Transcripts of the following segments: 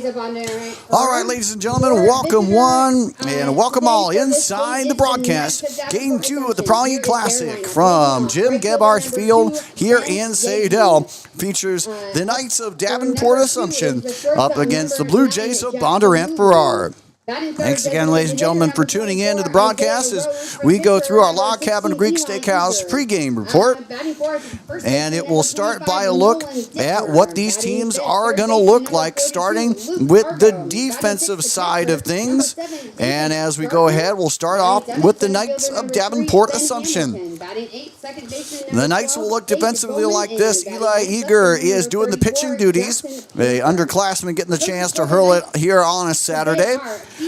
All right, ladies and gentlemen, welcome one and welcome all inside the broadcast. Game 2 of the Prange Classic from Jim Gebhardt Field here in Sadell features the Knights of Davenport Assumption up against the Blue Jays of Bondurant-Farrar. Thanks again, ladies and gentlemen, for tuning in to the broadcast as we go through our Log Cabin Greek Steakhouse pregame report. And it will start by a look at what these teams are going to look like, starting with the defensive side of things. And as we go ahead, we'll start off with the Knights of Davenport Assumption. The Knights will look defensively like this. Eli Eager is doing the pitching duties. The underclassman getting the chance to hurl it here on a Saturday.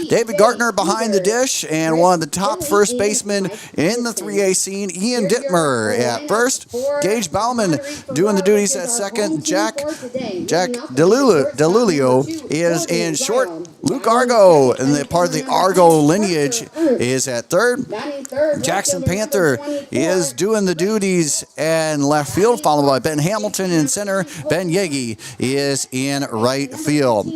David Gartner behind the dish, and one of the top first basemen in the 3A scene, Ian Dittmer at first. Gage Bauman doing the duties at second. Jack DeLulio is in short. Luke Argo, and the part of the Argo lineage, is at third. Jackson Panther is doing the duties in left field, followed by Ben Hamilton in center. Ben Yegi is in right field.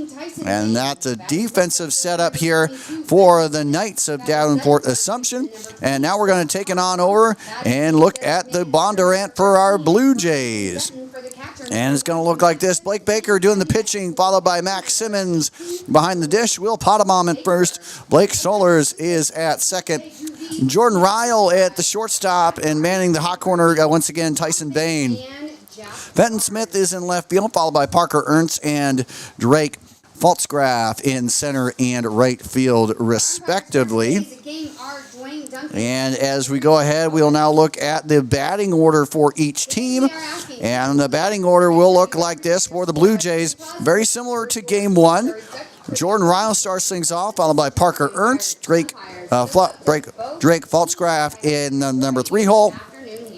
And that's a defensive setup here for the Knights of Davenport Assumption. And now we're going to take it on over and look at the Bondurant-Farrar Blue Jays. And it's going to look like this. Blake Baker doing the pitching, followed by Max Simmons behind the dish. Will Potamon at first. Blake Solers is at second. Jordan Ryle at the shortstop, and manning the hot corner once again, Tyson Bain. Fenton Smith is in left field, followed by Parker Ernst and Drake Faltzgraf in center and right field, respectively. And as we go ahead, we'll now look at the batting order for each team. And the batting order will look like this for the Blue Jays, very similar to Game 1. Jordan Ryle starts things off, followed by Parker Ernst, Drake Faltzgraf in the number 3 hole.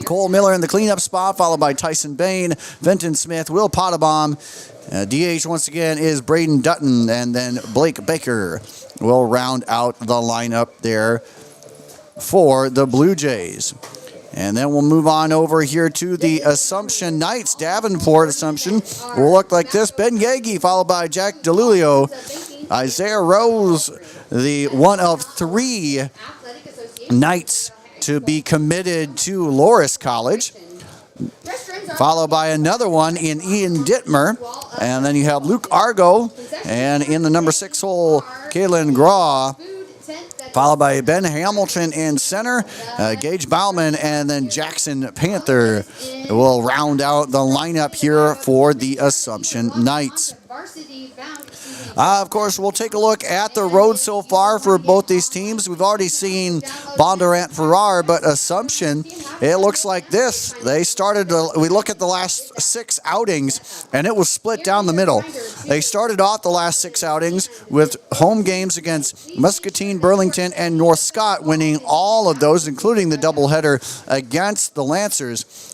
Cole Miller in the cleanup spot, followed by Tyson Bain, Fenton Smith, Will Potabom. DH once again is Braden Dutton, and then Blake Baker will round out the lineup there for the Blue Jays. And then we'll move on over here to the Assumption Knights. Davenport Assumption will look like this. Ben Yagi, followed by Jack DeLulio. Isaiah Rose, the one of 3 Knights to be committed to Loris College, followed by another one in Ian Dittmer. And then you have Luke Argo, and in the number 6 hole, Kalen Graw, followed by Ben Hamilton in center, Gage Bauman, and then Jackson Panther will round out the lineup here for the Assumption Knights. Of course, we'll take a look at the road so far for both these teams. We've already seen Bondurant-Farrar, but Assumption, it looks like this. They started, we look at the last 6 outings, and it was split down the middle. They started off the last 6 outings with home games against Muscatine, Burlington, and North Scott, winning all of those, including the doubleheader against the Lancers.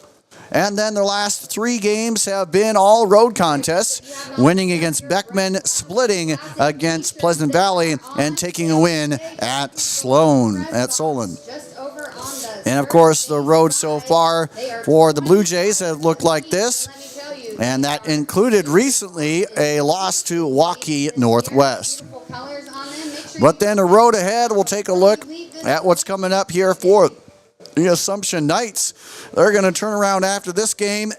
And then their last 3 games have been all road contests, winning against Beckman, splitting against Pleasant Valley, and taking a win at Solon. And of course, the road so far for the Blue Jays have looked like this. And that included recently a loss to Waukee Northwest. But then the road ahead, we'll take a look at what's coming up here for the Assumption Knights. They're going to turn around after this game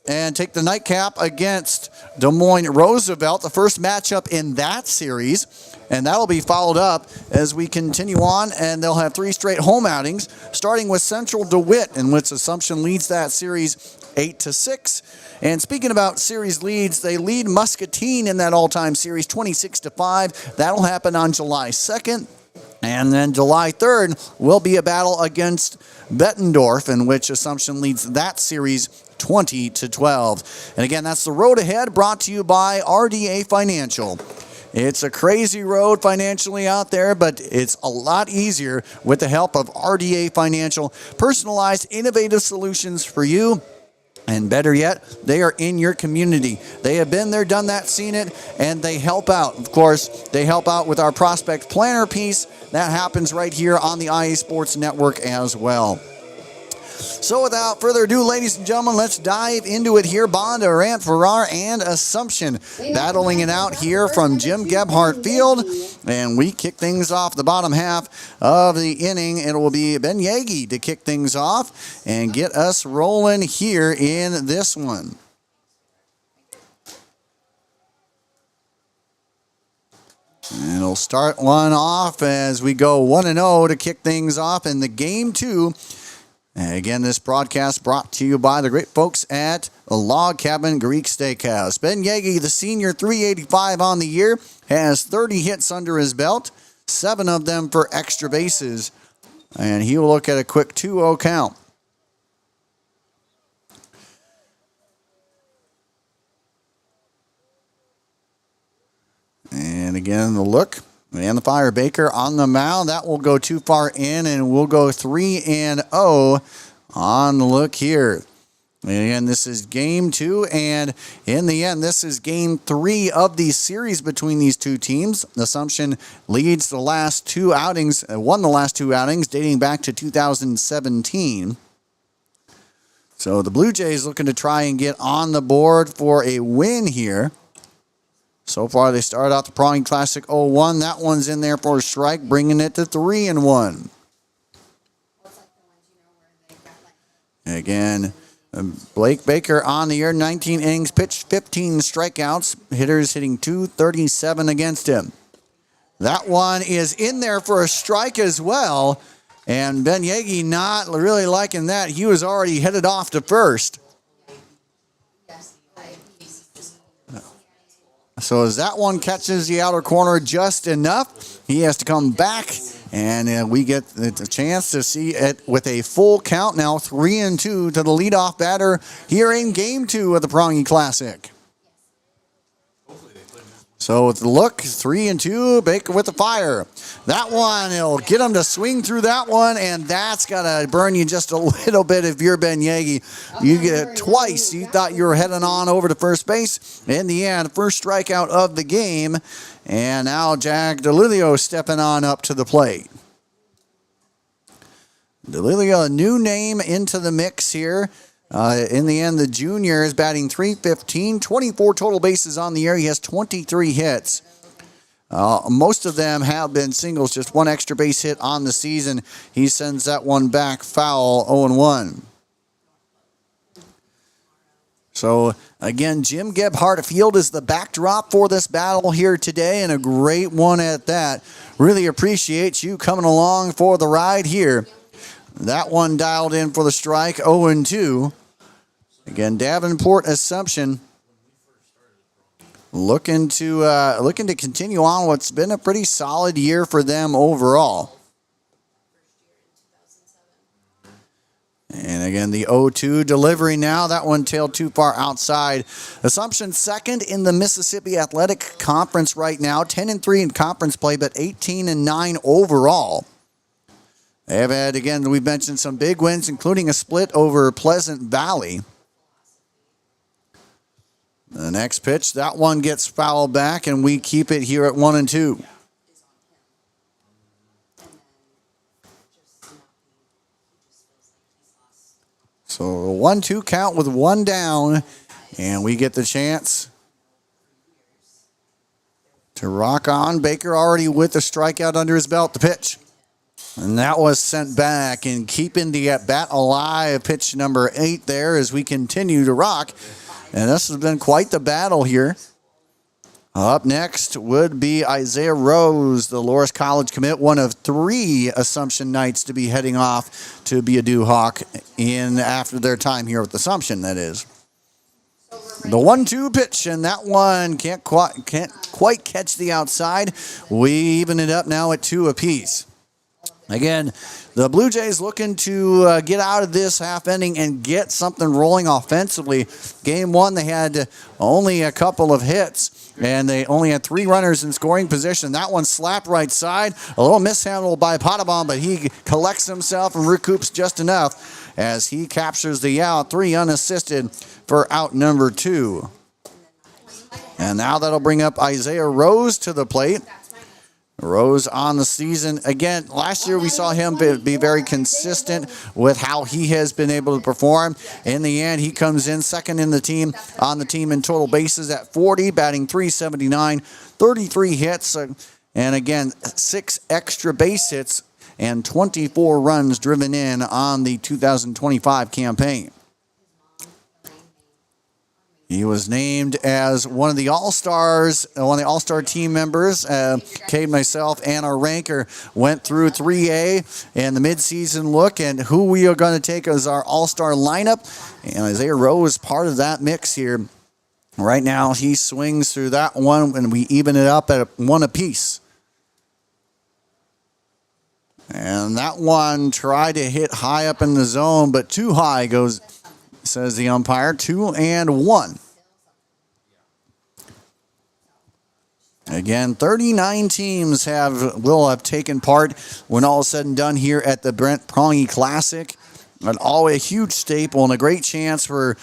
and take the nightcap against Des Moines Roosevelt, the first matchup in that series. And that'll be followed up as we continue on, and they'll have 3 straight home outings, starting with Central DeWitt, in which Assumption leads that series 8-6. And speaking about series leads, they lead Muscatine in that all-time series 26-5. That'll happen on July 2nd. And then July 3rd will be a battle against Bettendorf, in which Assumption leads that series 20-12. And again, that's the road ahead, brought to you by RDA Financial. It's a crazy road financially out there, but it's a lot easier with the help of RDA Financial. Personalized, innovative solutions for you. And better yet, they are in your community. They have been there, done that, seen it, and they help out. Of course, they help out with our Prospect Planner piece. That happens right here on the IA Sports Network as well. So without further ado, ladies and gentlemen, let's dive into it here. Bondurant-Farrar and Assumption battling it out here from Jim Gebhardt Field. And we kick things off the bottom half of the inning. It will be Ben Yagi to kick things off and get us rolling here in this one. And it'll start one off as we go 1-0 to kick things off in the game 2. And again, this broadcast brought to you by the great folks at the Log Cabin Greek Steakhouse. Ben Yagi, the senior, 385 on the year, has 30 hits under his belt, 7 of them for extra bases. And he will look at a quick 2-0 count. And again, the look and the fire. Baker on the mound. That will go too far in, and we'll go 3-0 on the look here. And again, this is game 2, and in the end, this is game 3 of the series between these two teams. Assumption leads the last 2 outings, won the last 2 outings dating back to 2017. So the Blue Jays looking to try and get on the board for a win here. So far, they started out the Prange Classic 0-1. That one's in there for a strike, bringing it to 3-1. Again, Blake Baker on the year, 19 innings pitched, 15 strikeouts. Hitters hitting .237 against him. That one is in there for a strike as well. And Ben Yagi not really liking that. He was already headed off to first. So as that one catches the outer corner just enough, he has to come back, and we get the chance to see it with a full count now, 3-2 to the leadoff batter here in Game 2 of the Prange Classic. So with the look, 3-2, Baker with the fire. That one, it'll get him to swing through that one, and that's got to burn you just a little bit if you're Ben Yagi. You get it twice. You thought you were heading on over to first base. In the end, first strikeout of the game, and now Jack DeLilio stepping on up to the plate. DeLilio, a new name into the mix here. In the end, the junior is batting .315, 24 total bases on the year. He has 23 hits. Most of them have been singles, just 1 extra base hit on the season. He sends that one back foul, 0-1. So, again, Jim Gebhardt Field is the backdrop for this battle here today, and a great one at that. Really appreciate you coming along for the ride here. That one dialed in for the strike, 0-2. Again, Davenport Assumption looking to continue on what's been a pretty solid year for them overall. And again, the 0-2 delivery now. That one tailed too far outside. Assumption second in the Mississippi Athletic Conference right now. 10-3 in conference play, but 18-9 overall. They have had, again, we've mentioned some big wins, including a split over Pleasant Valley. The next pitch, that one gets fouled back, and we keep it here at 1-2. So a 1-2 count with 1 down, and we get the chance to rock on. Baker already with the strikeout under his belt. The pitch. And that was sent back, and keeping the at-bat alive, pitch number 8 there as we continue to rock. And this has been quite the battle here. Up next would be Isaiah Rose, the Loras College commit, one of 3 Assumption Knights to be heading off to be a Dew Hawk in after their time here with Assumption, that is. The 1-2 pitch, and that one can't quite catch the outside. We even it up now at 2 apiece. Again, the Blue Jays looking to get out of this half inning and get something rolling offensively. Game 1, they had only a couple of hits, and they only had 3 runners in scoring position. That one slapped right side. A little mishandled by Potabom, but he collects himself and recoups just enough as he captures the out. 3 unassisted for out number 2. And now that'll bring up Isaiah Rose to the plate. Rose on the season. Again, last year we saw him be very consistent with how he has been able to perform. In the end, he comes in second in the team on the team in total bases at 40, batting .379, 33 hits, and again, 6 extra base hits and 24 runs driven in on the 2025 campaign. He was named as one of the All-Stars, one of the All-Star team members. Cade, myself, and our ranker went through 3A and the midseason look and who we are going to take as our All-Star lineup. And Isaiah Rowe is part of that mix here. Right now, he swings through that one, and we even it up at 1 apiece. And that one tried to hit high up in the zone, but too high goes, says the umpire. 2-1. Again, 39 teams will have taken part when all is said and done here at the Brent Prange Classic. And always a huge staple and a great chance for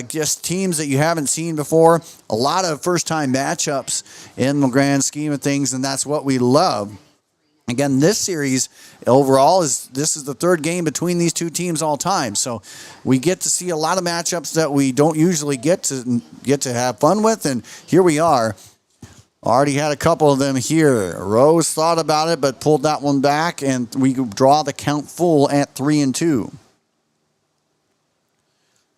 just teams that you haven't seen before. A lot of first-time matchups in the grand scheme of things, and that's what we love. Again, this series overall this is the third game between these two teams all time. So we get to see a lot of matchups that we don't usually get to have fun with, and here we are. Already had a couple of them here. Rose thought about it, but pulled that one back, and we draw the count full at 3-2.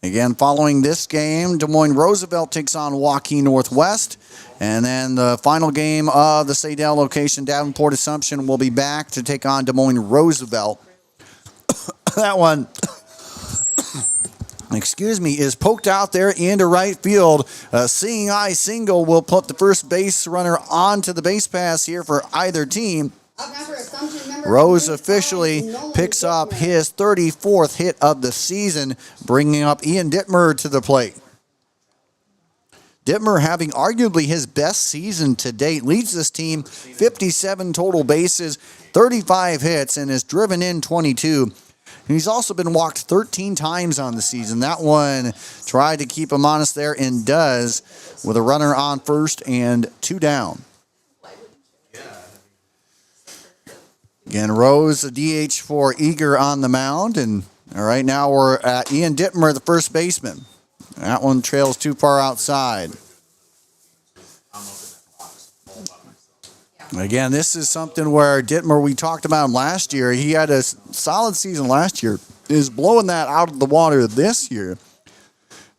Again, following this game, Des Moines Roosevelt takes on Waukee Northwest. And then the final game of the Sadell location, Davenport Assumption, will be back to take on Des Moines Roosevelt. That one, excuse me, is poked out there into right field. Seeing eye single will put the first base runner onto the base pass here for either team. Rose officially picks up his 34th hit of the season, bringing up Ian Dittmer to the plate. Dittmer, having arguably his best season to date, leads this team 57 total bases, 35 hits, and has driven in 22. He's also been walked 13 times on the season. That one tried to keep him honest there and does, with a runner on first and 2 down. Again, Rose, a DH for Eager on the mound. And right now we're at Ian Dittmer, the first baseman. That one trails too far outside. Again, this is something where Dittmer, we talked about him last year. He had a solid season last year. Is blowing that out of the water this year.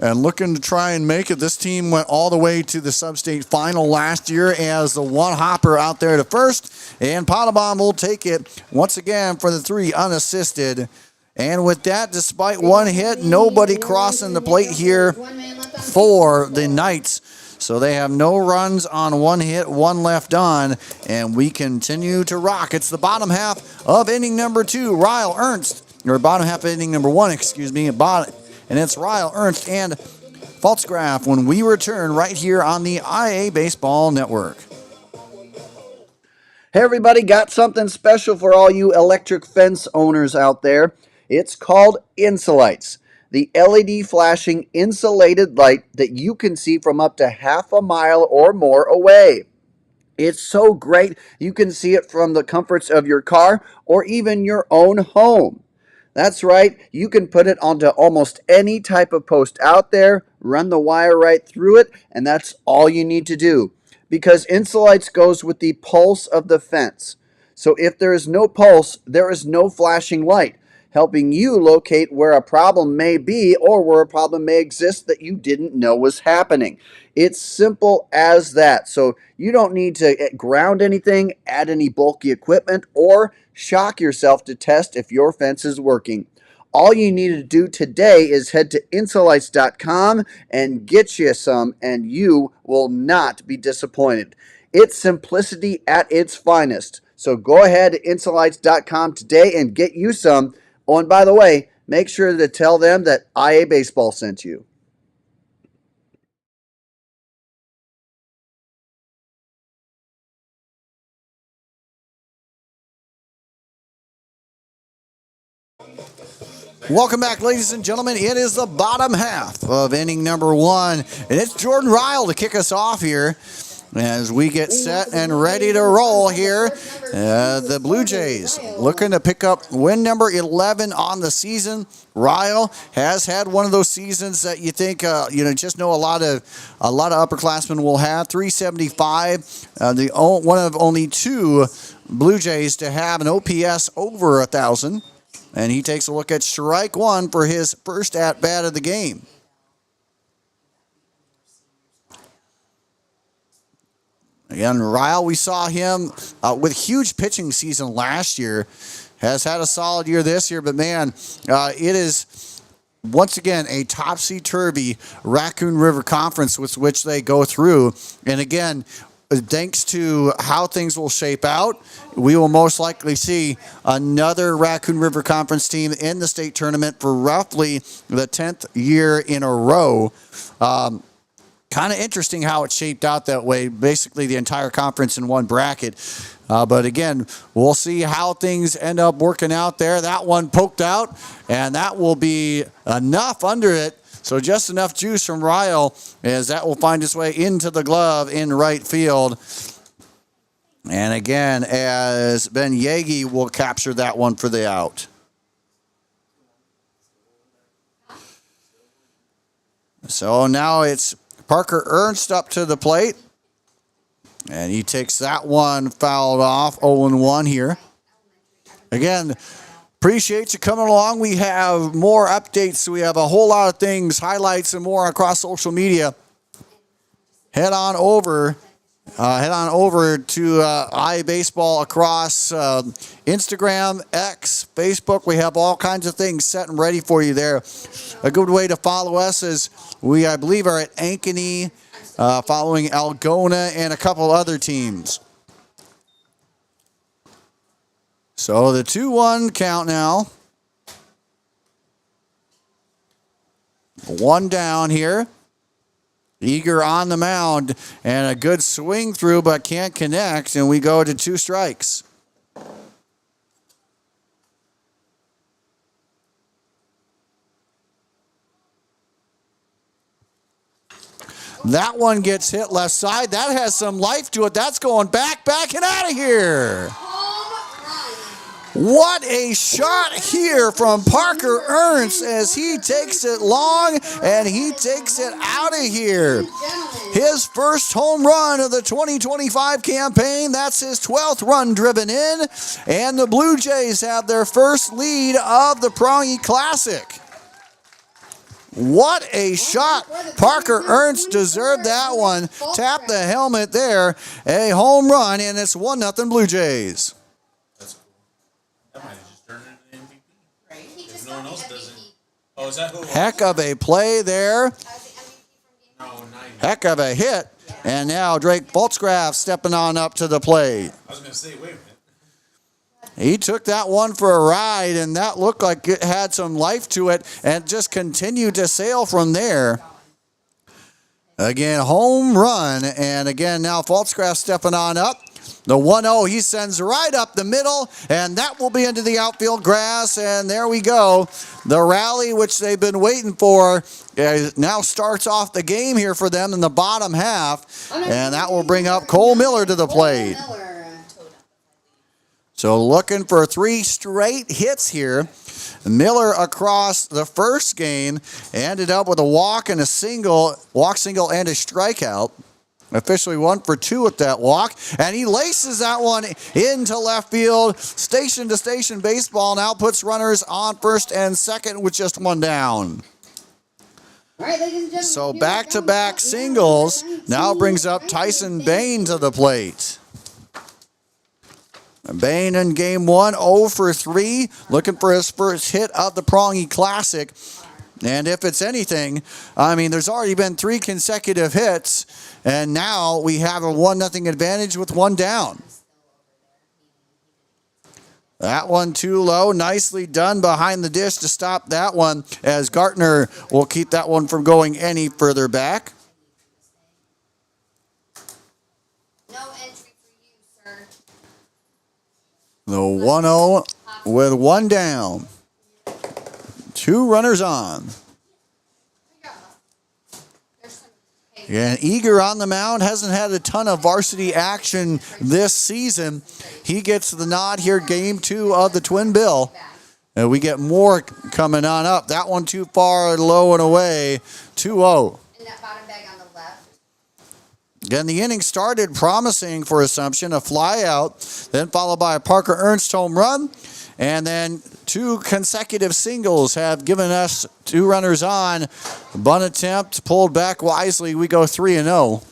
And looking to try and make it. This team went all the way to the sub-state final last year as the one hopper out there to first. And Potabom will take it once again for the 3 unassisted. And with that, despite 1 hit, nobody crossing the plate here for the Knights. So they have no runs on 1 hit, 1 left on, and we continue to rock. It's the bottom half of inning number 2. Ryle Ernst, or bottom half of inning number 1, excuse me, and it's Ryle Ernst and Pfaltzgraff when we return right here on the IA Baseball Network. Hey everybody, got something special for all you electric fence owners out there. It's called Insolites, the LED flashing insulated light that you can see from up to half a mile or more away. It's so great you can see it from the comforts of your car or even your own home. That's right, you can put it onto almost any type of post out there, run the wire right through it, and that's all you need to do. Because Insolites goes with the pulse of the fence. So if there is no pulse, there is no flashing light, helping you locate where a problem may be or where a problem may exist that you didn't know was happening. It's simple as that. So you don't need to ground anything, add any bulky equipment, or shock yourself to test if your fence is working. All you need to do today is head to insolites.com and get you some, and you will not be disappointed. It's simplicity at its finest. So go ahead to insolites.com today and get you some. Oh, and by the way, make sure to tell them that IA Baseball sent you. Welcome back, ladies and gentlemen. It is the bottom half of inning number 1, and it's Jordan Ryle to kick us off here. As we get set and ready to roll here, the Blue Jays looking to pick up win number 11 on the season. Ryle has had one of those seasons that you think, just know a lot of upperclassmen will have. 375, one of only two Blue Jays to have an OPS over 1,000. And he takes a look at strike one for his first at-bat of the game. Again, Ryle, we saw him with huge pitching season last year. Has had a solid year this year, but man, it is once again a topsy-turvy Raccoon River Conference with which they go through. And again, thanks to how things will shape out, we will most likely see another Raccoon River Conference team in the state tournament for roughly the 10th year in a row. Kind of interesting how it shaped out that way, basically the entire conference in one bracket. But again, we'll see how things end up working out there. That one poked out, and that will be enough under it. So just enough juice from Ryle as that will find its way into the glove in right field. And again, as Ben Yagi will capture that one for the out. So now it's Parker Ernst up to the plate. And he takes that one fouled off, 0-1 here. Again, appreciate you coming along. We have more updates. We have a whole lot of things, highlights and more across social media. Head on over to iBaseball across Instagram, X, Facebook. We have all kinds of things set and ready for you there. A good way to follow us is we, I believe, are at Ankeny, following Algona and a couple other teams. So the 2-1 count now. One down here. Eager on the mound and a good swing through but can't connect, and we go to 2 strikes. That one gets hit left side. That has some life to it. That's going back and out of here. What a shot here from Parker Ernst as he takes it long and he takes it out of here. His first home run of the 2025 campaign. That's his 12th run driven in. And the Blue Jays have their first lead of the Prange Classic. What a shot. Parker Ernst deserved that one. Tapped the helmet there. A home run, and it's 1-0 Blue Jays. That's cool. That might have just turned into an MVP. Right. If no one else does it. Oh, is that who it was? Heck of a play there. No, Heck of a hit. And now Drake Voltsgraf stepping on up to the plate. I was going to say, wait a minute. He took that one for a ride, and that looked like it had some life to it and just continued to sail from there. Again, home run, and again, now Voltsgraf stepping on up. The 1-0 he sends right up the middle, and that will be into the outfield grass, and there we go. The rally, which they've been waiting for, now starts off the game here for them in the bottom half, and that will bring up Cole Miller to the plate. So looking for 3 straight hits here. Miller across the first game ended up with a walk and a single and a strikeout. Officially 1 for 2 with that walk. And he laces that one into left field. Station to station baseball now puts runners on first and second with just 1 down. All right, ladies and gentlemen, so back-to-back singles now brings up Tyson Bain to the plate. Bain in game 1, 0 for 3, looking for his first hit of the Prange Classic. And if it's anything, I mean, there's already been 3 consecutive hits, and now we have a 1-0 advantage with 1 down. That one too low, nicely done behind the dish to stop that one, as Gartner will keep that one from going any further back. The 1-0 with 1 down. 2 runners on. And Eager on the mound, hasn't had a ton of varsity action this season. He gets the nod here, game 2 of the Twin Bill. And we get more coming on up. That one too far, low and away, 2-0. And that bottom bag on the left. Again, the inning started promising for Assumption, a fly out, then followed by a Parker Ernst home run. And then 2 consecutive singles have given us 2 runners on. Bunt attempt pulled back wisely. We go 3-0.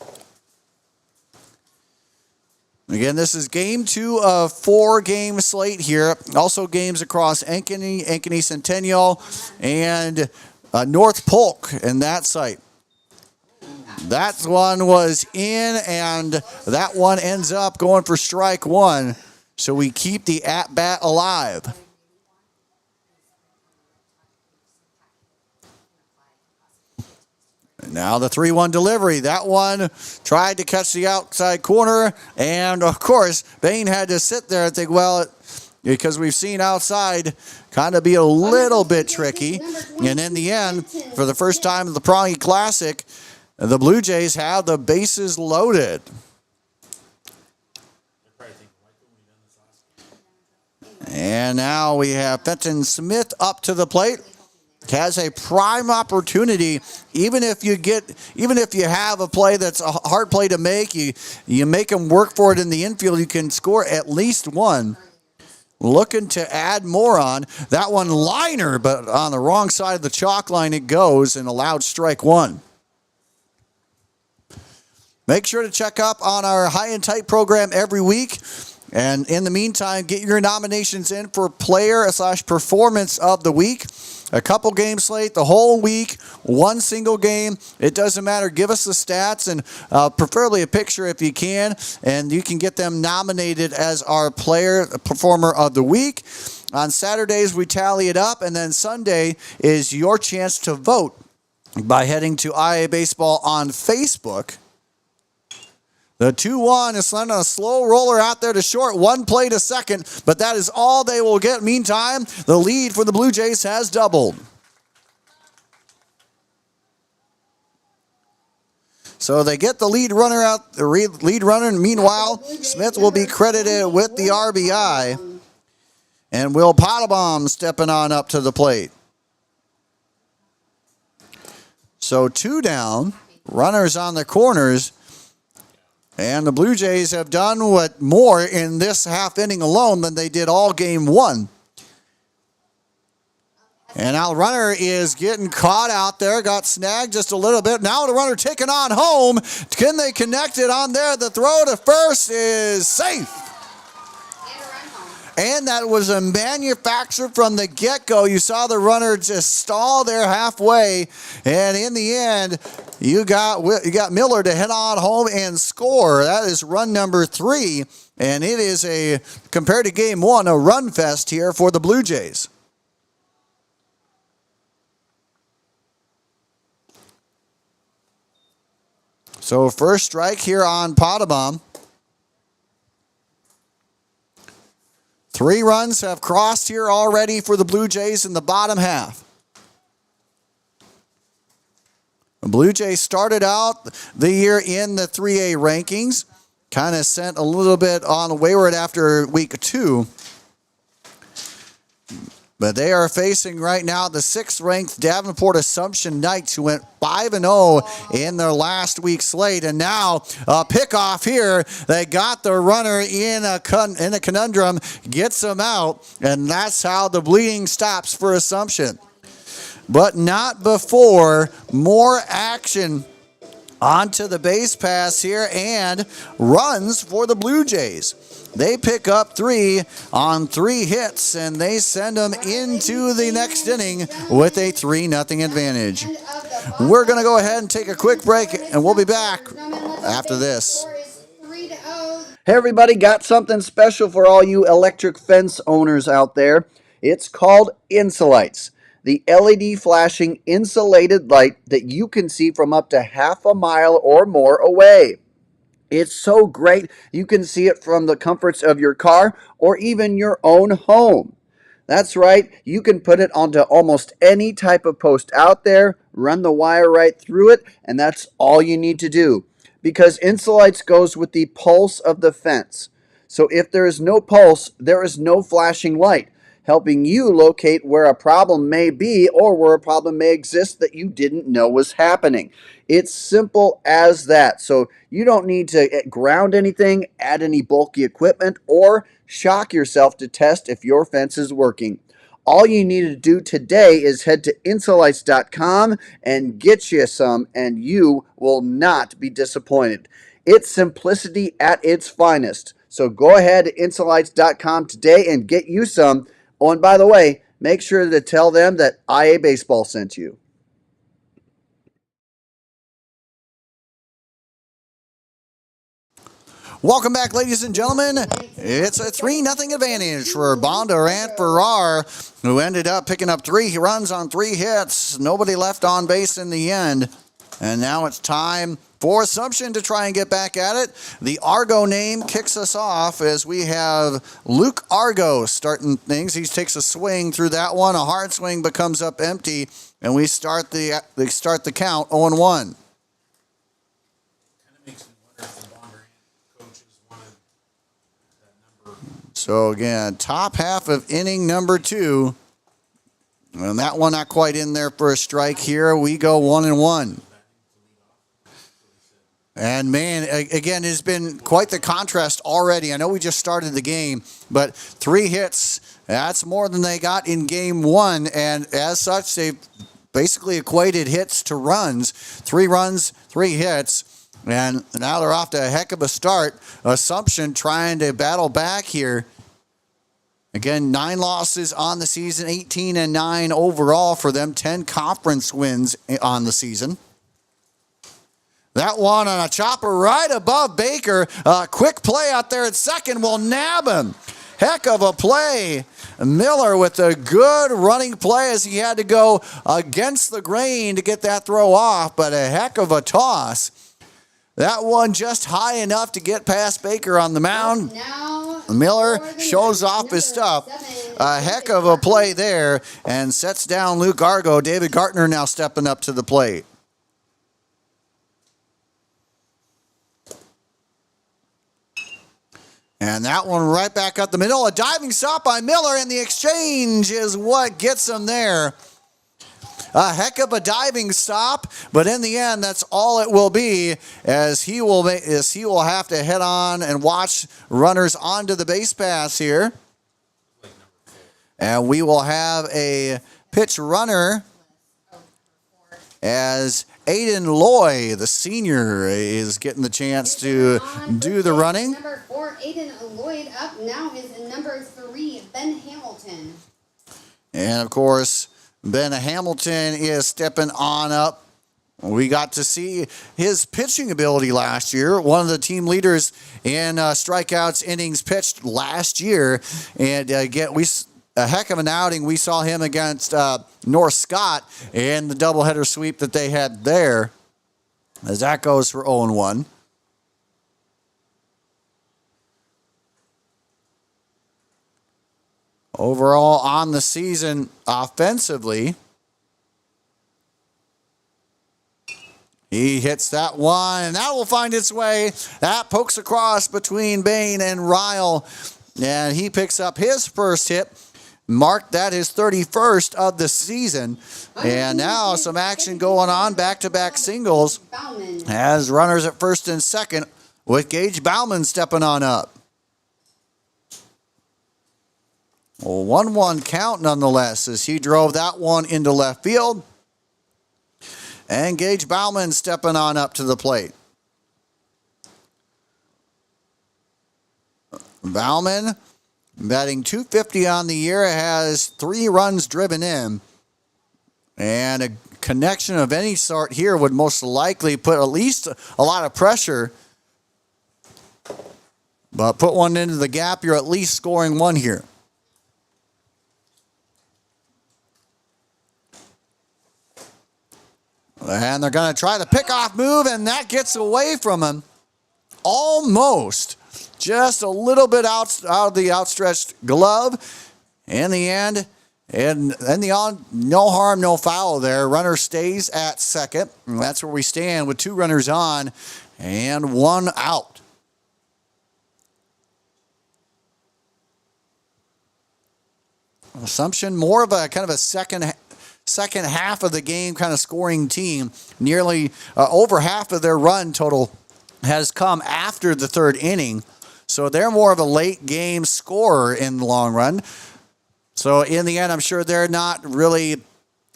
Again, this is game 2 of 4-game slate here. Also games across Ankeny Centennial, and North Polk in that site. That one was in, and that one ends up going for strike 1. So we keep the at-bat alive. Now the 3-1 delivery. That one tried to catch the outside corner. And, of course, Bain had to sit there and think, well, because we've seen outside kind of be a little bit tricky. And in the end, for the first time in the Prange Classic, the Blue Jays have the bases loaded. And now we have Fenton Smith up to the plate. Has a prime opportunity. Even if you have a play that's a hard play to make, you make them work for it in the infield, you can score at least 1. Looking to add more on. That one liner, but on the wrong side of the chalk line it goes, and allowed strike 1. Make sure to check up on our High and Tight program every week. And in the meantime, get your nominations in for player/performance of the week. A couple game slate, the whole week, 1 single game. It doesn't matter. Give us the stats and preferably a picture if you can. And you can get them nominated as our player performer of the week. On Saturdays, we tally it up. And then Sunday is your chance to vote by heading to IA Baseball on Facebook. The 2-1 is sending a slow roller out there to short, 1 play to second, but that is all they will get. Meantime, the lead for the Blue Jays has doubled. So they get the lead runner out, the lead runner, and meanwhile, Smith will be credited with the RBI. And Will Potabom stepping on up to the plate. So 2 down, runners on the corners. And the Blue Jays have done more in this half inning alone than they did all game 1. And now the runner is getting caught out there, got snagged just a little bit. Now the runner taking on home. Can they connect it on there? The throw to first is safe. And that was a manufacture from the get-go. You saw the runner just stall there halfway. And in the end, you got Miller to head on home and score. That is run number 3. And it is, compared to game 1, a run fest here for the Blue Jays. So first strike here on Potabom. 3 runs have crossed here already for the Blue Jays in the bottom half. The Blue Jays started out the year in the 3A rankings. Kind of sent a little bit on wayward after week 2. But they are facing right now the 6th-ranked Davenport Assumption Knights, who went 5-0 in their last week's slate. And now a pickoff here. They got the runner in a conundrum, gets him out, and that's how the bleeding stops for Assumption. But not before more action onto the base pass here and runs for the Blue Jays. They pick up 3 on 3 hits, and they send them into the next inning with a 3-0 advantage. We're going to go ahead and take a quick break, and we'll be back after this. Hey everybody, got something special for all you electric fence owners out there. It's called Insulites, the LED flashing insulated light that you can see from up to half a mile or more away. It's so great you can see it from the comforts of your car or even your own home. That's right, you can put it onto almost any type of post out there run the wire right through it, and that's all you need to do. Because Insulites goes with the pulse of the fence. So if there is no pulse, there is no flashing light, helping you locate where a problem may be or where a problem may exist that you didn't know was happening. It's simple as that. So you don't need to ground anything, add any bulky equipment, or shock yourself to test if your fence is working. All you need to do today is head to insulites.com and get you some, and you will not be disappointed. It's simplicity at its finest. So go ahead to insulites.com today and get you some. Oh, and by the way, make sure to tell them that IA Baseball sent you. Welcome back, ladies and gentlemen. It's a 3-0 advantage for Bondurant-Farrar, who ended up picking up 3 runs on 3 hits. Nobody left on base in the end. And now it's time for Assumption to try and get back at it. The Argo name kicks us off as we have Luke Argo starting things. He takes a swing through that one. A hard swing but comes up empty, and we start the count 0-1. So again, top half of inning number 2. And that one not quite in there for a strike here. We go 1-1. And man, again, it's been quite the contrast already. I know we just started the game, but 3 hits, that's more than they got in game 1. And as such, they've basically equated hits to runs. 3 runs, 3 hits. And now they're off to a heck of a start. Assumption trying to battle back here. Again, 9 losses on the season, 18-9 overall for them, 10 conference wins on the season. That one on a chopper right above Baker. Quick play out there at second will nab him. Heck of a play. Miller with a good running play as he had to go against the grain to get that throw off, but a heck of a toss. That one just high enough to get past Baker on the mound. Miller shows off his stuff. A heck of a play there and sets down Luke Argo. David Gartner now stepping up to the plate. And that one right back up the middle. A diving stop by Miller, and the exchange is what gets him there. A heck of a diving stop, but in the end, that's all it will be, as he will have to head on and watch runners onto the base pass here. And we will have a pitch runner as Aiden Loy, the senior, is getting the chance to do the running. Number 4, Aiden Lloyd up now is number 3, Ben Hamilton. And of course, Ben Hamilton is stepping on up. We got to see his pitching ability last year. One of the team leaders in strikeouts innings pitched last year. And again, a heck of an outing. We saw him against North Scott in the doubleheader sweep that they had there. As that goes for 0-1. Overall on the season, offensively, he hits that one, and that will find its way. That pokes across between Bain and Ryle, and he picks up his first hit. Marked that his 31st of the season. And now some action going on, back-to-back singles, as runners at first and second, with Gage Bauman stepping on up. A 1-1 count nonetheless, as he drove that one into left field. And Gage Bauman stepping on up to the plate. Bauman, batting .250 on the year, has 3 runs driven in. And a connection of any sort here would most likely put at least a lot of pressure. But put one into the gap, you're at least scoring 1 here. And they're going to try the pickoff move, and that gets away from him. Almost. Just a little bit out of the outstretched glove. In the end, And then the on, no harm, no foul there. Runner stays at second. And that's where we stand with 2 runners on and 1 out. Assumption, more of a kind of a second half of the game kind of scoring team. Nearly over half of their run total has come after the 3rd inning. So they're more of a late game scorer in the long run. So in the end, I'm sure they're not really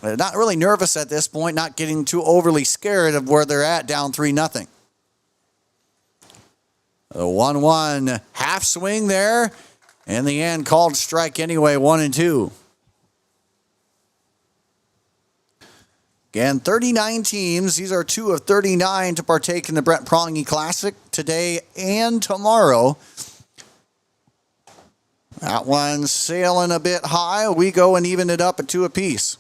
nervous at this point, not getting too overly scared of where they're at, down 3-0. The 1-1 half swing there. In the end, called strike anyway, 1-2. Again, 39 teams. These are 2 of 39 to partake in the Brent Prange Classic today and tomorrow. That one's sailing a bit high. We go and even it up at 2 apiece.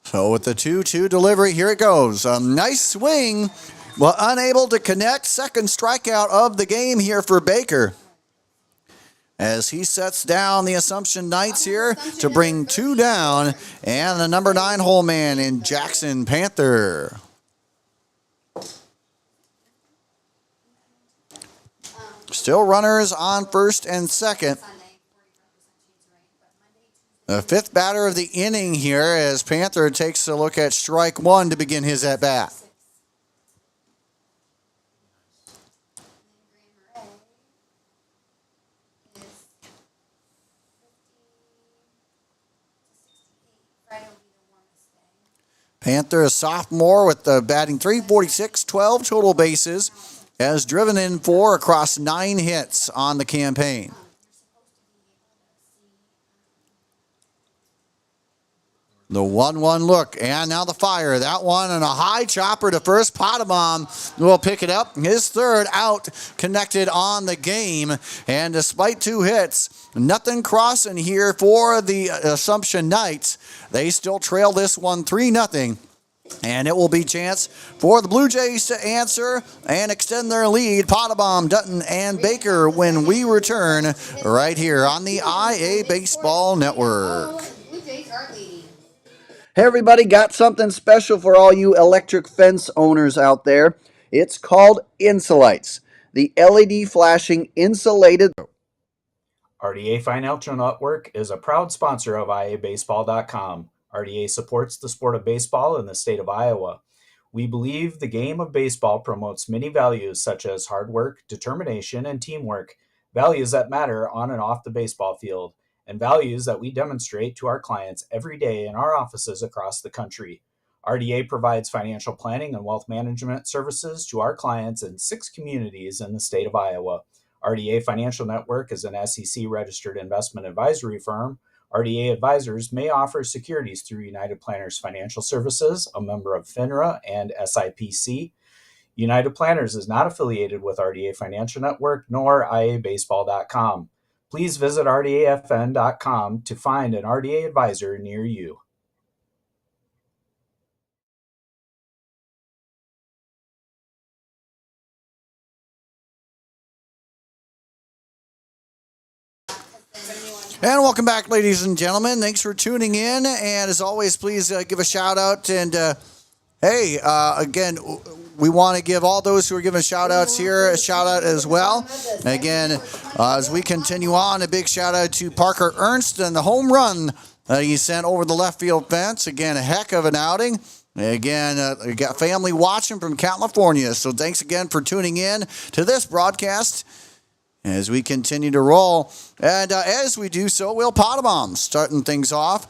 So with the 2-2 delivery, here it goes. A nice swing, but unable to connect. Second strikeout of the game here for Baker, as he sets down the Assumption Knights here to bring 2 down, and the number 9 hole man in Jackson Panther. Still runners on first and second. The 5th batter of the inning here as Panther takes a look at strike 1 to begin his at-bat. Panther, a sophomore with the batting .346, 12 total bases, has driven in 4 across 9 hits on the campaign. The 1-1 look, and now the fire. That one and a high chopper to first. Potabom will pick it up. His 3rd out, connected on the game. And despite 2 hits, nothing crossing here for the Assumption Knights. They still trail this one 3-0. And it will be chance for the Blue Jays to answer and extend their lead. Potabom, Dutton, and Baker when we return right here on the IA Baseball Network. Blue Jays are leading. Hey everybody, got something special for all you electric fence owners out there. It's called Insulites, the LED flashing insulated. RDA Financial Network is a proud sponsor of IABaseball.com. RDA supports the sport of baseball in the state of Iowa. We believe the game of baseball promotes many values such as hard work, determination, and teamwork, values that matter on and off the baseball field, and values that we demonstrate to our clients every day in our offices across the country. RDA provides financial planning and wealth management services to our clients in 6 communities in the state of Iowa. RDA Financial Network is an SEC-registered investment advisory firm. RDA advisors may offer securities through United Planners Financial Services, a member of FINRA and SIPC. United Planners is not affiliated with RDA Financial Network nor IABaseball.com. Please visit RDAFN.com to find an RDA advisor near you. And welcome back, ladies and gentlemen. Thanks for tuning in. And as always, please give a shout out. And hey, again, we want to give all those who are giving shout outs here a shout out as well. Again, as we continue on, a big shout out to Parker Ernst and the home run he sent over the left field fence. Again, a heck of an outing. Again, we got family watching from California. So thanks again for tuning in to this broadcast as we continue to roll. And as we do so, Will Potabom starting things off.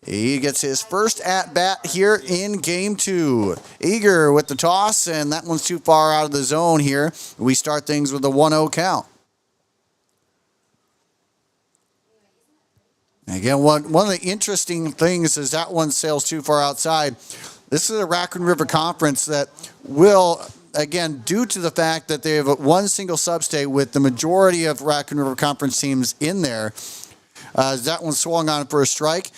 He gets his first at-bat here in Game 2. Eager with the toss, and that one's too far out of the zone here. We start things with a 1-0 count. Again, one of the interesting things is that one sails too far outside. This is a Raccoon River Conference that will, again, due to the fact that they have one single sub-state with the majority of Raccoon River Conference teams in there, that one swung on for a strike.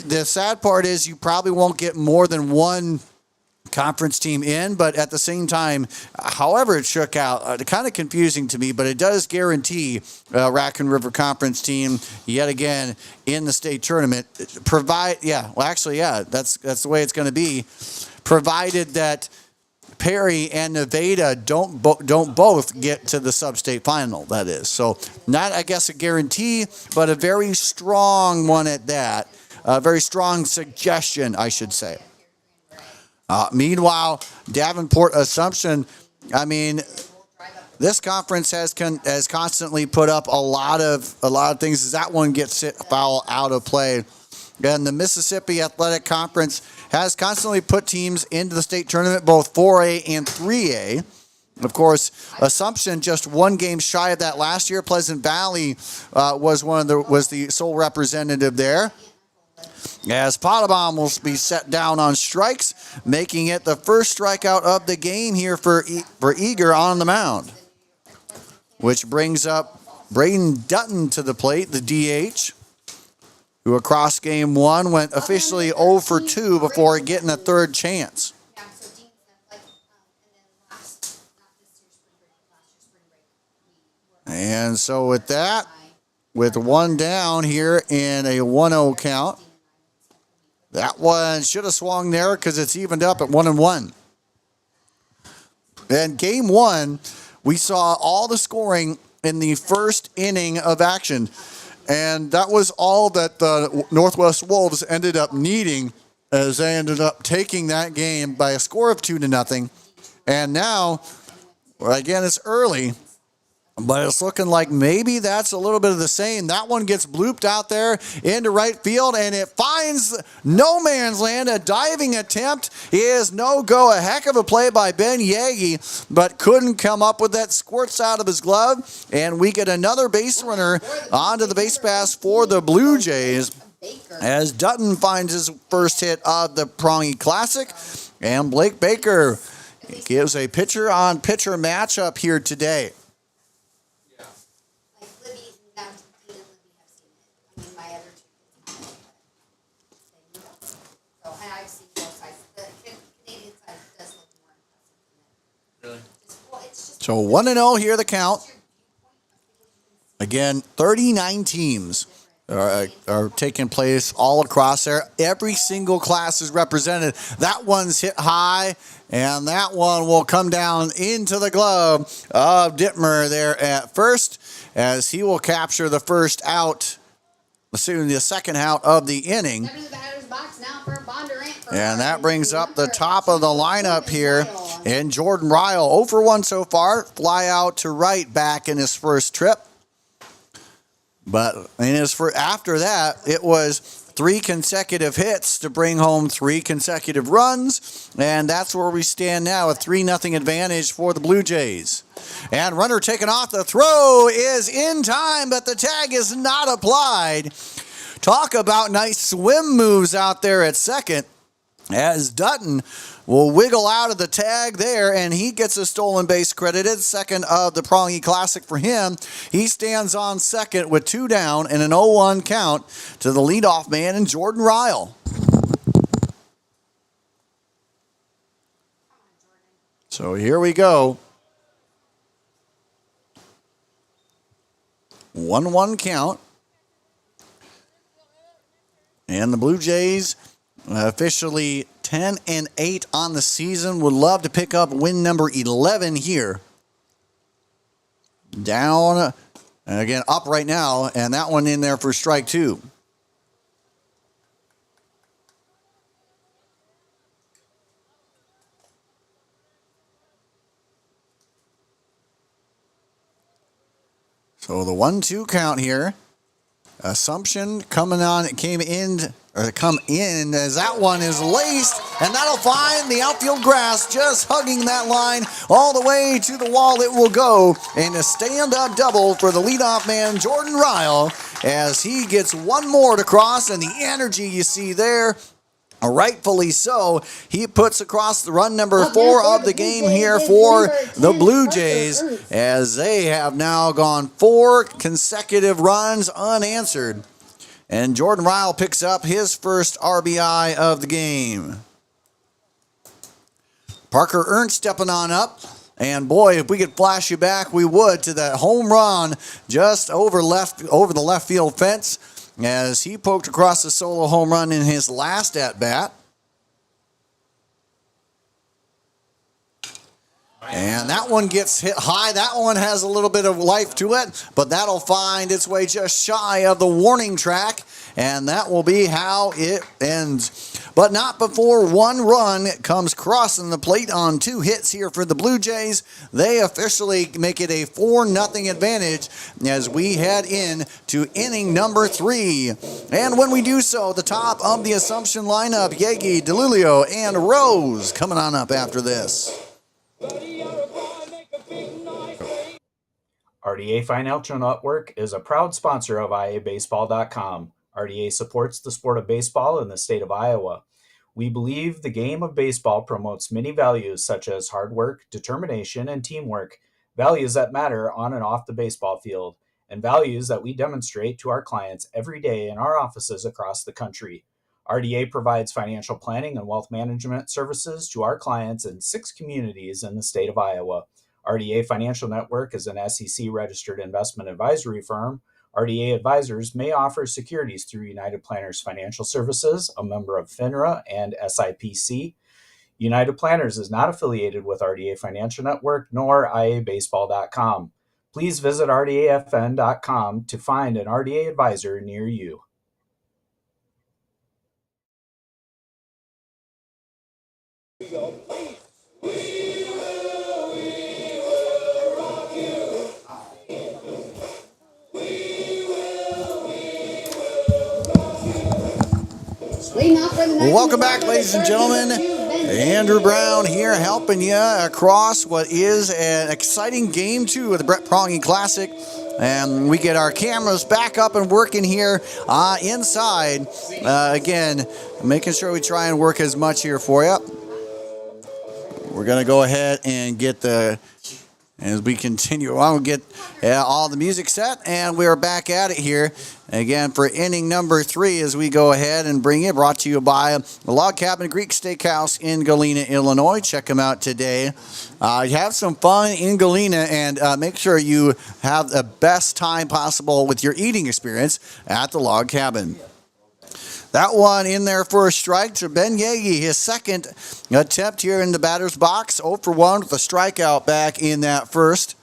the sad part is you probably won't get more than one conference team in, but at the same time, however it shook out, kind of confusing to me, but it does guarantee Raccoon River Conference team yet again in the state tournament. That's the way it's going to be, provided that Perry and Nevada don't both get to the sub-state final, that is. So not, I guess, a guarantee, but a very strong one at that. A very strong suggestion, I should say. Meanwhile, Davenport Assumption, I mean, this conference has constantly put up a lot of things as that one gets foul out of play. And the Mississippi Athletic Conference has constantly put teams into the state tournament, both 4A and 3A. Of course, Assumption just one game shy of that last year. Pleasant Valley was the sole representative there. As Potabom will be set down on strikes, making it the first strikeout of the game here for Eager on the mound. Which brings up Braden Dutton to the plate, the DH, who across game one went officially 0 for 2 before getting a third chance. And so with that, with one down here in a 1-0 count, that one should have swung there because it's evened up at 1-1. And game one, we saw all the scoring in the first inning of action. And that was all that the Northwest Wolves ended up needing, as they ended up taking that game by a score of 2-0. And now, again, it's early, but it's looking like maybe that's a little bit of the same. That one gets blooped out there into right field, and it finds no man's land. A diving attempt is no go. A heck of a play by Ben Yagi, but couldn't come up with that. Squirts out of his glove, and we get another base runner onto the base pass for the Blue Jays as Dutton finds his first hit of the Prange Classic, and Blake Baker gives a pitcher-on-pitcher matchup here today. So 1-0 here, the count. Again, 39 teams are taking place all across there. Every single class is represented. That one's hit high, and that one will come down into the glove of Dittmer there at first, as he will capture the first out, assuming the second out of the inning. And that brings up the top of the lineup here in Jordan Ryle. 0 for 1 so far. Fly out to right back in his first trip. But after that, it was 3 consecutive hits to bring home 3 consecutive runs. And that's where we stand now, a 3-0 advantage for the Blue Jays. And runner taken off. The throw is in time, but the tag is not applied. Talk about nice swim moves out there at second, as Dutton will wiggle out of the tag there, and he gets a stolen base credited. Second of the Prange Classic for him. He stands on second with 2 down and an 0-1 count to the leadoff man in Jordan Ryle. So here we go. 1-1 count. And the Blue Jays officially 10-8 on the season. Would love to pick up win number 11 here. Down, and again, up right now, and that one in there for strike 2. So the 1-2 count here. Assumption come in as that one is laced, and that'll find the outfield grass, just hugging that line all the way to the wall it will go, and a stand-up double for the leadoff man Jordan Ryle as he gets one more to cross, and the energy you see there, rightfully so, he puts across the run number 4 of the game here for the Blue Jays, as they have now gone 4 consecutive runs unanswered. And Jordan Ryle picks up his first RBI of the game. Parker Ernst stepping on up. And boy, if we could flash you back, we would, to that home run just over the left field fence as he poked across the solo home run in his last at-bat. And that one gets hit high. That one has a little bit of life to it, but that'll find its way just shy of the warning track, and that will be how it ends. But not before one run comes crossing the plate on 2 hits here for the Blue Jays. They officially make it a 4-0 advantage as we head in to inning number 3. And when we do so, the top of the Assumption lineup, Yegi, DeLulio, and Rose coming on up after this. RDA Financial Network is a proud sponsor of IABaseball.com. RDA supports the sport of baseball in the state of Iowa. We believe the game of baseball promotes many values such as hard work, determination, and teamwork, values that matter on and off the baseball field, and values that we demonstrate to our clients every day in our offices across the country. RDA provides financial planning and wealth management services to our clients in 6 communities in the state of Iowa. RDA Financial Network is an SEC-registered investment advisory firm. RDA advisors may offer securities through United Planners Financial Services, a member of FINRA and SIPC. United Planners is not affiliated with RDA Financial Network nor IABaseball.com. Please visit RDAFN.com to find an RDA advisor near you. Welcome back, ladies and gentlemen. Andrew Brown here helping you across what is an exciting Game 2 of the Brett Prongy Classic. And we get our cameras back up and working here inside. Again, making sure we try and work as much here for you. We're going to go ahead and get as we continue on, we'll get all the music set, and we're back at it here again for inning number 3 as we go ahead and bring it. Brought to you by the Log Cabin Greek Steakhouse in Galena, Illinois. Check them out today. Have some fun in Galena, and make sure you have the best time possible with your eating experience at the Log Cabin. That one in there for a strike to Ben Yagi, his second attempt here in the batter's box. 0 for 1 with a strikeout back in that first.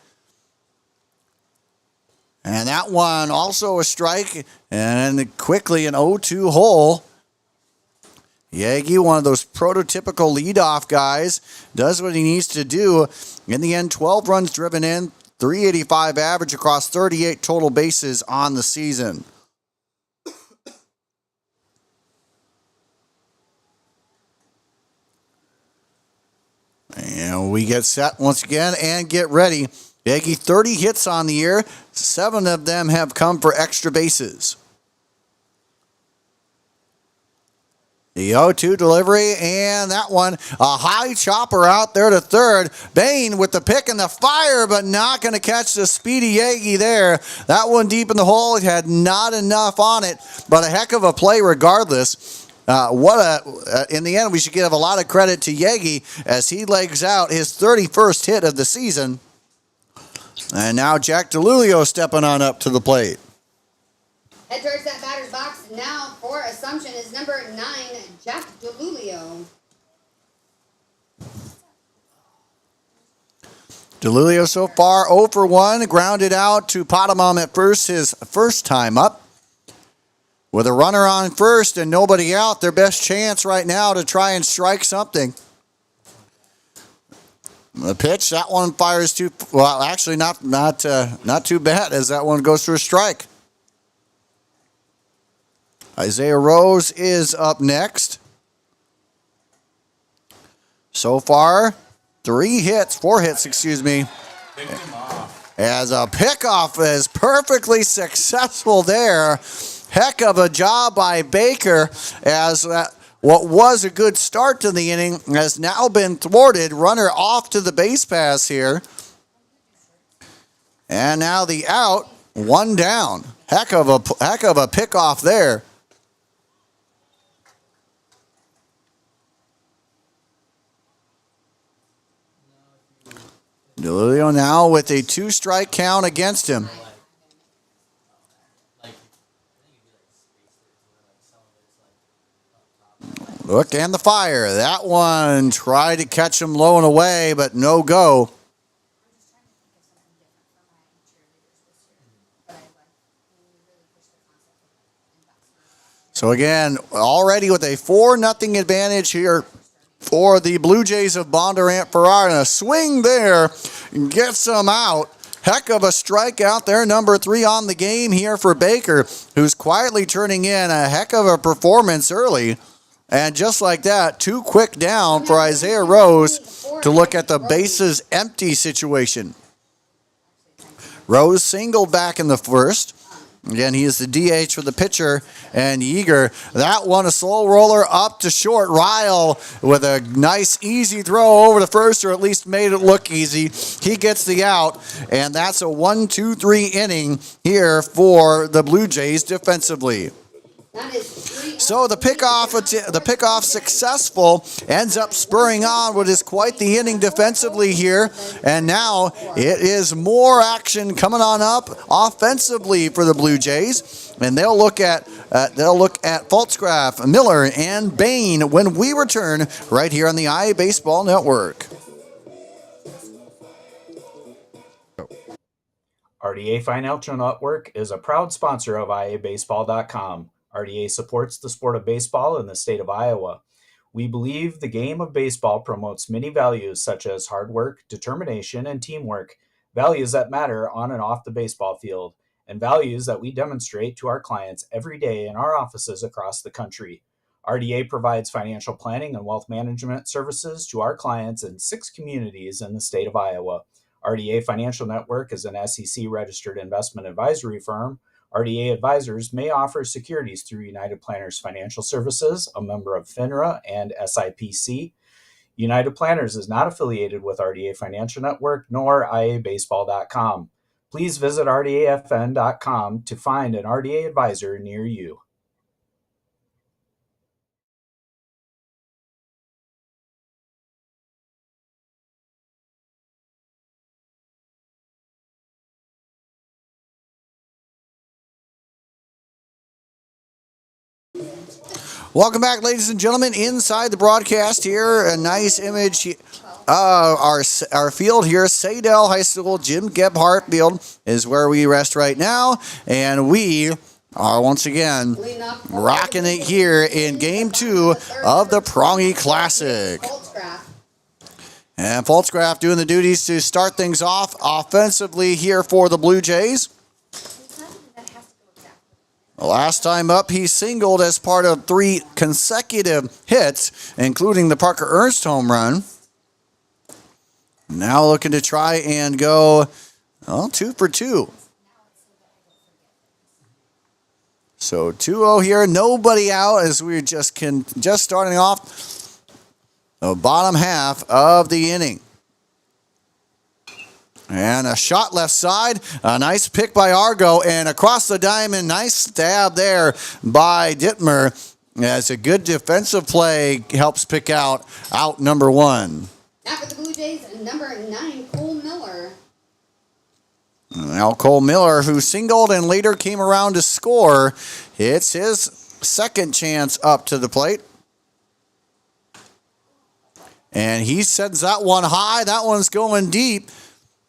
And that one also a strike, and quickly an 0-2 hole. Yagi, one of those prototypical leadoff guys, does what he needs to do. In the end, 12 runs driven in, 385 average across 38 total bases on the season. And we get set once again and get ready. Yagi, 30 hits on the year. 7 of them have come for extra bases. The 0-2 delivery, and that one, a high chopper out there to third. Bain with the pick and the fire, but not going to catch the speedy Yagi there. That one deep in the hole. It had not enough on it, but a heck of a play regardless. In the end, we should give a lot of credit to Yagi as he legs out his 31st hit of the season. And now Jack DeLulio stepping on up to the plate. Head towards that batter's box now for Assumption is number 9, Jack DeLulio. DeLulio so far 0 for 1, grounded out to Potamom at first, his first time up. With a runner on first and nobody out, their best chance right now to try and strike something. The pitch, that one fires too well. Actually, not too bad as that one goes for a strike. Isaiah Rose is up next. So far, 4 hits, excuse me. As a pickoff is perfectly successful there. Heck of a job by Baker as what was a good start to the inning has now been thwarted. Runner off to the base pass here. And now the out One down. Heck of a pickoff there. DeLilio now with a 2-strike count against him. Look, and the fire. That one tried to catch him low and away, but no go. So again, already with a 4-0 advantage here for the Blue Jays of Bondurant-Farrar. And a swing there gets them out. Heck of a strikeout there, number 3 on the game here for Baker, who's quietly turning in a heck of a performance early. And just like that, 2 quick down for Isaiah Rose to look at the bases empty situation. Rose singled back in the first. Again, he is the DH for the pitcher, and Yeager. That one, a slow roller up to short. Ryle with a nice, easy throw over to first, or at least made it look easy. He gets the out, and that's a 1-2-3 inning here for the Blue Jays defensively. So the pickoff successful, ends up spurring on what is quite the inning defensively here, and now it is more action coming on up offensively for the Blue Jays, and they'll look at Pfaltzgraff, Miller, and Bain when we return right here on the IA Baseball Network. RDA Financial Network is a proud sponsor of IABaseball.com. RDA supports the sport of baseball in the state of Iowa. We believe the game of baseball promotes many values such as hard work, determination, and teamwork, values that matter on and off the baseball field, and values that we demonstrate to our clients every day in our offices across the country. RDA provides financial planning and wealth management services to our clients in 6 communities in the state of Iowa. RDA Financial Network is an SEC-registered investment advisory firm. RDA advisors may offer securities through United Planners Financial Services, a member of FINRA and SIPC. United Planners is not affiliated with RDA Financial Network nor IABaseball.com. Please visit RDAFN.com to find an RDA advisor near you. Welcome back, ladies and gentlemen, inside the broadcast here. A nice image. Our field here, Sadell High School, Jim Gebhardt Field, is where we rest right now. And we are once again rocking it here in Game 2 of the Prange Classic. And Pfaltzgraff doing the duties to start things off offensively here for the Blue Jays. Last time up, he singled as part of 3 consecutive hits, including the Parker Ernst home run. Now looking to try and go 2 for 2. So 2-0 here, nobody out as we're just starting off the bottom half of the inning. And a shot left side, a nice pick by Argo, and across the diamond, nice stab there by Dittmer. As a good defensive play helps pick out number 1. Now for the Blue Jays, number 9, Cole Miller. Now Cole Miller, who singled and later came around to score, it's his second chance up to the plate. And he sends that one high. That one's going deep.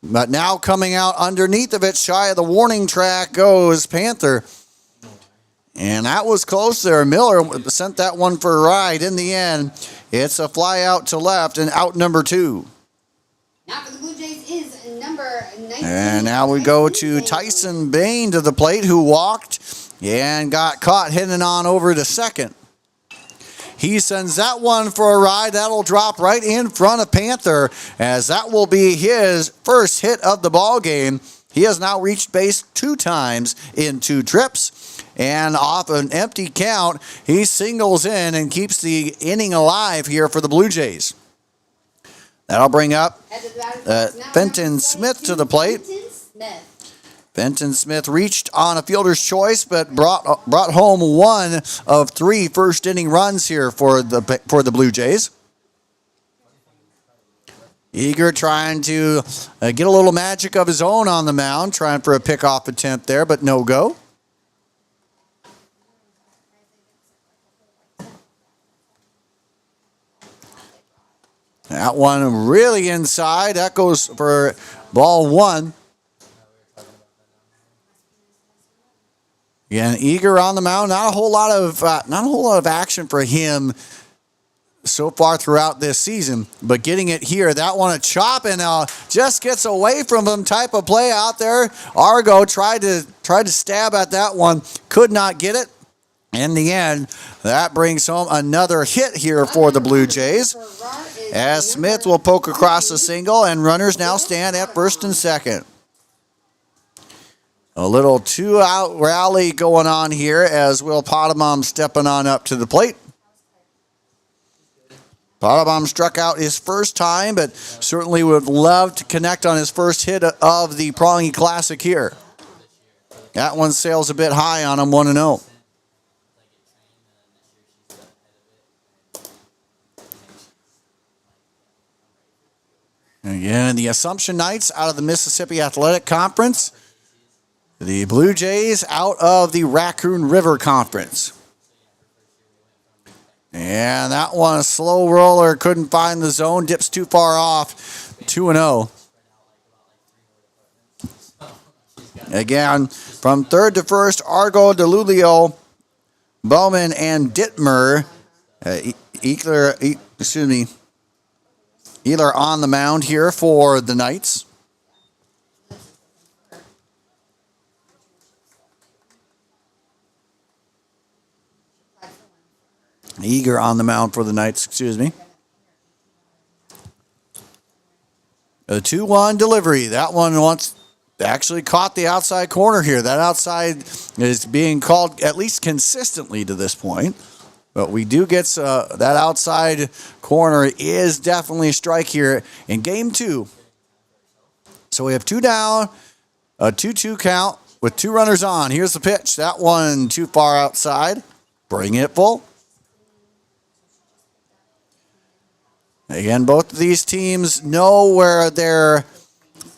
But now coming out underneath of it, shy of the warning track, goes Panther. And that was close there. Miller sent that one for a ride. In the end, it's a fly out to left and out number 2. Now for the Blue Jays is number 19. And now we go to Tyson Bain to the plate, who walked and got caught hitting on over to second. He sends that one for a ride. That'll drop right in front of Panther, as that will be his first hit of the ball game. He has now reached base 2 times in 2 trips. And off an empty count, he singles in and keeps the inning alive here for the Blue Jays. That'll bring up Fenton Smith to the plate. Benton Smith reached on a fielder's choice, but brought home one of 3 first inning runs here for the Blue Jays. Eager trying to get a little magic of his own on the mound, trying for a pickoff attempt there, but no go. That one really inside. That goes for ball 1. Again, Eager on the mound. Not a whole lot of action for him so far throughout this season, but getting it here. That one a chop and just gets away from him. Type of play out there. Argo tried to stab at that one, could not get it. In the end, that brings home another hit here for the Blue Jays, as Smith will poke across the single, and runners now stand at first and second. A little 2-out rally going on here as Will Potamom stepping on up to the plate. Potamom struck out his first time, but certainly would love to connect on his first hit of the Prange Classic here. That one sails a bit high on him, 1-0. Again, the Assumption Knights out of the Mississippi Athletic Conference. The Blue Jays out of the Raccoon River Conference. And that one, a slow roller, couldn't find the zone, dips too far off, 2-0. Again, from third to first, Argo, DeLulio, Bowman, and Dittmer. Either on the mound here for the Knights. Eager on the mound for the Knights, A 2-1 delivery. That one once actually caught the outside corner here. That outside is being called at least consistently to this point. But we do get that outside corner is definitely a strike here in game 2. So we have 2 down, a 2-2 count with 2 runners on. Here's the pitch. That one too far outside. Bring it full. Again, both of these teams know where their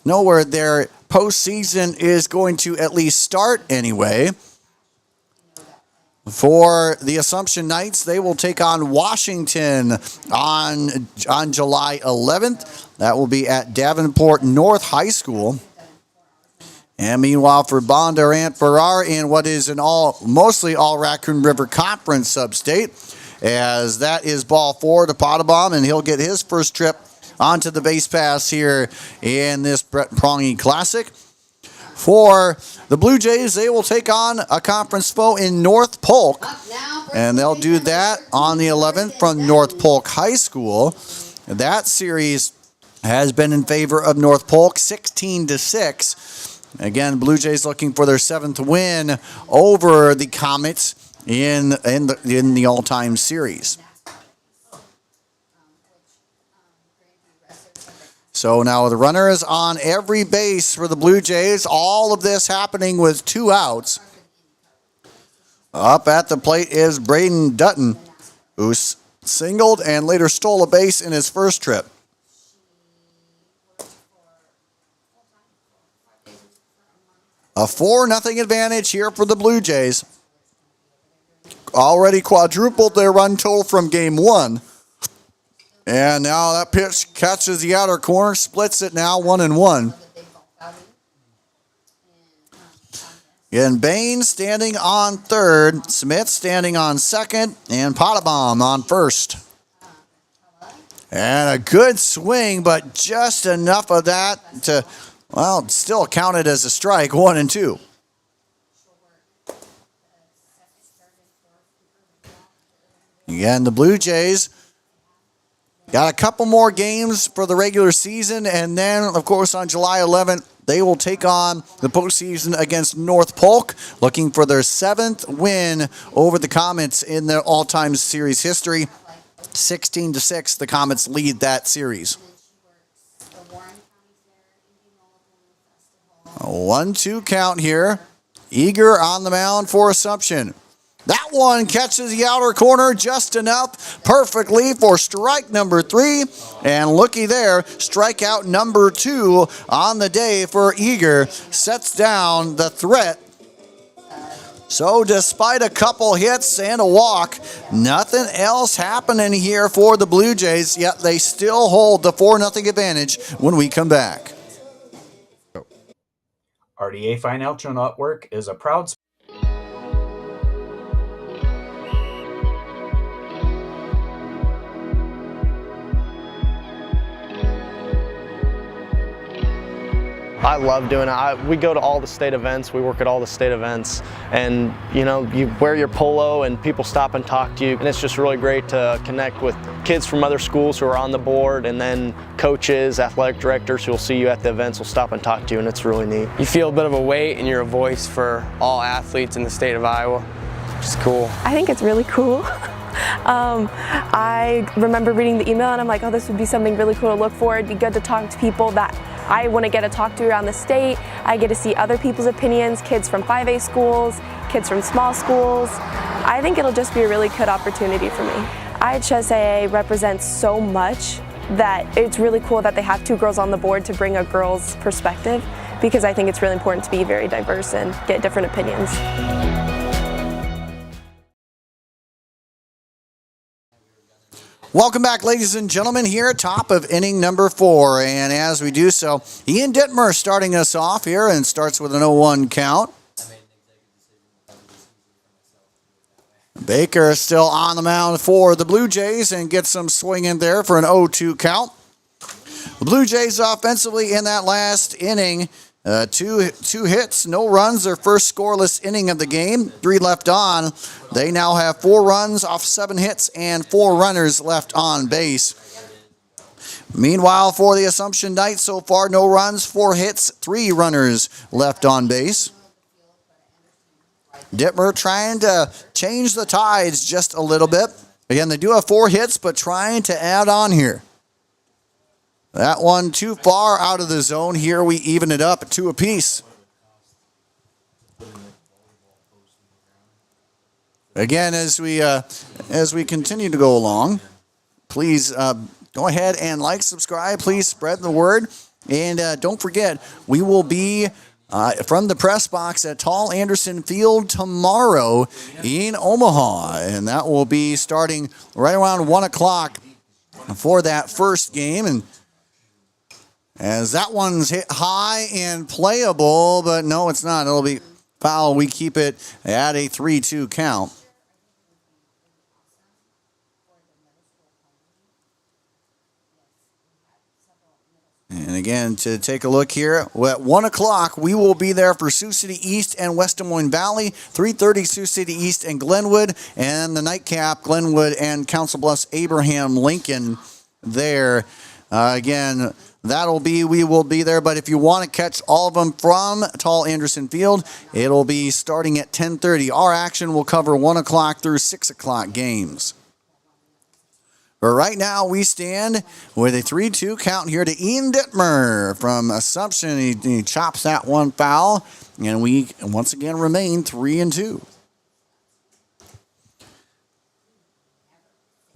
postseason is going to at least start anyway. For the Assumption Knights, they will take on Washington on July 11th. That will be at Davenport North High School. And meanwhile, for Bondurant-Farrar in what is an mostly all Raccoon River Conference substate, as that is ball 4 to Potabom, and he'll get his first trip onto the base pass here in this Prange Classic. For the Blue Jays, they will take on a conference foe in North Polk, and they'll do that on the 11th from North Polk High School. That series has been in favor of North Polk, 16-6. Again, Blue Jays looking for their 7th win over the Comets in the all-time series. So now the runner is on every base for the Blue Jays. All of this happening with 2 outs. Up at the plate is Braden Dutton, who singled and later stole a base in his first trip. A 4-0 advantage here for the Blue Jays. Already quadrupled their run total from game 1. And now that pitch catches the outer corner, splits it now 1-1. Again, Bain standing on third, Smith standing on second, and Potabom on first. And a good swing, but just enough of that to, well, still counted as a strike, 1-2. Again, the Blue Jays got a couple more games for the regular season, and then, of course, on July 11th, they will take on the postseason against North Polk, looking for their 7th win over the Comets in their all-time series history. 16-6, the Comets lead that series. A 1-2 count here. Eager on the mound for Assumption. That one catches the outer corner just enough, perfectly for strike number 3. And looky there, strikeout number 2 on the day for Eager. Sets down the threat. So despite a couple hits and a walk, nothing else happening here for the Blue Jays, yet they still hold the 4-0 advantage when we come back. RDA Financial Network is a proud I love doing it. We go to all the state events, we work at all the state events, and you know, you wear your polo and people stop and talk to you, and it's just really great to connect with kids from other schools who are on the board, and then coaches, athletic directors who will see you at the events will stop and talk to you, and it's really neat. You feel a bit of a weight and you're a voice for all athletes in the state of Iowa, which is cool. I think it's really cool. I remember reading the email and I'm like, oh, this would be something really cool to look for. It'd be good to talk to people that I want to get to talk to around the state. I get to see other people's opinions, kids from 5A schools, kids from small schools. I think it'll just be a really good opportunity for me. IHSAA represents so much that it's really cool that they have 2 girls on the board to bring a girl's perspective, because I think it's really important to be very diverse and get different opinions. Welcome back, ladies and gentlemen, here top of inning number 4. And as we do so, Ian Dittmer starting us off here and starts with an 0-1 count. Baker still on the mound for the Blue Jays and gets some swing in there for an 0-2 count. The Blue Jays offensively in that last inning, two hits, no runs, their first scoreless inning of the game, 3 left on. They now have 4 runs off 7 hits and 4 runners left on base. Meanwhile, for the Assumption Knights, so far no runs, 4 hits, 3 runners left on base. Dittmer trying to change the tides just a little bit. Again, they do have 4 hits, but trying to add on here. That one too far out of the zone. Here we even it up at 2 apiece. Again, as we continue to go along, please go ahead and like, subscribe. Please spread the word. And don't forget, we will be from the press box at Tall Anderson Field tomorrow in Omaha. And that will be starting right around 1 o'clock for that first game. And as that one's hit high and playable, but no, it's not. It'll be foul. We keep it at a 3-2 count. And again, to take a look here, at 1 o'clock, we will be there for Sioux City East and West Des Moines Valley, 3:30 Sioux City East and Glenwood, and the nightcap, Glenwood and Council Bluffs Abraham Lincoln there. Again, we will be there, but if you want to catch all of them from Tall Anderson Field, it'll be starting at 10:30. Our action will cover 1 o'clock through 6 o'clock games. But right now, we stand with a 3-2 count here to Ian Dittmer from Assumption. He chops that one foul, and we once again remain 3-2.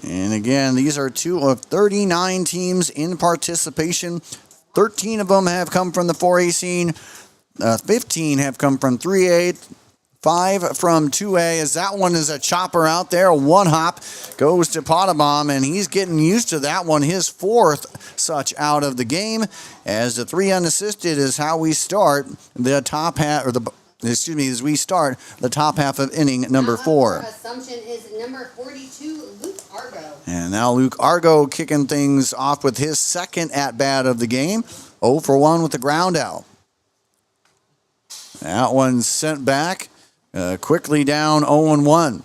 And again, these are 2 of 39 teams in participation. 13 of them have come from the 4A scene. 15 have come from 3A. 5 from 2A, as that one is a chopper out there. 1 hop goes to Potabom, and he's getting used to that one. His 4th such out of the game, as the 3 unassisted is how we start the top half, as we start the top half of inning number 4. Assumption is number 42, Luke Argo. And now Luke Argo kicking things off with his 2nd at-bat of the game. 0 for 1 with the ground out. That one's sent back. Quickly down 0-1.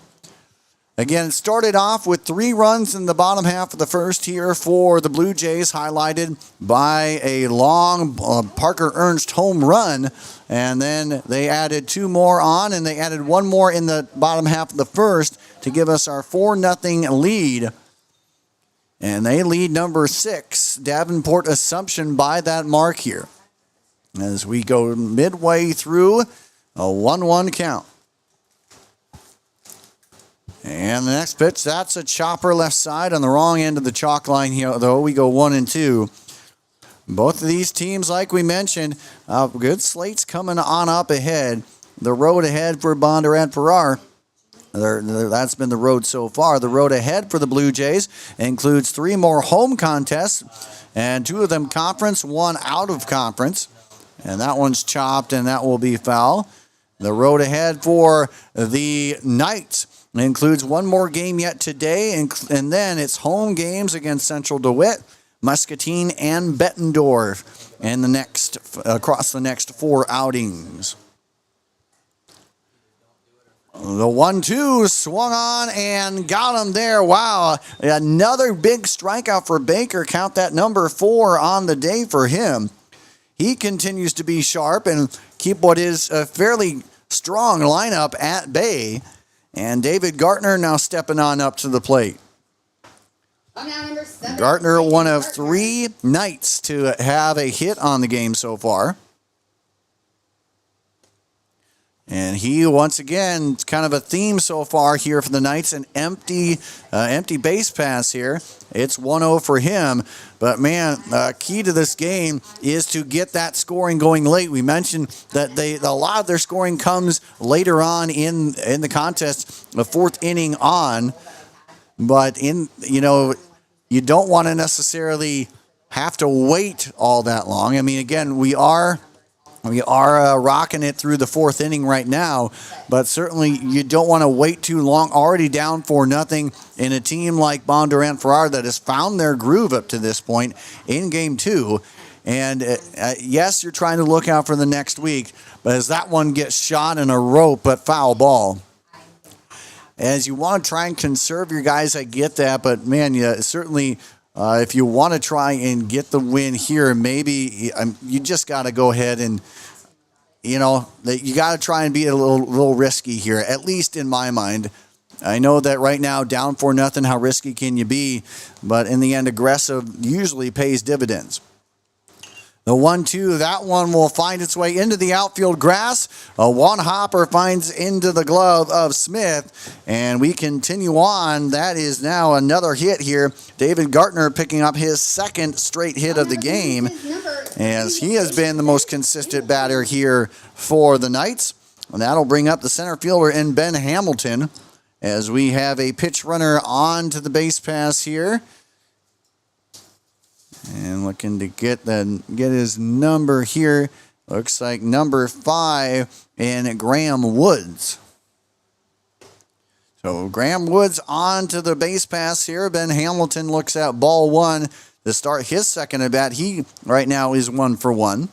Again, it started off with 3 runs in the bottom half of the first here for the Blue Jays, highlighted by a long Parker Ernst home run. And then they added 2 more on, and they added 1 more in the bottom half of the first to give us our 4-0 lead. And they lead number 6, Davenport Assumption, by that mark here. as we go midway through a 1-1 count. And the next pitch, that's a chopper left side on the wrong end of the chalk line here, though. We go 1-2. Both of these teams, like we mentioned, good slates coming on up ahead. The road ahead for Bondurant-Farrar. That's been the road so far. The road ahead for the Blue Jays includes 3 more home contests, and 2 of them conference, 1 out of conference. And that one's chopped, and that will be foul. The road ahead for the Knights includes 1 more game yet today, and then it's home games against Central DeWitt, Muscatine, and Bettendorf, and across the next 4 outings. The 1-2 swung on and got him there. Wow, another big strikeout for Baker. Count that, number 4 on the day for him. He continues to be sharp and keep what is a fairly strong lineup at bay. And David Gartner now stepping on up to the plate. Number 7. Gartner, one of 3 Knights to have a hit on the game so far. And he, once again, it's kind of a theme so far here for the Knights, an empty base pass here. It's 1-0 for him. But, man, key to this game is to get that scoring going late. We mentioned that a lot of their scoring comes later on in the contest, the 4th inning on. But, you don't want to necessarily have to wait all that long. I mean, again, we are rocking it through the 4th inning right now, but certainly you don't want to wait too long. Already down 4-0 in a team like Bondurant-Farrar that has found their groove up to this point in Game 2. And yes, you're trying to look out for the next week, but as that one gets shot in a rope, but foul ball. As you want to try and conserve your guys, I get that, but man, certainly if you want to try and get the win here, maybe you just got to go ahead and, you got to try and be a little risky here, at least in my mind. I know that right now, down 4-0, how risky can you be? But in the end, aggressive usually pays dividends. The 1-2, that one will find its way into the outfield grass. A one-hopper finds into the glove of Smith, and we continue on. That is now another hit here. David Gartner picking up his 2nd straight hit of the game, as he has been the most consistent batter here for the Knights. And that'll bring up the center fielder in Ben Hamilton, as we have a pitch runner on to the base pass here. And looking to get his number here. Looks like number 5 in Graham Woods. So Graham Woods on to the base pass here. Ben Hamilton looks at ball 1 to start his 2nd at bat. He right now is 1 for 1.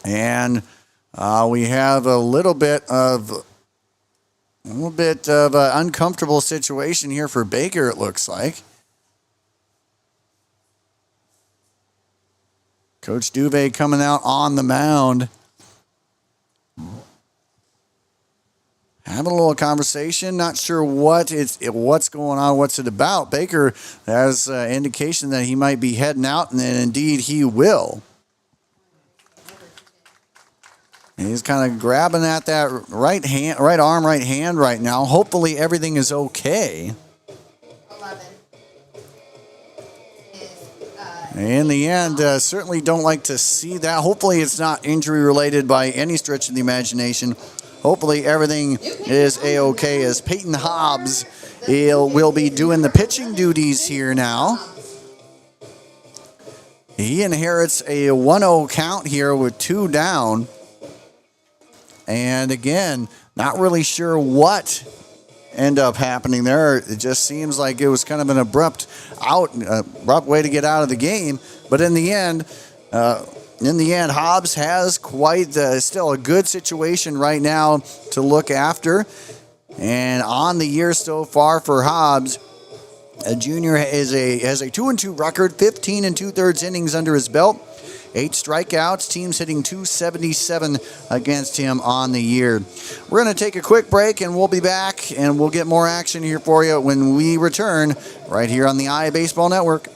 And we have a little bit of an uncomfortable situation here for Baker, it looks like. Coach Duve coming out on the mound. Having a little conversation. Not sure what's going on, what's it about. Baker has indication that he might be heading out, and indeed he will. And he's kind of grabbing at that right hand right now. Hopefully everything is okay. 11. In the end, certainly don't like to see that. Hopefully it's not injury related by any stretch of the imagination. Hopefully everything is A-okay, as Peyton Hobbs will be doing the pitching duties here now. He inherits a 1-0 count here with 2 down. And again, not really sure what ended up happening there. It just seems like it was kind of an abrupt way to get out of the game. But in the end, Hobbs has still a good situation right now to look after. And on the year so far for Hobbs, a junior has a 2-2 record, 15 2/3 innings under his belt. 8 strikeouts, teams hitting .277 against him on the year. We're going to take a quick break, and we'll be back, and we'll get more action here for you when we return right here on the IA Baseball Network.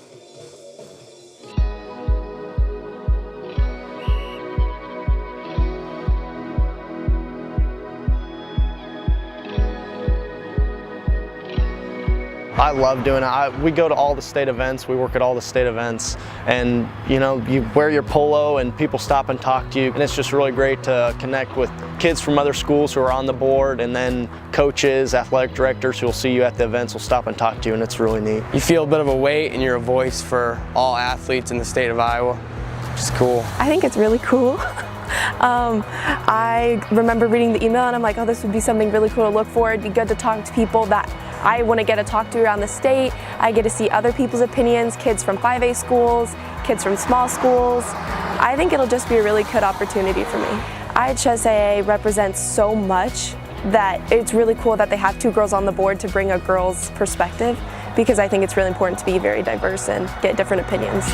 I love doing it. We go to all the state events, we work at all the state events, and you know, you wear your polo and people stop and talk to you, and it's just really great to connect with kids from other schools who are on the board, and then coaches, athletic directors who will see you at the events will stop and talk to you, and it's really neat. You feel a bit of a weight and you're a voice for all athletes in the state of Iowa, which is cool. I think it's really cool. I remember reading the email and I'm like, oh, this would be something really cool to look for. It'd be good to talk to people that I want to get to talk to around the state. I get to see other people's opinions, kids from 5A schools, kids from small schools. I think it'll just be a really good opportunity for me. IHSAA represents so much that it's really cool that they have 2 girls on the board to bring a girl's perspective, because I think it's really important to be very diverse and get different opinions.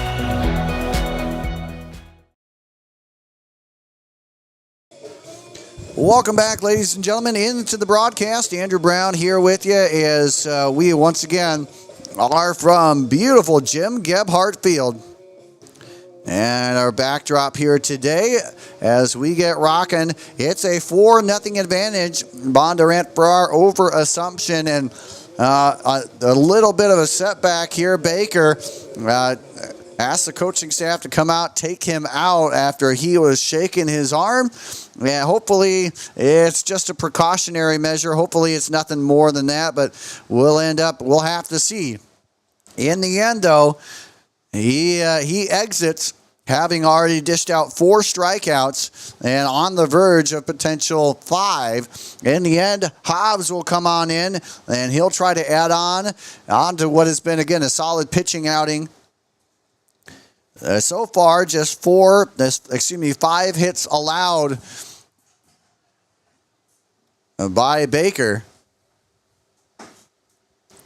Welcome back, ladies and gentlemen, into the broadcast. Andrew Brown here with you as we once again are from beautiful Jim Gebhardt Field. And our backdrop here today as we get rocking, it's a 4-0 advantage, Bondurant-Farrar over Assumption, and a little bit of a setback here. Baker asked the coaching staff to come out, take him out after he was shaking his arm. Yeah, hopefully it's just a precautionary measure. Hopefully it's nothing more than that, but we'll have to see. In the end, though, he exits having already dished out 4 strikeouts and on the verge of potential 5. In the end, Hobbs will come on in, and he'll try to add on to what has been, again, a solid pitching outing. So far, just 5 hits allowed by Baker.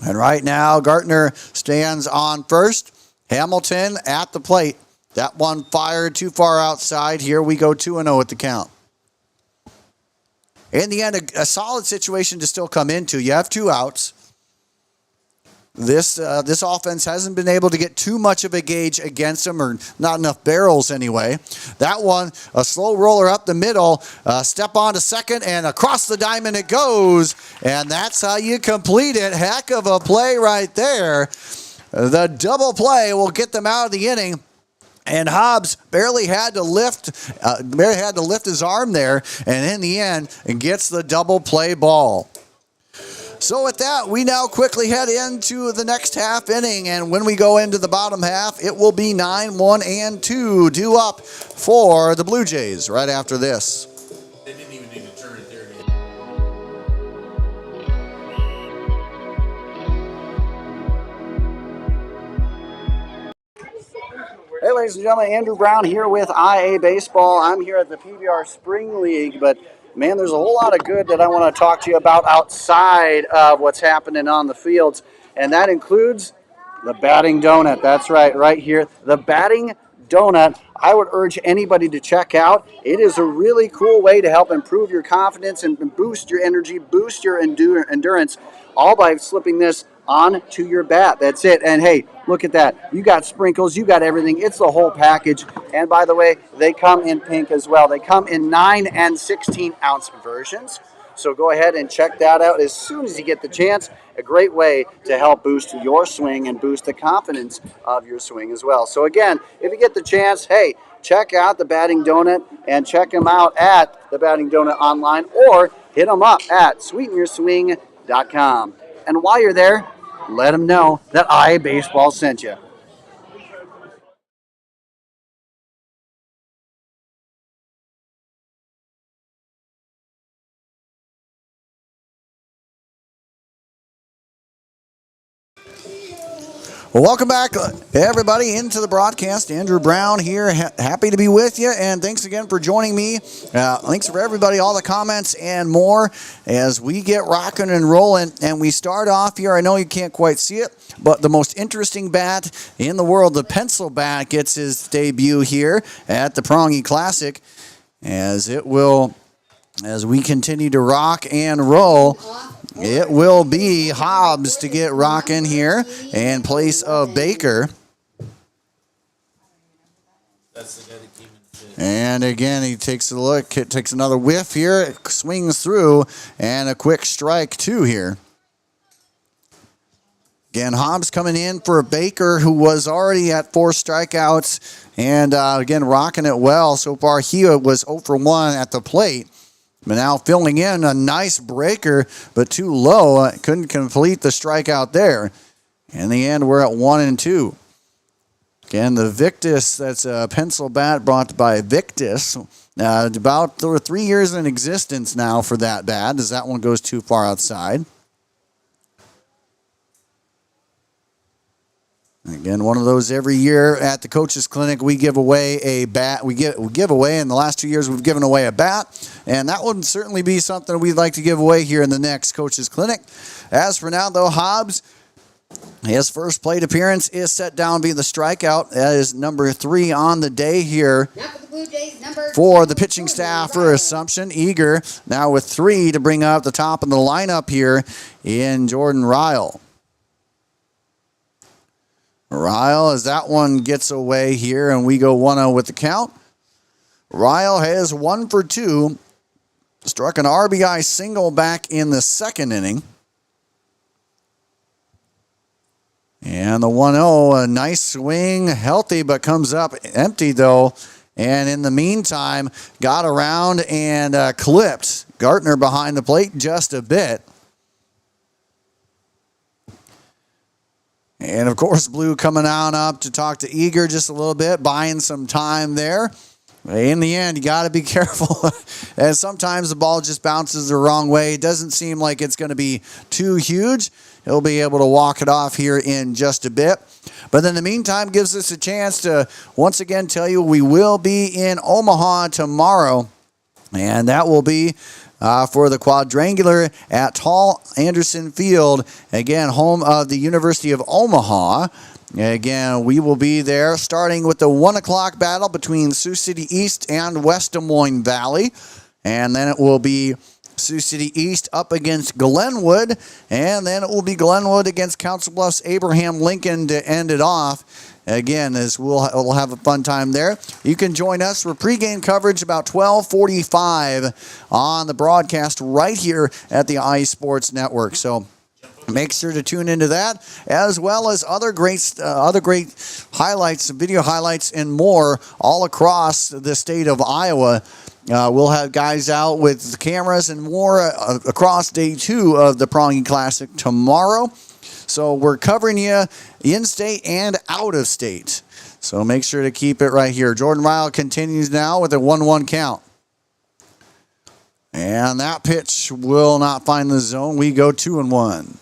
And right now, Gartner stands on first. Hamilton at the plate. That one fired too far outside. Here we go 2-0 at the count. In the end, a solid situation to still come into. You have 2 outs. This offense hasn't been able to get too much of a gauge against them, or not enough barrels anyway. That one, a slow roller up the middle, step on to second, and across the diamond it goes. And that's how you complete it. Heck of a play right there. The double play will get them out of the inning. And Hobbs barely had to lift his arm there, and in the end, it gets the double play ball. So with that, we now quickly head into the next half inning, and when we go into the bottom half, it will be 9-1-2 due up for the Blue Jays right after this. They didn't even need to turn it there. Hey, ladies and gentlemen, Andrew Brown here with IA Baseball. I'm here at the PBR Spring League, but man, there's a whole lot of good that I want to talk to you about outside of what's happening on the fields, and that includes the batting donut. That's right here. The batting donut, I would urge anybody to check out. It is a really cool way to help improve your confidence and boost your energy, boost your endurance, all by slipping this onto your bat. That's it. And hey, look at that. You got sprinkles, you got everything. It's the whole package. And by the way, they come in pink as well. They come in 9 and 16 ounce versions. So go ahead and check that out as soon as you get the chance. A great way to help boost your swing and boost the confidence of your swing as well. So again, if you get the chance, hey, check out the Batting Donut and check them out at the Batting Donut online, or hit them up at sweetenyourswing.com. And while you're there, let them know that IA Baseball sent you. Well, welcome back, everybody, into the broadcast. Andrew Brown here, happy to be with you, and thanks again for joining me. Thanks for everybody, all the comments and more as we get rocking and rolling. And we start off here, I know you can't quite see it, but the most interesting bat in the world, the pencil bat, gets his debut here at the Prange Classic, as we continue to rock and roll. It will be Hobbs to get rocking here in place of Baker. That's the guy that came in fifth. And again, he takes a look, takes another whiff here, swings through, and a quick strike too here. Again, Hobbs coming in for Baker, who was already at 4 strikeouts, and again, rocking it well. So far, he was 0 for 1 at the plate. But now filling in a nice breaker, but too low. Couldn't complete the strikeout there. In the end, we're at 1 and 2. Again, the Victus, that's a pencil bat brought by Victus. About 3 years in existence now for that bat, as that one goes too far outside. Again, one of those every year at the Coaches Clinic, we give away a bat. We give away, in the last 2 years, we've given away a bat. And that would certainly be something we'd like to give away here in the next Coaches Clinic. As for now, though, Hobbs, his first plate appearance is set down via the strikeout. That is number 3 on the day here Now for the Blue Jays, number for 2, the pitching Jordan staff for Ryan. Assumption. Eager now with 3 to bring up the top of the lineup here in Jordan Ryle. Ryle, as that one gets away here, and we go 1-0 with the count. Ryle has 1 for 2. Struck an RBI single back in the second inning. And the 1-0, a nice swing, healthy, but comes up empty, though. And in the meantime, got around and clipped Gartner behind the plate just a bit. And, of course, Blue coming on up to talk to Eager just a little bit, buying some time there. In the end, you got to be careful. And sometimes the ball just bounces the wrong way. It doesn't seem like it's going to be too huge. He'll be able to walk it off here in just a bit. But in the meantime, gives us a chance to once again tell you we will be in Omaha tomorrow. And that will be for the quadrangular at Tall Anderson Field. Again, home of the University of Omaha. Again, we will be there starting with the 1 o'clock battle between Sioux City East and West Des Moines Valley. And then it will be Sioux City East up against Glenwood. And then it will be Glenwood against Council Bluffs Abraham Lincoln to end it off. Again, as we'll have a fun time there. You can join us for pregame coverage about 12:45 on the broadcast right here at the iSports Network. So make sure to tune into that, as well as other great highlights, video highlights, and more all across the state of Iowa. We'll have guys out with cameras and more across day 2 of the Prange Classic tomorrow. So we're covering you in-state and out-of-state. So make sure to keep it right here. Jordan Ryle continues now with a 1-1 count. And that pitch will not find the zone. We go 2-1.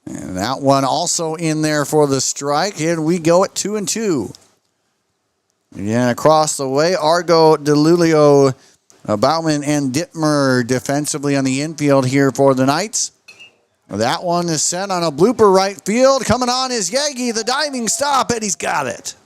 And that one also in there for the strike. And we go at 2-2. Yeah, across the way, Argo, DeLulio, Bauman, and Dittmer defensively on the infield here for the Knights. That one is sent on a blooper right field. Coming on is Yagi, the diving stop, and he's got it.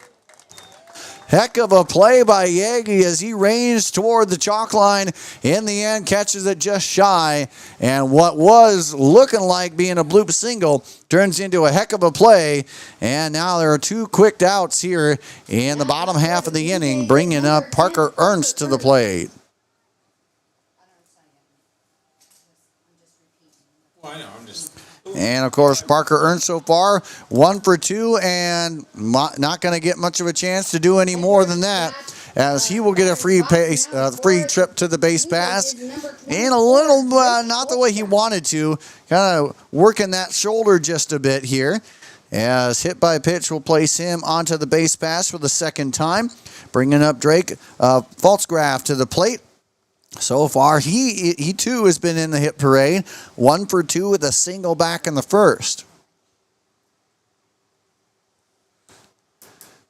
Heck of a play by Yagi as he ranged toward the chalk line. In the end, catches it just shy. And what was looking like being a bloop single turns into a heck of a play. And now there are 2 quick outs here in the bottom half of the inning, bringing up Parker Ernst to the plate. Well, I know, I'm just... And, of course, Parker Ernst so far 1 for 2 and not going to get much of a chance to do any more than that, as he will get a free trip to the base pass. And a little, not the way he wanted to, kind of working that shoulder just a bit here. As hit by pitch will place him onto the base pass for the second time, bringing up Drake Faltzgraf to the plate. So far, he too has been in the hit parade. 1 for 2 with a single back in the first.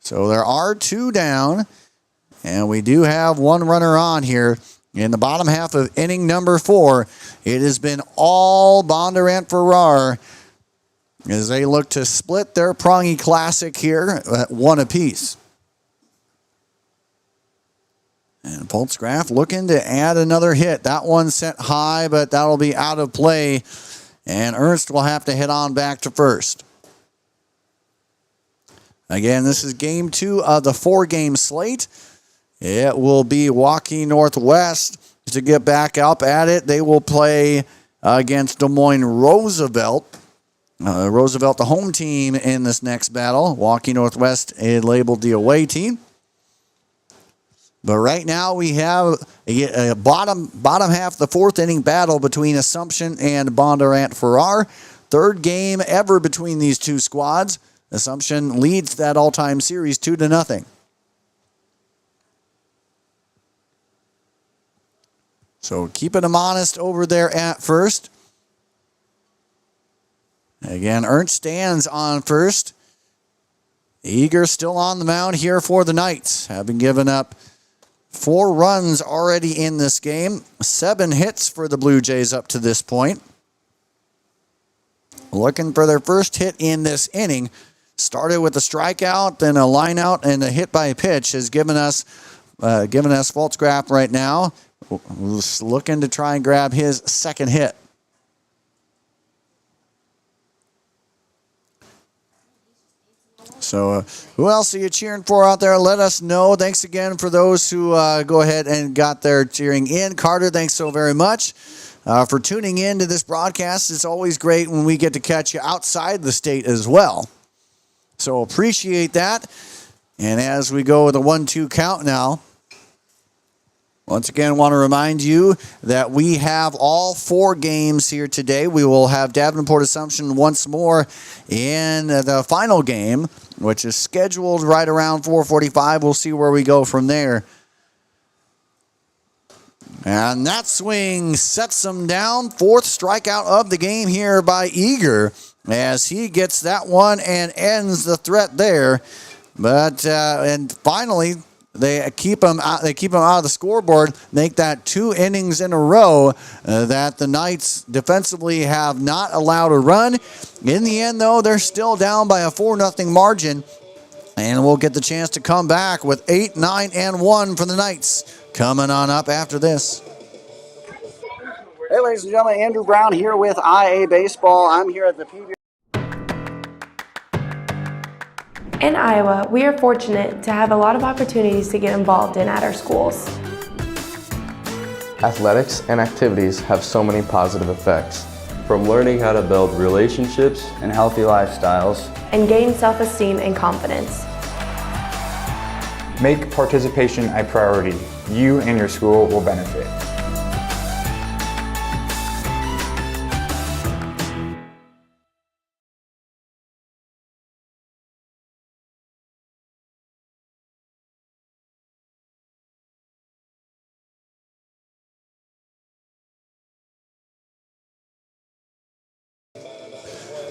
So there are 2 down, and we do have 1 runner on here. In the bottom half of inning number 4, it has been all Bondurant-Farrar as they look to split their Prange Classic here at 1 apiece. And Faltzgraf looking to add another hit. That one sent high, but that'll be out of play. And Ernst will have to head on back to first. Again, this is game 2 of the 4-game slate. It will be Waukee Northwest to get back up at it. They will play against Des Moines Roosevelt. Roosevelt, the home team in this next battle. Waukee Northwest labeled the away team. But right now we have a bottom half of the fourth inning battle between Assumption and Bondurant-Farrar. Third game ever between these two squads. Assumption leads that all-time series 2-0. So keeping them honest over there at first. Again, Ernst stands on first. Eager still on the mound here for the Knights, having given up 4 runs already in this game. 7 hits for the Blue Jays up to this point. Looking for their first hit in this inning. Started with a strikeout, then a line out, and a hit by a pitch has given us Pfaltzgraff right now. Who's looking to try and grab his second hit. So who else are you cheering for out there? Let us know. Thanks again for those who go ahead and got their cheering in. Carter, thanks so very much for tuning in to this broadcast. It's always great when we get to catch you outside the state as well. So appreciate that. And as we go with the 1-2 count now, once again, I want to remind you that we have all 4 games here today. We will have Davenport Assumption once more in the final game, which is scheduled right around 4:45. We'll see where we go from there. And that swing sets him down. 4th strikeout of the game here by Eager as he gets that one and ends the threat there. But and finally, they keep him out. They keep him out of the scoreboard. Make that 2 innings in a row that the Knights defensively have not allowed a run. In the end, though, they're still down by a 4-0 margin, and we'll get the chance to come back with 8, 9, and 1 for the Knights coming on up after this. Hey, ladies and gentlemen, Andrew Brown here with IA Baseball. I'm here at the PBR. In Iowa, we are fortunate to have a lot of opportunities to get involved in at our schools. Athletics and activities have so many positive effects. From learning how to build relationships and healthy lifestyles, And gain self-esteem and confidence. Make participation a priority. You and your school will benefit.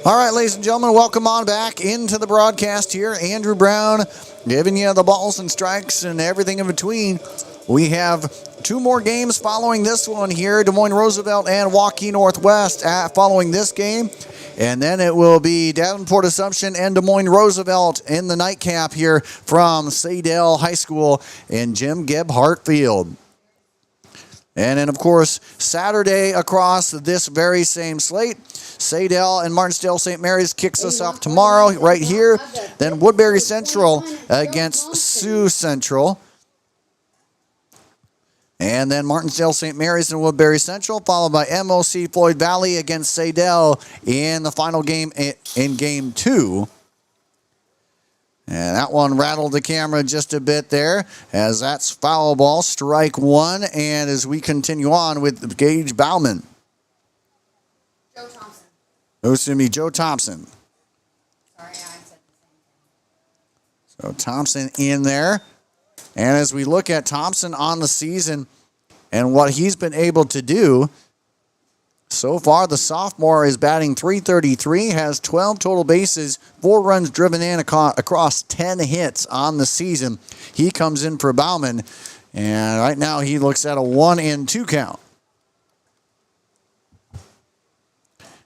All right, ladies and gentlemen, welcome on back into the broadcast here. Andrew Brown giving you the balls and strikes and everything in between. We have 2 more games following this one here. Des Moines Roosevelt and Waukee Northwest following this game. And then it will be Davenport Assumption and Des Moines Roosevelt in the nightcap here from Saydell High School in Jim Gibb Hartfield. And then, of course, Saturday across this very same slate, Saydell and Martinsdale St. Mary's kicks us off tomorrow right here. Then Woodbury Central against Sioux Central. And then Martinsdale St. Mary's and Woodbury Central, followed by MOC Floyd Valley against Saydell in the final game in Game 2. And that one rattled the camera just a bit there, as that's foul ball, strike 1. And as we continue on with Gage Bauman. Joe Thompson. Excuse me, Joe Thompson. Sorry, I said the same thing. So Thompson in there. And as we look at Thompson on the season and what he's been able to do, so far the sophomore is batting .333, has 12 total bases, 4 runs driven in across 10 hits on the season. He comes in for Bauman, and right now he looks at a 1-2 count.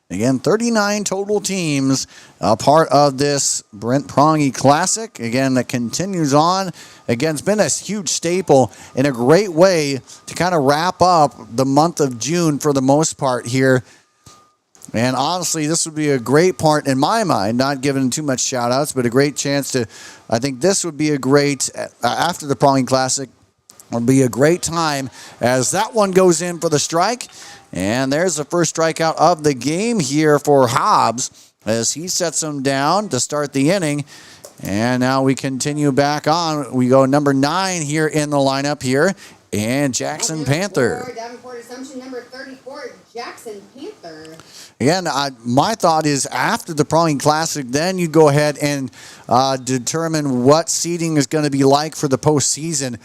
Again, 39 total teams a part of this Brent Prange Classic. Again, that continues on. Again, it's been a huge staple and a great way to kind of wrap up the month of June for the most part here. And honestly, this would be a great part in my mind, not giving too much shout outs, but a great chance to, I think this would be a great, after the Prange Classic, It'll be a great time as that one goes in for the strike. And there's the first strikeout of the game here for Hobbs as he sets him down to start the inning. And now we continue back on. We go number 9 here in the lineup here. And Jackson Panther. Davenport Assumption number 34, Jackson Panther. Again, my thought is after the Prange Classic, then you go ahead and determine what seeding is going to be like for the postseason.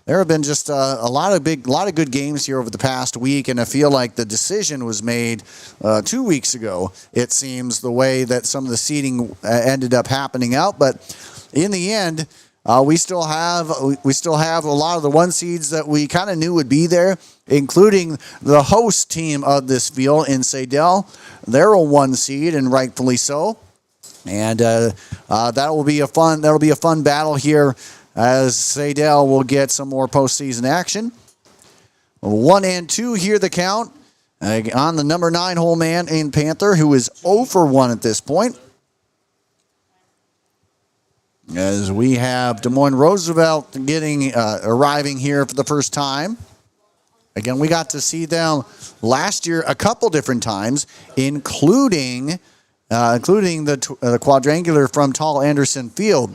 There have been just a lot of good games here over the past week, and I feel like the decision was made 2 weeks ago. It seems the way that some of the seeding ended up happening out, but in the end, we still have a lot of the 1 seeds that we kind of knew would be there, including the host team of this field in Sadell. They're a 1 seed, and rightfully so. And that'll be a fun battle here as Sadell will get some more postseason action. 1 and 2 here the count on the number 9 hole man in Panther, who is 0 for 1 at this point. As we have Des Moines Roosevelt arriving here for the first time. Again, we got to see them last year a couple different times, including the quadrangular from Tall Anderson Field.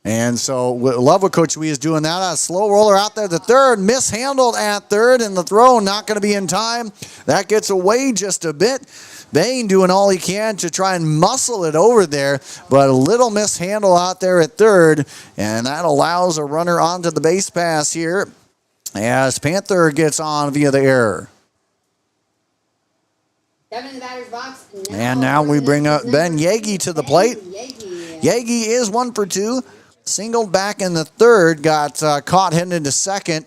And so love what Coach Wee is doing that. A slow roller out there. The third mishandled at third, and the throw not going to be in time. That gets away just a bit. Bain doing all he can to try and muscle it over there, but a little mishandle out there at third, and that allows a runner onto the base pass here as Panther gets on via the error. Seven in the batter's box. And now we bring up Ben Yagi to the plate. Yagi is 1 for 2. Singled back in the third, got caught heading into second,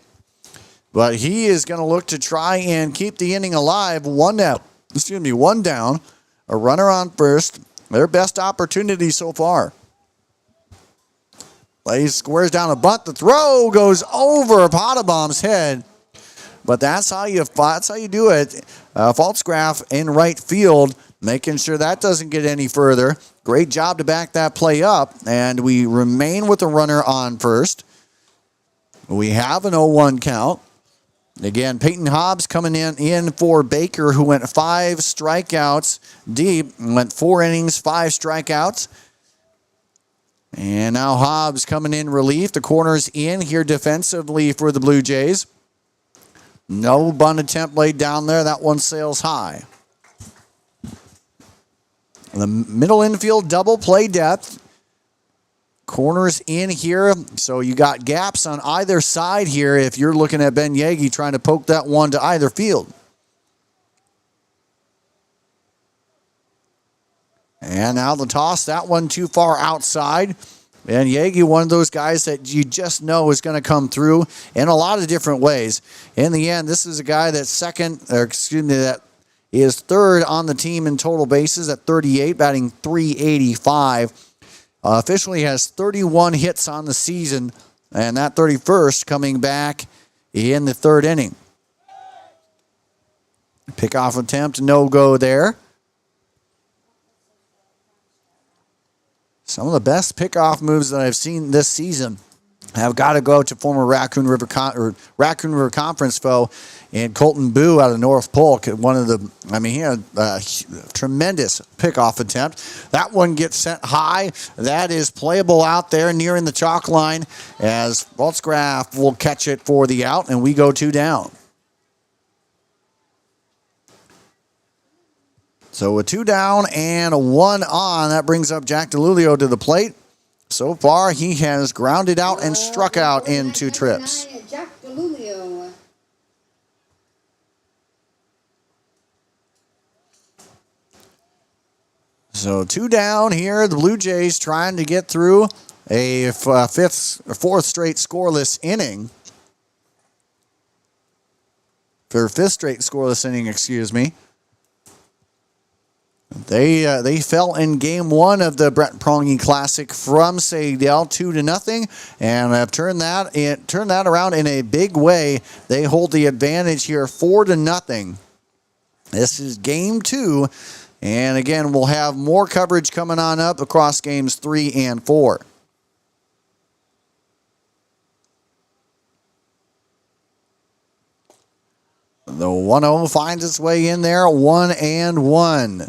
but he is going to look to try and keep the inning alive. 1 down, a runner on first. Their best opportunity so far. Lays squares down a bunt. The throw goes over Potabom's head, but that's how you do it. Faltzgraf in right field, making sure that doesn't get any further. Great job to back that play up, and we remain with the runner on first. We have an 0-1 count. Again, Peyton Hobbs coming in for Baker, who went 5 strikeouts deep, went 4 innings, 5 strikeouts. And now Hobbs coming in relief. The corner's in here defensively for the Blue Jays. No bunt attempt laid down there. That one sails high. The middle infield double play depth. Corners in here, so you got gaps on either side here if you're looking at Ben Yagi trying to poke that one to either field. And now the toss, that one too far outside. Ben Yagi, one of those guys that you just know is going to come through in a lot of different ways. In the end, this is a guy that's that is third on the team in total bases at 38, batting .385. Officially has 31 hits on the season, and that 31st coming back in the third inning. Pickoff attempt, no go there. Some of the best pickoff moves that I've seen this season have got to go to former Raccoon River Conference foe and Colton Boo out of North Polk. He had a tremendous pickoff attempt. That one gets sent high. That is playable out there nearing the chalk line as Faltzgraf will catch it for the out, and we go 2 down. So a 2 down and a 1 on. That brings up Jack DeLulio to the plate. So far, he has grounded out and struck out in 2 trips. Jack DeLulio. So 2 down here. The Blue Jays trying to get through a fourth straight scoreless inning. For 5th straight scoreless inning, excuse me. They fell in game 1 of the Brett Prange Classic from Sadell 2-0, and have turned that around in a big way. They hold the advantage here 4-0. This is game 2, and again we'll have more coverage coming on up across games 3 and 4. The 1-0 finds its way in there, 1-1.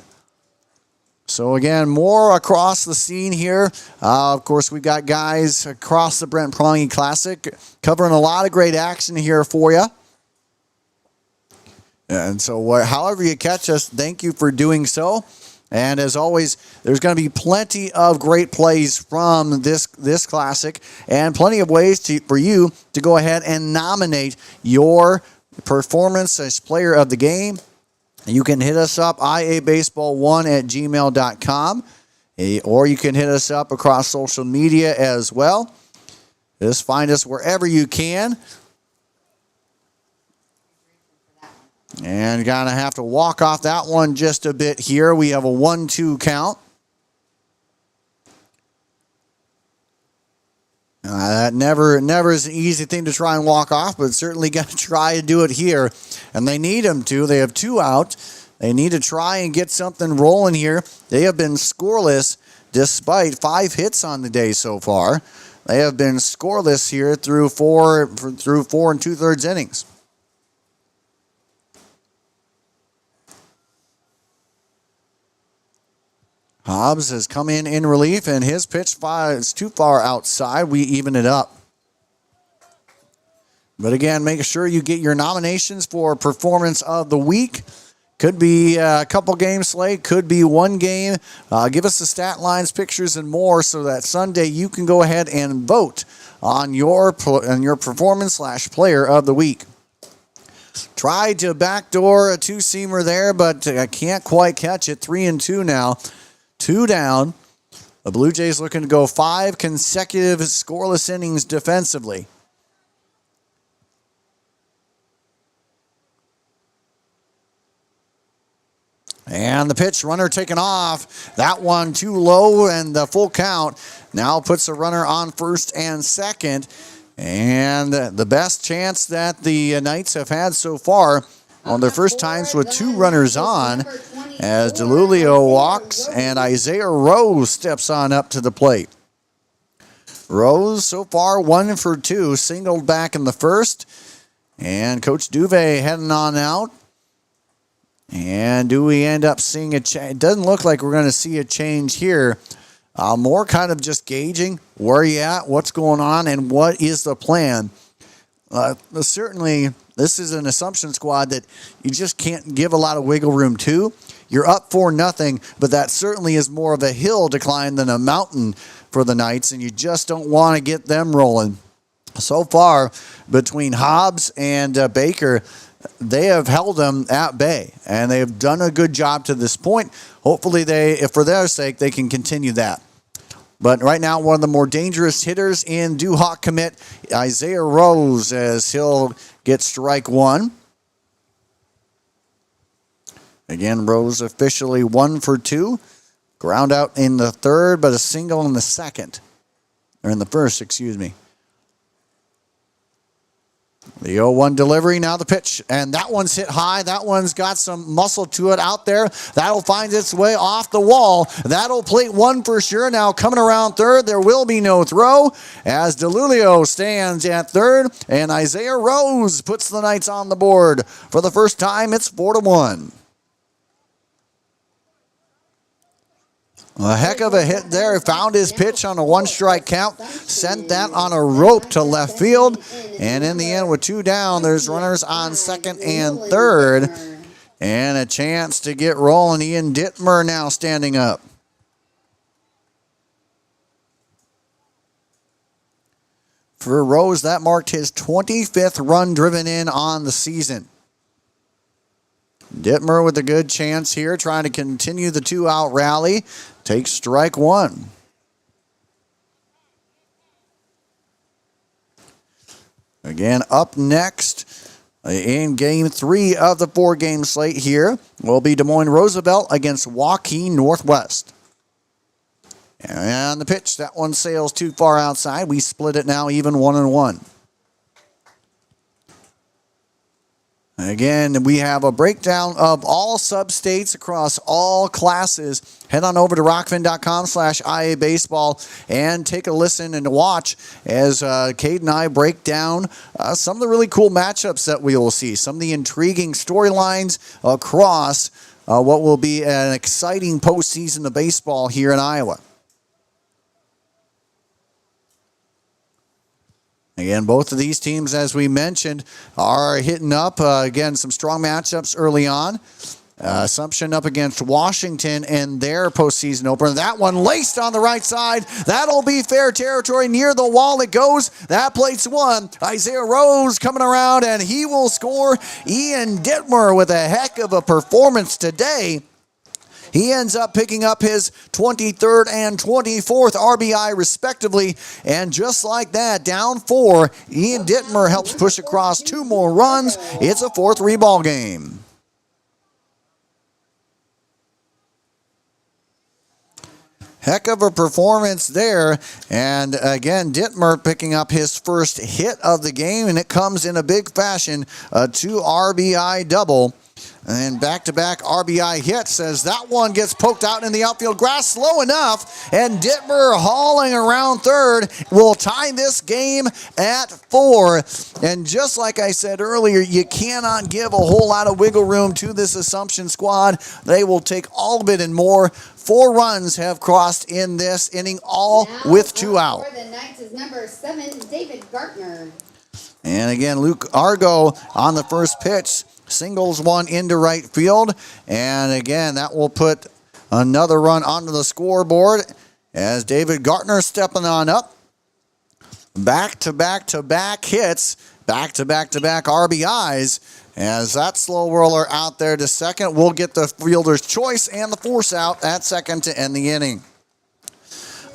So again, more across the scene here. Of course, we've got guys across the Brent Prange Classic covering a lot of great action here for you. And so however you catch us, thank you for doing so. And as always, there's going to be plenty of great plays from this Classic and plenty of ways for you to go ahead and nominate your performance as player of the game. You can hit us up, iabaseball1@gmail.com, or you can hit us up across social media as well. Just find us wherever you can. And going to have to walk off that one just a bit here. We have a 1-2 count. That never is an easy thing to try and walk off, but certainly got to try to do it here. And they need them to. They have 2 out. They need to try and get something rolling here. They have been scoreless despite 5 hits on the day so far. They have been scoreless here through 4 2/3 innings. Hobbs has come in relief, and his pitch is too far outside. We even it up. But again, make sure you get your nominations for Performance of the Week. Could be a couple games slate, could be one game. Give us the stat lines, pictures, and more so that Sunday you can go ahead and vote on your Performance/Player of the Week. Tried to backdoor a 2-seamer there, but I can't quite catch it. 3-2 now. 2 down. The Blue Jays looking to go 5 consecutive scoreless innings defensively. And the pitch, runner taken off. That one too low, and the full count now puts a runner on first and second. And the best chance that the Knights have had so far on their first times with 2 runners on, as DeLulio walks and Isaiah Rose steps on up to the plate. Rose so far 1 for 2, singled back in the first. And Coach Duve heading on out. And do we end up seeing a change? It doesn't look like we're going to see a change here. More kind of just gauging where you at, what's going on, and what is the plan. Certainly, this is an assumption squad that you just can't give a lot of wiggle room to. You're up 4-0, but that certainly is more of a hill to climb than a mountain for the Knights, and you just don't want to get them rolling. So far, between Hobbs and Baker, they have held them at bay, and they have done a good job to this point. Hopefully, for their sake, they can continue that. But right now, one of the more dangerous hitters in Duhawk commit, Isaiah Rose, as he'll get strike 1. Again, Rose officially 1 for 2. Ground out in the third, but a single in the second. Or in the first, excuse me. The 0-1 delivery, now the pitch, and that one's hit high. That one's got some muscle to it out there. That'll find its way off the wall. That'll plate 1 for sure. Now coming around third, there will be no throw as DeLulio stands at third, and Isaiah Rose puts the Knights on the board. For the first time, it's 4-1. A heck of a hit there. Found his pitch on a 1-strike count. Sent that on a rope to left field. And in the end, with 2 down, there's runners on second and third. And a chance to get rolling. Ian Dittmer now standing up. For Rose, that marked his 25th run driven in on the season. Dittmer with a good chance here, trying to continue the 2-out rally. Takes strike 1. Again, up next in game 3 of the 4-game slate here will be Des Moines Roosevelt against Joaquin Northwest. And the pitch, that one sails too far outside. We split it now even 1-1. Again, we have a breakdown of all sub-states across all classes. Head on over to rockfin.com/IA baseball and take a listen and watch as Cade and I break down some of the really cool matchups that we will see, some of the intriguing storylines across what will be an exciting postseason of baseball here in Iowa. Again, both of these teams, as we mentioned, are hitting up. Again, some strong matchups early on. Assumption up against Washington in their postseason opener. That one laced on the right side. That'll be fair territory. Near the wall it goes. That plate's one. Isaiah Rose coming around, and he will score. Ian Dittmer with a heck of a performance today. He ends up picking up his 23rd and 24th RBI respectively. And just like that, down 4, Ian Dittmer helps push across 2 more runs. It's a 4-3 ball game. Heck of a performance there. And again, Dittmer picking up his first hit of the game, and it comes in a big fashion, a 2 RBI double. And back-to-back RBI hits as that one gets poked out in the outfield grass slow enough. And Dittmer hauling around third will tie this game at 4. And just like I said earlier, you cannot give a whole lot of wiggle room to this Assumption squad. They will take all of it and more. 4 runs have crossed in this inning, all now with 2 out. For the Knights is number 7, David Gartner. And again, Luke Argo on the first pitch. Singles one into right field. And again, that will put another run onto the scoreboard as David Gartner stepping on up. Back-to-back-to-back hits. Back-to-back-to-back RBIs. As that slow roller out there to second will get the fielder's choice and the force out at second to end the inning.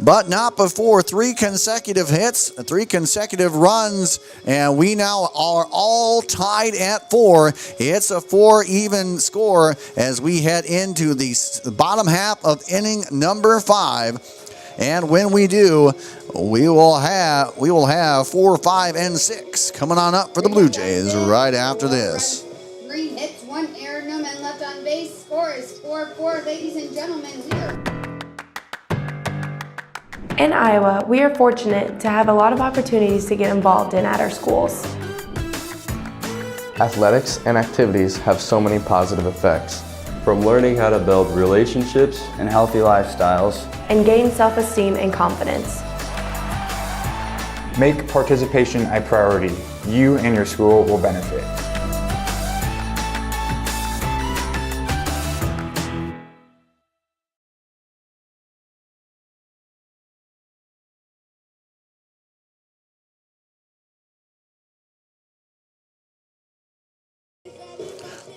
But not before 3 consecutive hits, 3 consecutive runs, and we now are all tied at 4. It's a 4-even score as we head into the bottom half of inning number 5. And when we do, we will have 4, 5, and 6 coming on up for the Blue Jays right after this. 3 hits, 1 error, no men left on base. Score is 4-4, ladies and gentlemen. We are In Iowa, we are fortunate to have a lot of opportunities to get involved in at our schools. Athletics and activities have so many positive effects, from learning how to build relationships And healthy lifestyles. And gain self-esteem and confidence. Make participation a priority. You and your school will benefit.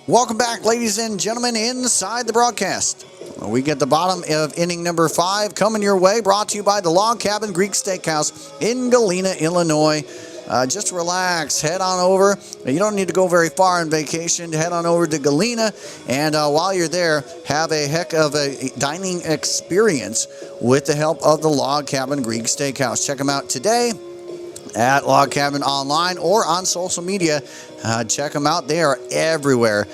Welcome back, ladies and gentlemen, inside the broadcast. We get the bottom of inning number 5 coming your way, brought to you by the Log Cabin Greek Steakhouse in Galena, Illinois. Just relax, head on over. You don't need to go very far on vacation. Head on over to Galena, and while you're there, have a heck of a dining experience with the help of the Log Cabin Greek Steakhouse. Check them out today at Log Cabin online or on social media. Check them out. They are everywhere.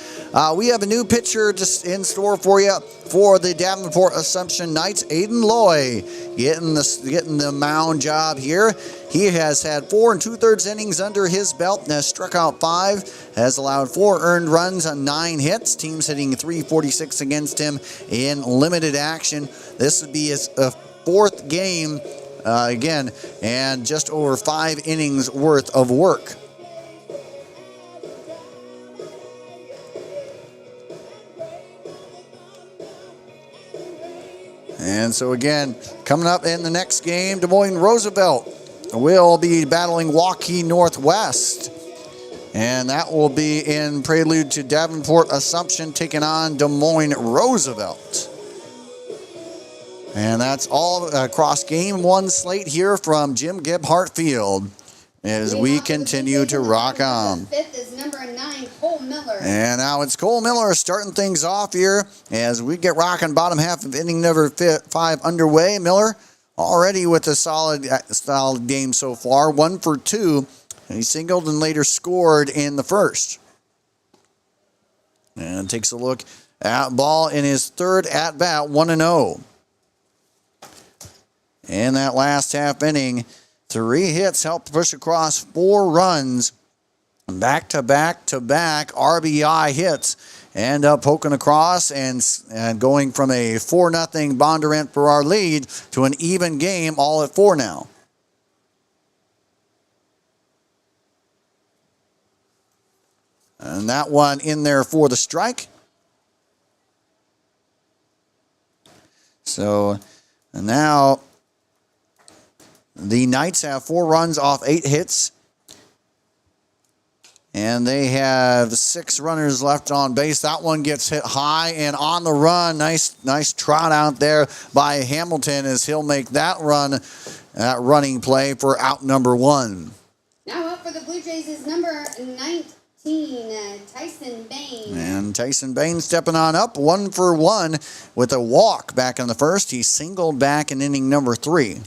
We have a new pitcher just in store for you for the Davenport Assumption Knights. Aiden Loy getting the mound job here. He has had 4 2/3 innings under his belt and has struck out 5, has allowed 4 earned runs on 9 hits. Team's hitting .346 against him in limited action. This would be his 4th game again, and just over 5 innings worth of work. And so again, coming up in the next game, Des Moines Roosevelt will be battling Waukee Northwest. And that will be in prelude to Davenport Assumption taking on Des Moines Roosevelt. And that's all across game 1 slate here from Jim Gebhardt Field as we continue to rock on. 5th is number 9, Cole Miller. And now it's Cole Miller starting things off here as we get rocking bottom half of inning number 5 underway. Miller already with a solid game so far, 1 for 2. And he singled and later scored in the first. And takes a look at ball in his third at-bat, 1-0. In that last half inning, 3 hits helped push across 4 runs. Back-to-back-to-back RBI hits. End up poking across and going from a 4-0 Bondurant-Farrar lead to an even game, all at 4 now. And that one in there for the strike. So now the Knights have 4 runs off 8 hits. And they have 6 runners left on base. That one gets hit high and on the run. Nice trot out there by Hamilton as he'll make that running play for out number 1. Now up for the Blue Jays is number 19, Tyson Bain. And Tyson Bain stepping on up, 1 for 1 with a walk back in the first. He singled back in inning number 3.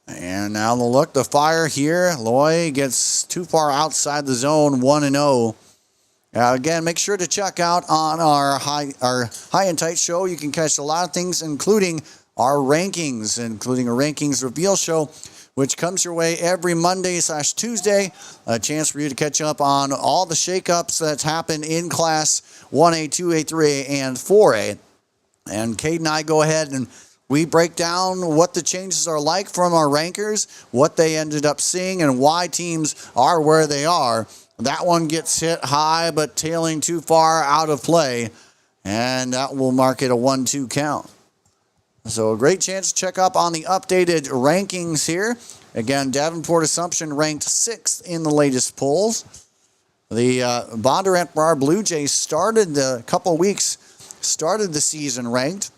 And now the look, the fire here. Loy gets too far outside the zone, 1-0. Again, make sure to check out on our High and Tight show. You can catch a lot of things, including our rankings, including a rankings reveal show, which comes your way every Monday/Tuesday. A chance for you to catch up on all the shakeups that's happened in Class 1A, 2A, 3A, and 4A. And Cade and I go ahead and we break down what the changes are like from our rankers, what they ended up seeing, and why teams are where they are. That one gets hit high, but tailing too far out of play, and that will mark it a 1-2 count. So a great chance to check up on the updated rankings here. Again, Davenport Assumption ranked 6th in the latest polls. The Bondurant-Farrar Blue Jays started the season ranked.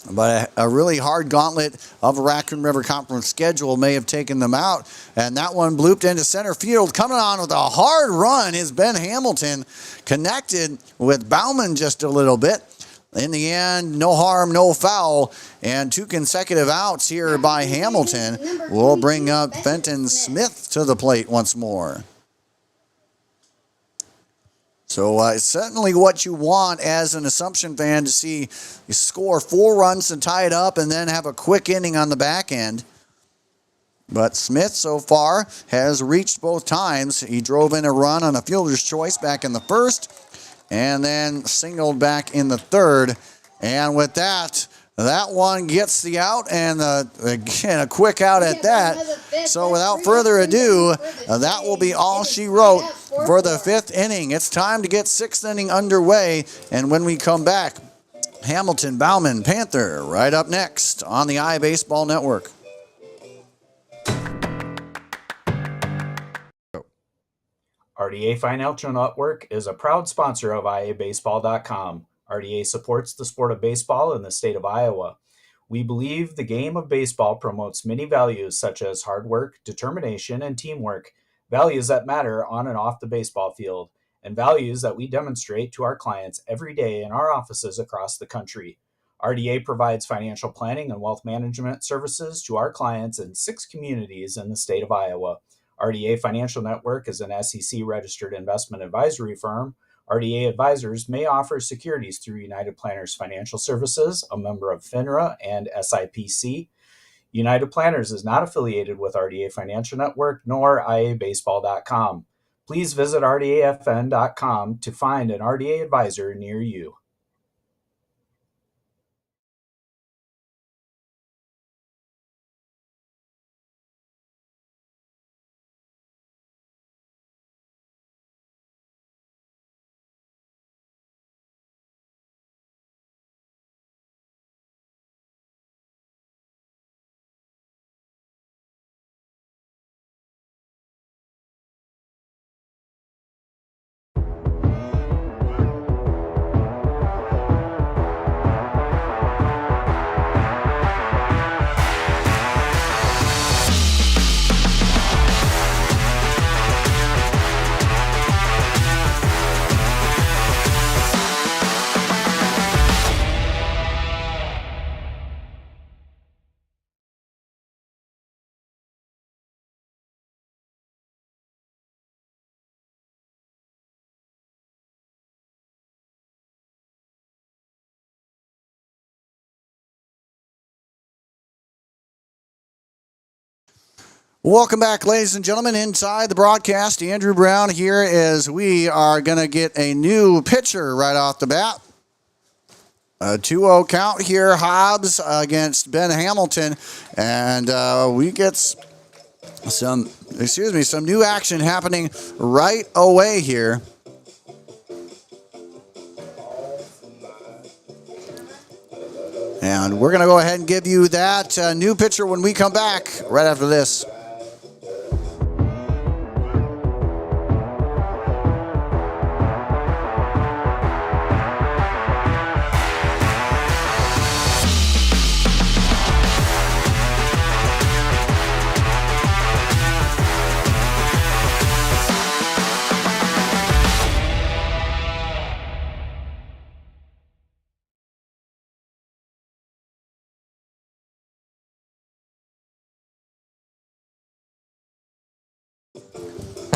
But a really hard gauntlet of a Raccoon River Conference schedule may have taken them out. And that one blooped into center field. Coming on with a hard run is Ben Hamilton. Connected with Bauman just a little bit. In the end, no harm, no foul. And 2 consecutive outs here by Hamilton will bring up Fenton Smith to the plate once more. So it's certainly what you want as an Assumption fan to see you score 4 runs and tie it up and then have a quick inning on the back end. But Smith so far has reached both times. He drove in a run on a fielder's choice back in the first and then singled back in the third. And with that one gets the out, and again, a quick out at that. So without further ado, that will be all she wrote for the 5th inning. It's time to get 6th inning underway, and when we come back, Hamilton, Bauman, Panther, right up next on the iBaseball Network. RDA Financial Network is a proud sponsor of iabaseball.com. RDA supports the sport of baseball in the state of Iowa. We believe the game of baseball promotes many values such as hard work, determination, and teamwork, values that matter on and off the baseball field, and values that we demonstrate to our clients every day in our offices across the country. RDA provides financial planning and wealth management services to our clients in 6 communities in the state of Iowa. RDA Financial Network is an SEC-registered investment advisory firm. RDA advisors may offer securities through United Planners Financial Services, a member of FINRA and SIPC. United Planners is not affiliated with RDA Financial Network nor iabaseball.com. Please visit rdafn.com to find an RDA advisor near you. Welcome back, ladies and gentlemen, inside the broadcast. Andrew Brown here as we are going to get a new pitcher right off the bat. A 2-0 count here, Hobbs against Ben Hamilton. And we get some new action happening right away here. And we're going to go ahead and give you that new pitcher when we come back right after this.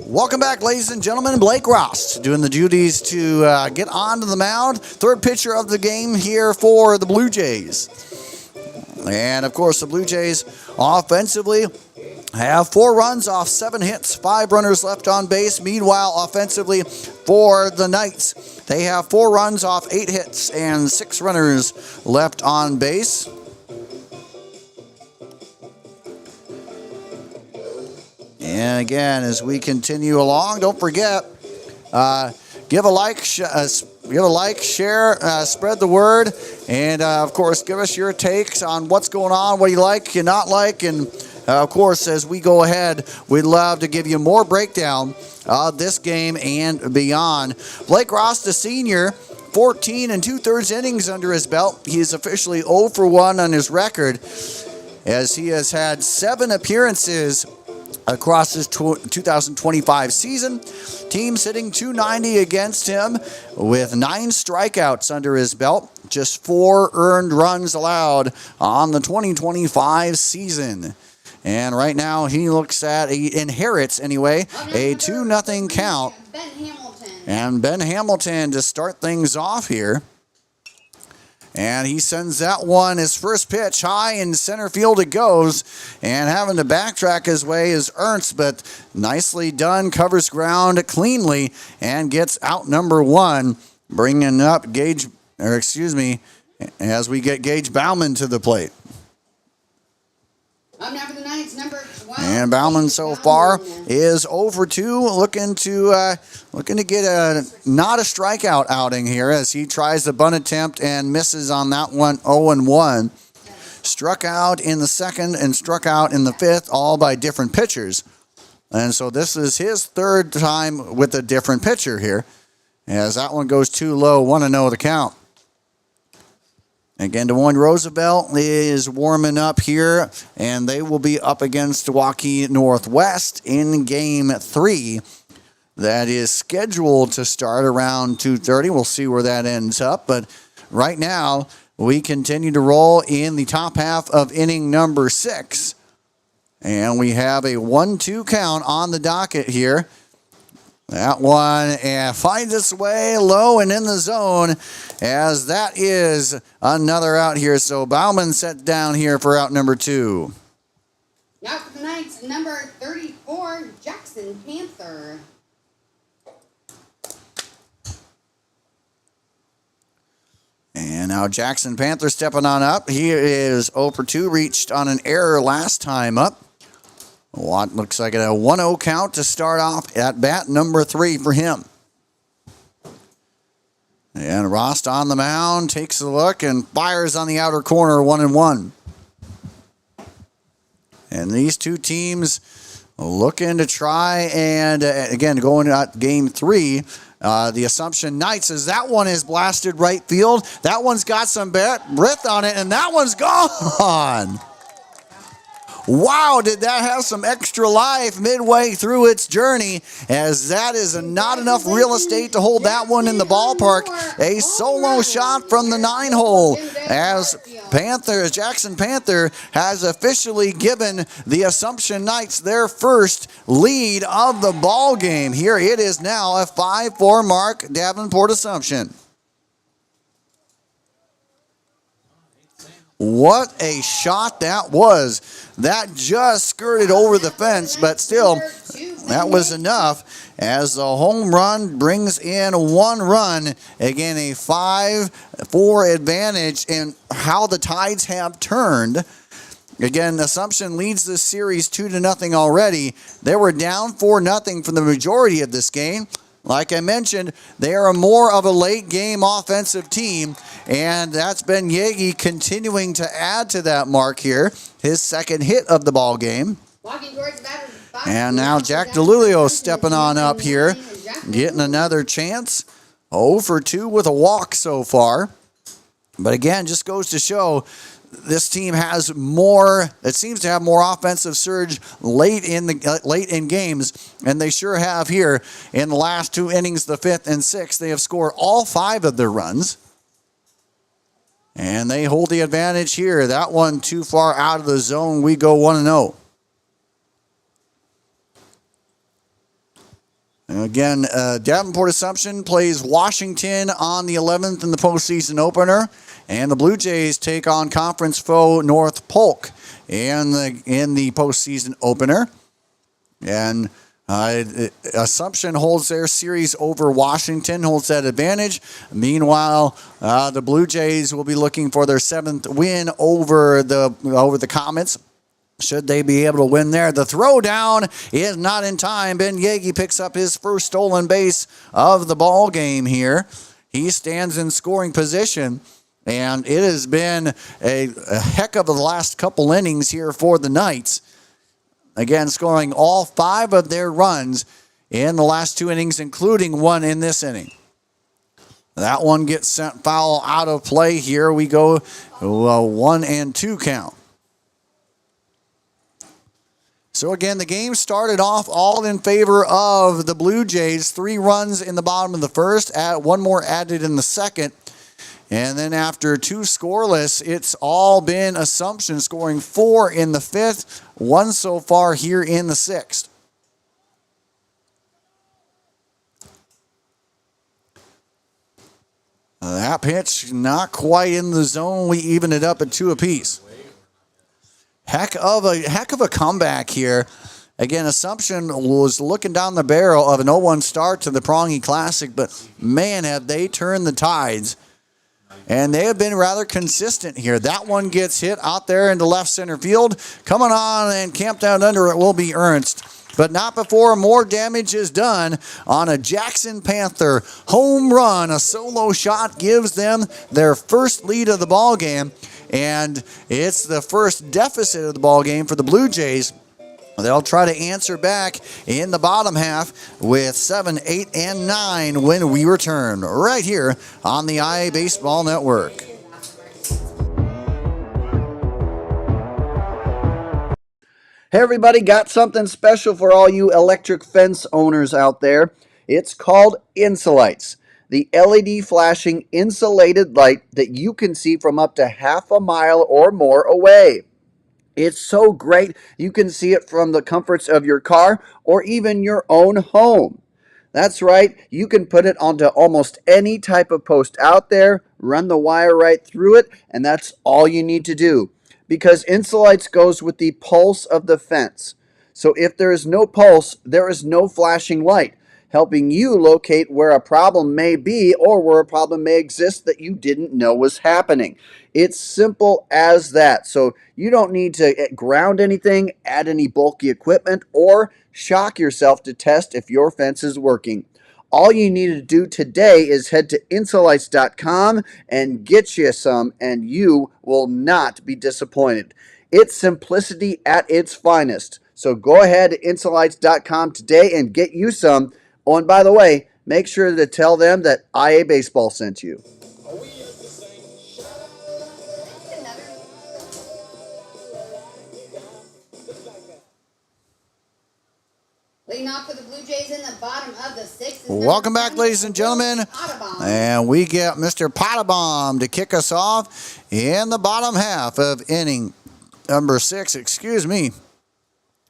Welcome back, ladies and gentlemen. Blake Ross doing the duties to get onto the mound. Third pitcher of the game here for the Blue Jays. And, of course, the Blue Jays offensively have 4 runs off 7 hits, 5 runners left on base. Meanwhile, offensively for the Knights, they have 4 runs off 8 hits and 6 runners left on base. And again, as we continue along, don't forget, give a like, share, spread the word, and of course, give us your takes on what's going on, what you like, you not like, and of course, as we go ahead, we'd love to give you more breakdown of this game and beyond. Blake Ross, the senior, 14 2/3 innings under his belt. He is officially 0 for 1 on his record, as he has had 7 appearances across his 2025 season. Team sitting .290 against him with 9 strikeouts under his belt. Just 4 earned runs allowed on the 2025 season. And right now he inherits anyway, a 2-0 count. And Ben Hamilton to start things off here. And he sends that one, his first pitch, high in center field it goes. And having to backtrack his way is Ernst, but nicely done, covers ground cleanly, and gets out number 1, bringing up as we get Gage Bauman to the plate. Up now for the Knights, number 12. And Bauman so far is 0 for 2, looking to get not a strikeout outing here as he tries the bunt attempt and misses on that one, 0-1. Struck out in the second and struck out in the fifth, all by different pitchers. And so this is his 3rd time with a different pitcher here, as that one goes too low, 1-0 the count. Again, Des Moines Roosevelt is warming up here, and they will be up against Waukee Northwest in Game 3. That is scheduled to start around 2:30. We'll see where that ends up. But right now, we continue to roll in the top half of inning number 6. And we have a 1-2 count on the docket here. That one finds its way low and in the zone, as that is another out here. So Bauman set down here for out number 2. Now for the Knights, number 34, Jackson Panther. And now Jackson Panther stepping on up. He is 0 for 2, reached on an error last time up. What looks like a 1-0 count to start off at bat number 3 for him. And Rost on the mound, takes a look and fires on the outer corner, 1-1. And these two teams looking to try and, again, going at Game 3, the Assumption Knights, as that one is blasted right field. That one's got some breath on it, and that one's gone. Wow, did that have some extra life midway through its journey, as that is not enough real estate to hold that one in the ballpark. A solo shot from the 9-hole, as Jackson Panther has officially given the Assumption Knights their first lead of the ball game. Here it is now a 5-4 mark, Davenport Assumption. What a shot that was. That just skirted over the fence, but still, that was enough as the home run brings in 1 run. Again, a 5-4 advantage in how the Tides have turned. Again, Assumption leads this series 2-0 already. They were down 4-0 for the majority of this game. Like I mentioned, they are more of a late-game offensive team, and that's Ben Yagi continuing to add to that mark here. His second hit of the ball game. And now Jack DeLulio stepping on up here, getting another chance. 0 for 2 with a walk so far. But again, just goes to show this team has more. It seems to have more offensive surge late in games, and they sure have here in the last 2 innings, the 5th and 6th. They have scored all 5 of their runs, and they hold the advantage here. That one too far out of the zone. We go 1-0. Again, Davenport Assumption plays Washington on the 11th in the postseason opener. And the Blue Jays take on conference foe North Polk in the postseason opener. And Assumption holds their series over Washington, holds that advantage. Meanwhile, the Blue Jays will be looking for their 7th win over the Comets. Should they be able to win there? The throwdown is not in time. Ben Yagi picks up his first stolen base of the ball game here. He stands in scoring position. And it has been a heck of the last couple innings here for the Knights. Again, scoring all 5 of their runs in the last 2 innings, including 1 in this inning. That one gets sent foul out of play here. We go 1-2 count. So again, the game started off all in favor of the Blue Jays. 3 runs in the bottom of the first, 1 more added in the second. And then after 2 scoreless, it's all been Assumption scoring 4 in the 5th, 1 so far here in the 6th. That pitch not quite in the zone. We even it up at 2 apiece. Heck of a comeback here. Again, Assumption was looking down the barrel of an 0-1 start to the Prange Classic, but man, have they turned the tides. And they have been rather consistent here. That one gets hit out there into left center field. Coming on and camped out under it will be Ernst. But not before more damage is done on a Jackson Panther home run. A solo shot gives them their first lead of the ball game. And it's the first deficit of the ball game for the Blue Jays. They'll try to answer back in the bottom half with 7, 8, and 9 when we return right here on the IA Baseball Network. Hey everybody, got something special for all you electric fence owners out there. It's called Insulites, the LED flashing insulated light that you can see from up to half a mile or more away. It's so great you can see it from the comforts of your car or even your own home. That's right, you can put it onto almost any type of post out there, run the wire right through it, and that's all you need to do. Because Insulites goes with the pulse of the fence. So if there is no pulse, there is no flashing light, helping you locate where a problem may be or where a problem may exist that you didn't know was happening. It's simple as that. So you don't need to ground anything, add any bulky equipment, or shock yourself to test if your fence is working. All you need to do today is head to Insulites.com and get you some, and you will not be disappointed. It's simplicity at its finest. So go ahead to Insulites.com today and get you some. Oh, and by the way, make sure to tell them that IA Baseball sent you. Leading off for the Blue Jays in the bottom of the 6th. Welcome back, ladies and gentlemen. And we get Mr. Pottebaum to kick us off in the bottom half of inning number 6. Excuse me.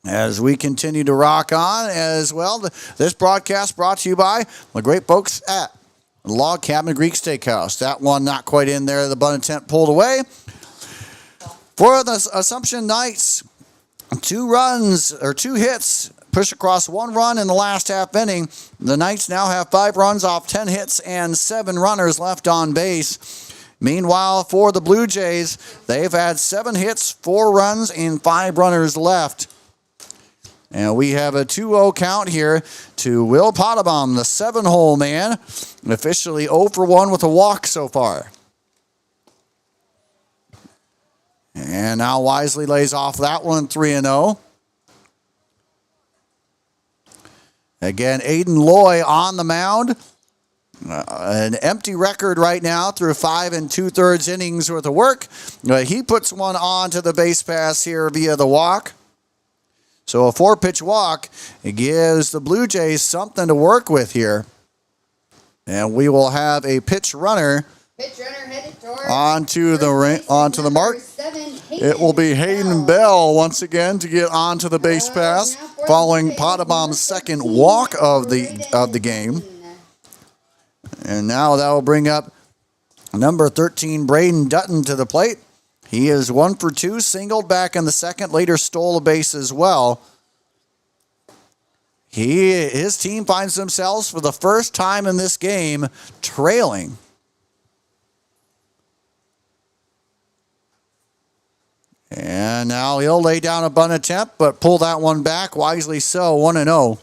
As we continue to rock on as well, this broadcast brought to you by the great folks at Log Cabin Greek Steakhouse. That one not quite in there. The bun tent pulled away. For the Assumption Knights, 2 hits, push across 1 run in the last half inning. The Knights now have 5 runs off 10 hits and 7 runners left on base. Meanwhile, for the Blue Jays, they've had 7 hits, 4 runs, and 5 runners left. And we have a 2-0 count here to Will Potabom, the 7-hole man, officially 0 for 1 with a walk so far. And now Wisely lays off that one, 3-0. Again, Aiden Loy on the mound. An empty record right now through 5 2/3 innings worth of work. He puts one on to the base pass here via the walk. So a 4-pitch walk. It gives the Blue Jays something to work with here. And we will have a pitch runner headed toward onto the mark. 7, It will be Hayden Bell once again to get onto the base pass, following Potabom's second walk of the game. And now that will bring up number 13, Braden Dutton, to the plate. He is 1 for 2, singled back in the second, later stole a base as well. His team finds themselves for the first time in this game trailing. And now he'll lay down a bunt attempt, but pull that one back, wisely so, 1-0.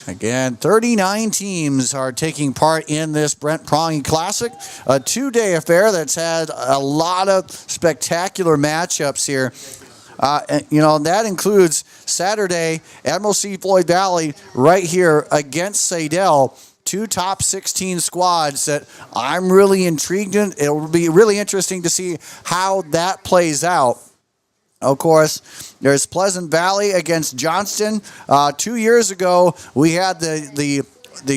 Again, 39 teams are taking part in this Brent Prange Classic, a 2-day affair that's had a lot of spectacular matchups here. That includes Saturday, Admiral C. Floyd Valley right here against Sadell. 2 top 16 squads that I'm really intrigued in. It will be really interesting to see how that plays out. Of course, there's Pleasant Valley against Johnston. 2 years ago, we had the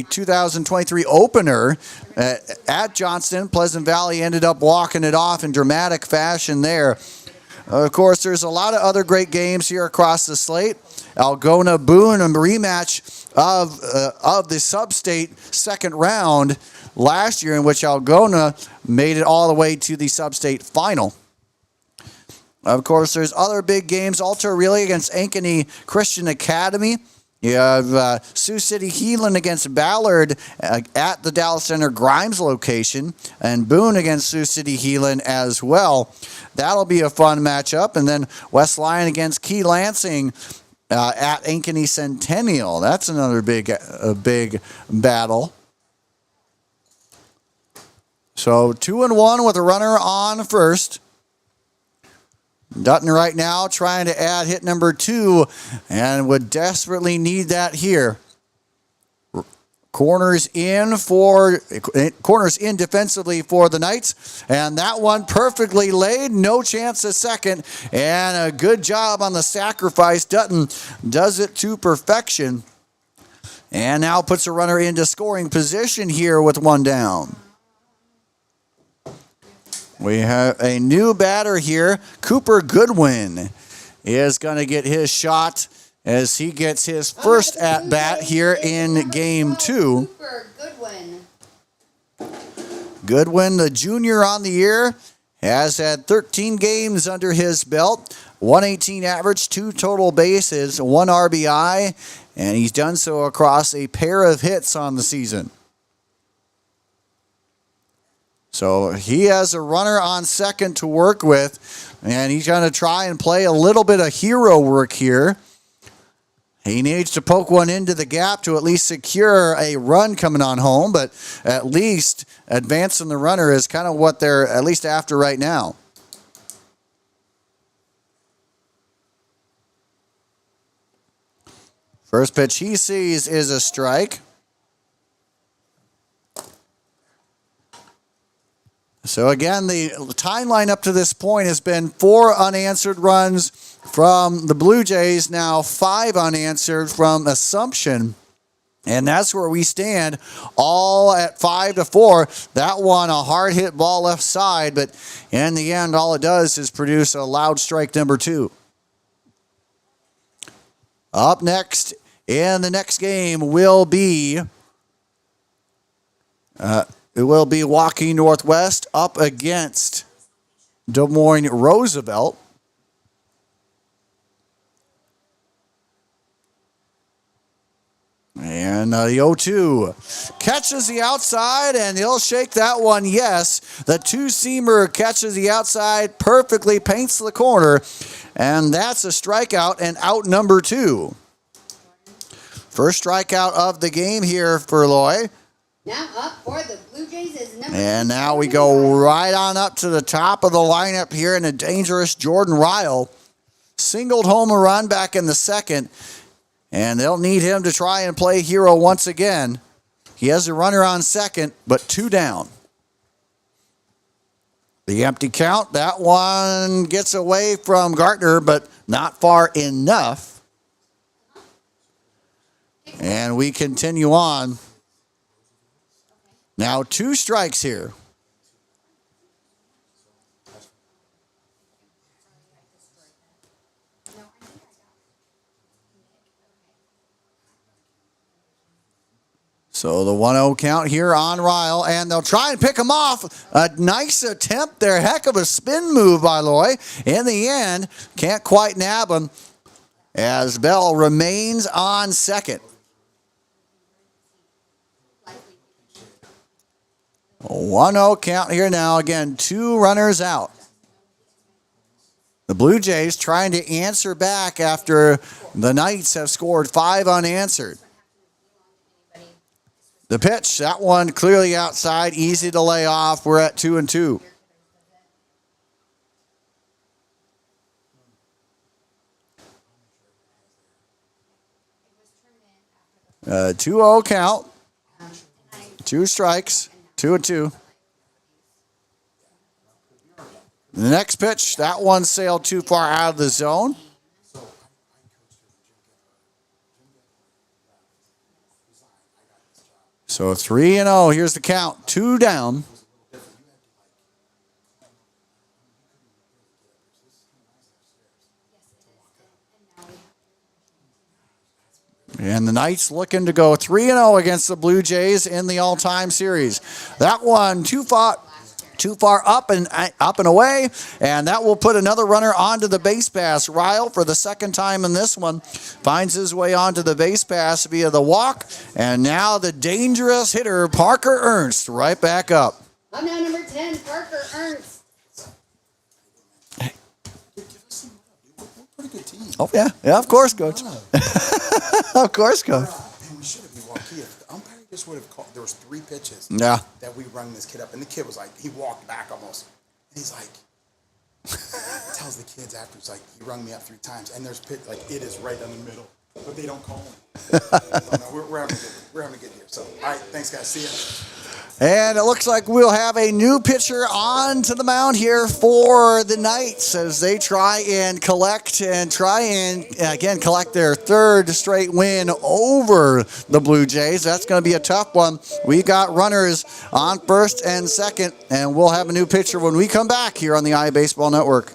2023 opener at Johnston. Pleasant Valley ended up walking it off in dramatic fashion there. Of course, there's a lot of other great games here across the slate. Algona Boone, a rematch of the sub-state second round last year, in which Algona made it all the way to the sub-state final. Of course, there's other big games. Alta Relay against Ankeny Christian Academy. You have Sioux City Heelan against Ballard at the Dallas Center Grimes location, and Boone against Sioux City Heelan as well. That'll be a fun matchup. And then West Lyon against Key Lansing at Ankeny Centennial. That's another big battle. So 2-1 with a runner on first. Dutton right now trying to add hit number 2 and would desperately need that here. Corners in defensively for the Knights, and that one perfectly laid, no chance at second, and a good job on the sacrifice. Dutton does it to perfection, and now puts a runner into scoring position here with 1 down. We have a new batter here. Cooper Goodwin is going to get his shot as he gets his first at-bat here in Game 2. Goodwin, the junior on the year, has had 13 games under his belt, 118 average, 2 total bases, 1 RBI, and he's done so across a pair of hits on the season. So he has a runner on second to work with, and he's going to try and play a little bit of hero work here. He needs to poke one into the gap to at least secure a run coming on home, but at least advancing the runner is kind of what they're at least after right now. First pitch he sees is a strike. So again, the timeline up to this point has been 4 unanswered runs from the Blue Jays, now 5 unanswered from Assumption. And that's where we stand, all at 5-4. That one, a hard hit ball left side, but in the end, all it does is produce a loud strike number 2. Up next in the next game will be Waukee Northwest up against Des Moines Roosevelt. And the 0-2 catches the outside, and he'll shake that one. Yes, the two-seamer catches the outside perfectly, paints the corner, and that's a strikeout and out number 2. First strikeout of the game here for Loy. Now up for the Blue Jays is number 2. And now we go right on up to the top of the lineup here in a dangerous Jordan Ryle. Singled home a run back in the second. And they'll need him to try and play hero once again. He has a runner on second, but 2 down. The empty count, that one gets away from Gartner, but not far enough. And we continue on. Now 2 strikes here. So the 1-0 count here on Ryle, and they'll try and pick him off. A nice attempt there. Heck of a spin move by Loy. In the end, can't quite nab him as Bell remains on second. 1-0 count here now. Again, 2 runners out. The Blue Jays trying to answer back after the Knights have scored 5 unanswered. The pitch, that one clearly outside, easy to lay off. We're at 2-2. 2-0 count. 2 strikes, 2-2. The next pitch, that one sailed too far out of the zone. So 3-0. Here's the count. 2 down. And the Knights looking to go 3-0 against the Blue Jays in the all-time series. That one too far up and away, and that will put another runner onto the base pass. Ryle, for the second time in this one, finds his way onto the base pass via the walk, and now the dangerous hitter, Parker Ernst, right back up. Up now, number 10, Parker Ernst. Oh, yeah, of course, Coach. Of course, Coach. Man, we should have been Waukee. If the umpire just would have called, there was 3 pitches that we rung this kid up, and the kid was like, he walked back almost, and he's like, tells the kids after, it's like, he rung me up 3 times, and there's pitch, like, it is right down the middle, but they don't call him. So, no, we're having a good year. So, all right, thanks, guys. See ya. And it looks like we'll have a new pitcher onto the mound here for the Knights as they try and collect their 3rd straight win over the Blue Jays. That's going to be a tough one. We got runners on first and second, and we'll have a new pitcher when we come back here on the iBaseball Network.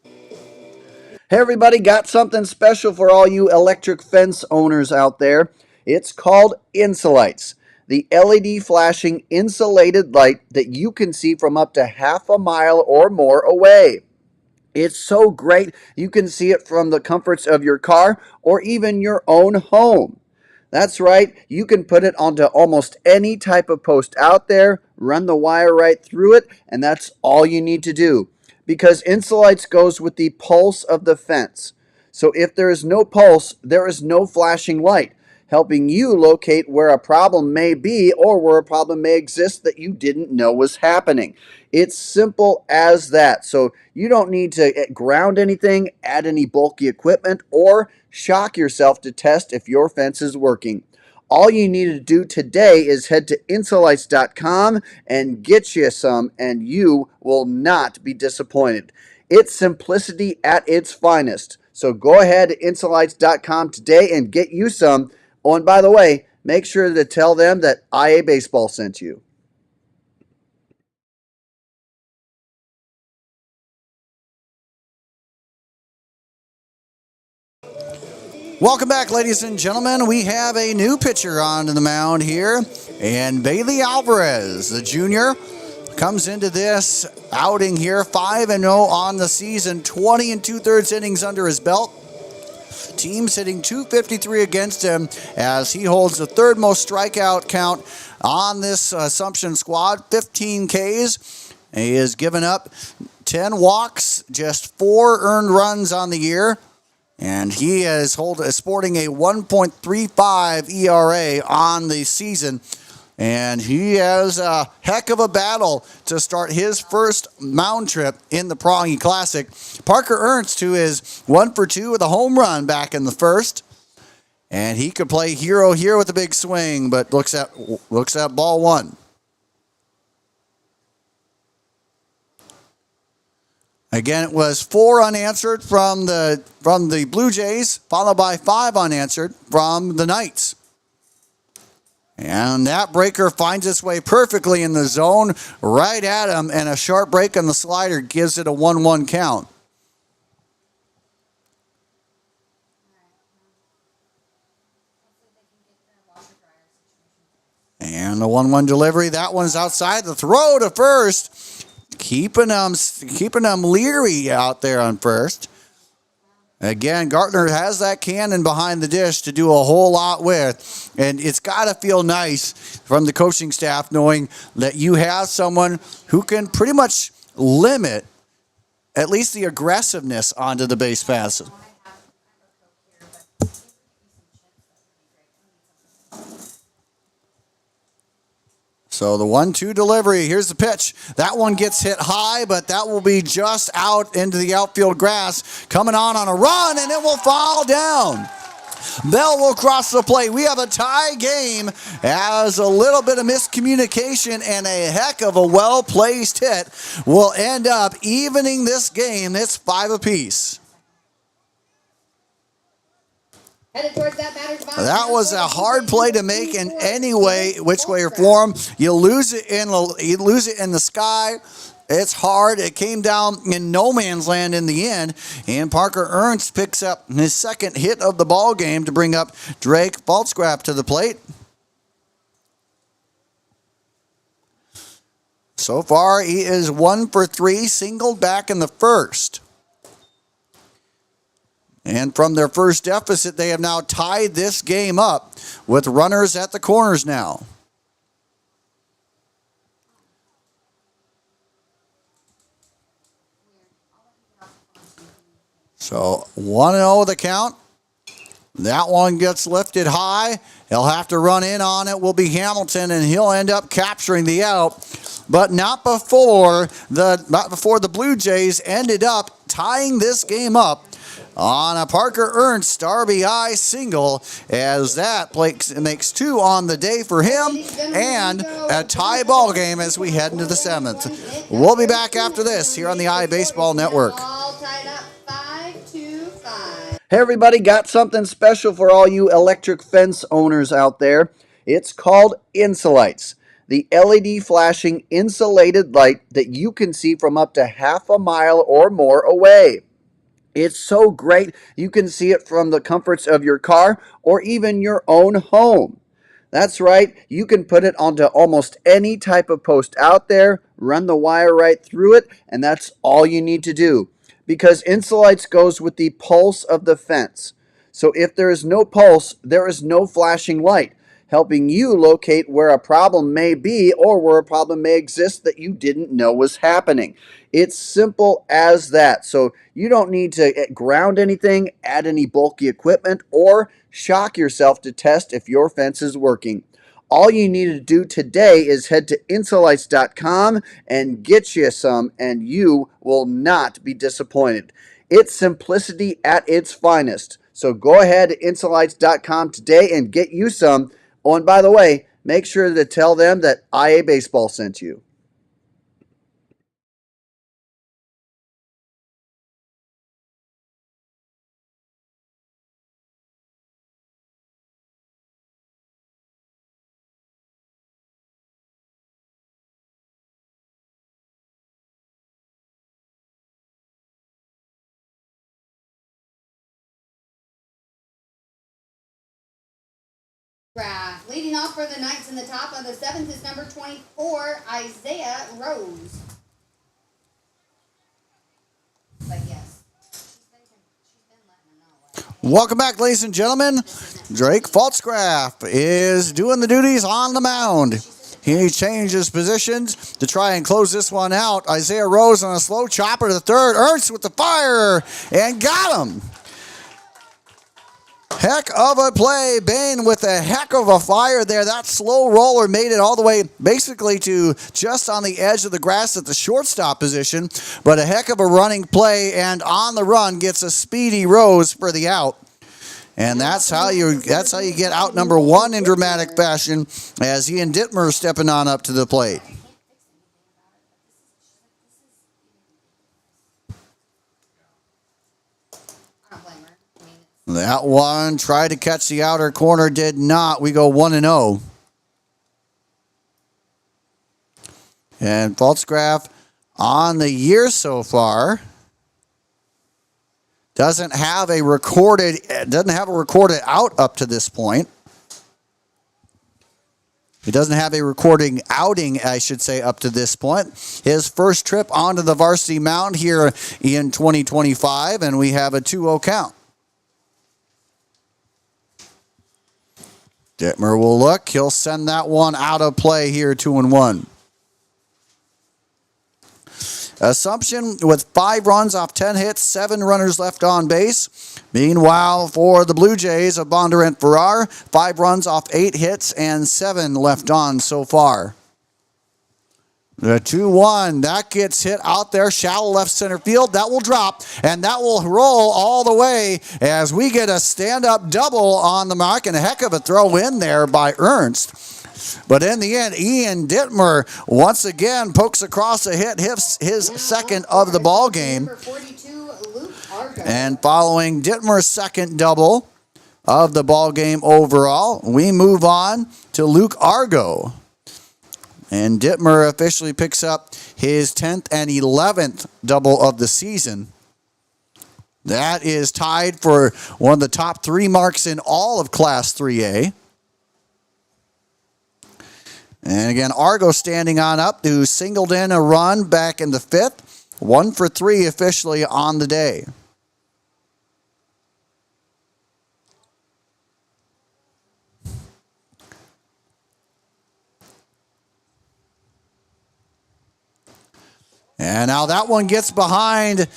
Hey everybody, got something special for all you electric fence owners out there. It's called Insolites. The LED flashing insulated light that you can see from up to half a mile or more away. It's so great you can see it from the comforts of your car or even your own home. That's right, you can put it onto almost any type of post out there, run the wire right through it, and that's all you need to do. Because Insolites goes with the pulse of the fence. So if there is no pulse, there is no flashing light, helping you locate where a problem may be or where a problem may exist that you didn't know was happening. It's simple as that. So you don't need to ground anything, add any bulky equipment, or shock yourself to test if your fence is working. All you need to do today is head to insolites.com and get you some, and you will not be disappointed. It's simplicity at its finest. So go ahead to insolites.com today and get you some. Oh, and by the way, make sure to tell them that IA Baseball sent you. Welcome back, ladies and gentlemen. We have a new pitcher onto the mound here, and Bailey Alvarez, the junior, comes into this outing here 5-0 on the season, 20 2/3 innings under his belt. Team's hitting .253 against him as he holds the third most strikeout count on this Assumption squad, 15 Ks. He has given up 10 walks, just 4 earned runs on the year. And he is sporting a 1.35 ERA on the season. And he has a heck of a battle to start his first mound trip in the Prange Classic. Parker Ernst, who is 1 for 2 with a home run back in the first. And he could play hero here with a big swing, but looks at ball one. Again, it was 4 unanswered from the Blue Jays, followed by 5 unanswered from the Knights. And that breaker finds its way perfectly in the zone, right at him, and a sharp break on the slider gives it a 1-1 count. And the 1-1 delivery, that one's outside. The throw to first, keeping them leery out there on first. Again, Gartner has that cannon behind the dish to do a whole lot with, and it's got to feel nice from the coaching staff knowing that you have someone who can pretty much limit at least the aggressiveness onto the base pass. So the 1-2 delivery, here's the pitch. That one gets hit high, but that will be just out into the outfield grass. Coming on a run, and it will fall down. Bell will cross the plate. We have a tie game as a little bit of miscommunication and a heck of a well-placed hit will end up evening this game. It's 5 apiece. That was a hard play to make in any way, which way or form. You lose it in the sky. It's hard. It came down in no man's land in the end, and Parker Ernst picks up his second hit of the ball game to bring up Drake Falscrap to the plate. So far, he is 1 for 3, singled back in the first. And from their first deficit, they have now tied this game up with runners at the corners now. So 1-0 the count. That one gets lifted high. He'll have to run in on it. Will be Hamilton, and he'll end up capturing the out. But not before the Blue Jays ended up tying this game up on a Parker Ernst RBI single, as that makes 2 on the day for him, and a tie ball game as we head into the 7th. We'll be back after this here on the iBaseball Network. All tied up 5-5. Hey everybody, got something special for all you electric fence owners out there. It's called Insolites, the LED flashing insulated light that you can see from up to half a mile or more away. It's so great, you can see it from the comforts of your car or even your own home. That's right, you can put it onto almost any type of post out there, run the wire right through it, and that's all you need to do. Because Insolites goes with the pulse of the fence. So if there is no pulse, there is no flashing light, helping you locate where a problem may be or where a problem may exist that you didn't know was happening. It's simple as that. So you don't need to ground anything, add any bulky equipment, or shock yourself to test if your fence is working. All you need to do today is head to insolites.com and get you some, and you will not be disappointed. It's simplicity at its finest. So go ahead to insolites.com today and get you some. Oh, and by the way, make sure to tell them that IA Baseball sent you. Draft. Leading off for the Knights in the top of the 7th is number 24, Isaiah Rose. But yes, she's been letting them know. Like, hey. Welcome back, ladies and gentlemen. Drake Faltzgraff is doing the duties on the mound. He changes positions to try and close this one out. Isaiah Rose on a slow chopper to the third. Ernst with the fire and got him. Heck of a play. Bain with a heck of a fire there. That slow roller made it all the way basically to just on the edge of the grass at the shortstop position. But a heck of a running play, and on the run gets a speedy Rose for the out. And that's how you get out number one in dramatic fashion, as Ian Dittmer stepping on up to the plate. That one tried to catch the outer corner, did not. We go 1-0. And Faltzgraff on the year so far doesn't have a recorded out up to this point. He doesn't have a recording outing, I should say, up to this point. His first trip onto the varsity mound here in 2025, and we have a 2-0 count. Dittmer will look. He'll send that one out of play here, 2-1. Assumption with 5 runs off 10 hits, 7 runners left on base. Meanwhile, for the Blue Jays of Bondurant-Farrar, 5 runs off 8 hits and 7 left on so far. The 2-1, that gets hit out there, shallow left center field. That will drop, and that will roll all the way as we get a stand-up double on the mark, and a heck of a throw in there by Ernst. But in the end, Ian Dittmer once again pokes across a hit, his second of the ball game. And following Dittmer's second double of the ball game overall, we move on to Luke Argo. And Dittmer officially picks up his 10th and 11th double of the season. That is tied for one of the top 3 marks in all of Class 3A. And again, Argo standing on up, who singled in a run back in the 5th. 1 for 3 officially on the day. And now that one gets behind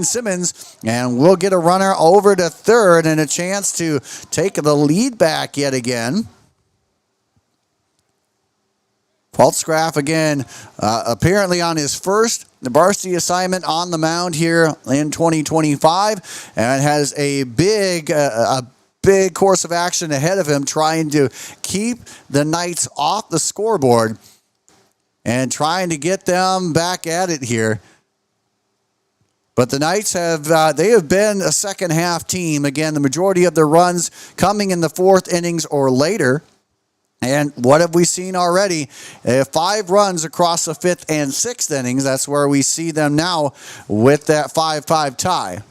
Simmons, and we'll get a runner over to third and a chance to take the lead back yet again. Faltzgraff again, apparently on his first varsity assignment on the mound here in 2025, and has a big course of action ahead of him, trying to keep the Knights off the scoreboard and trying to get them back at it here. But the Knights have been a second half team. Again, the majority of their runs coming in the 4th innings or later. And what have we seen already? 5 runs across the 5th and 6th innings. That's where we see them now with that 5-5 tie.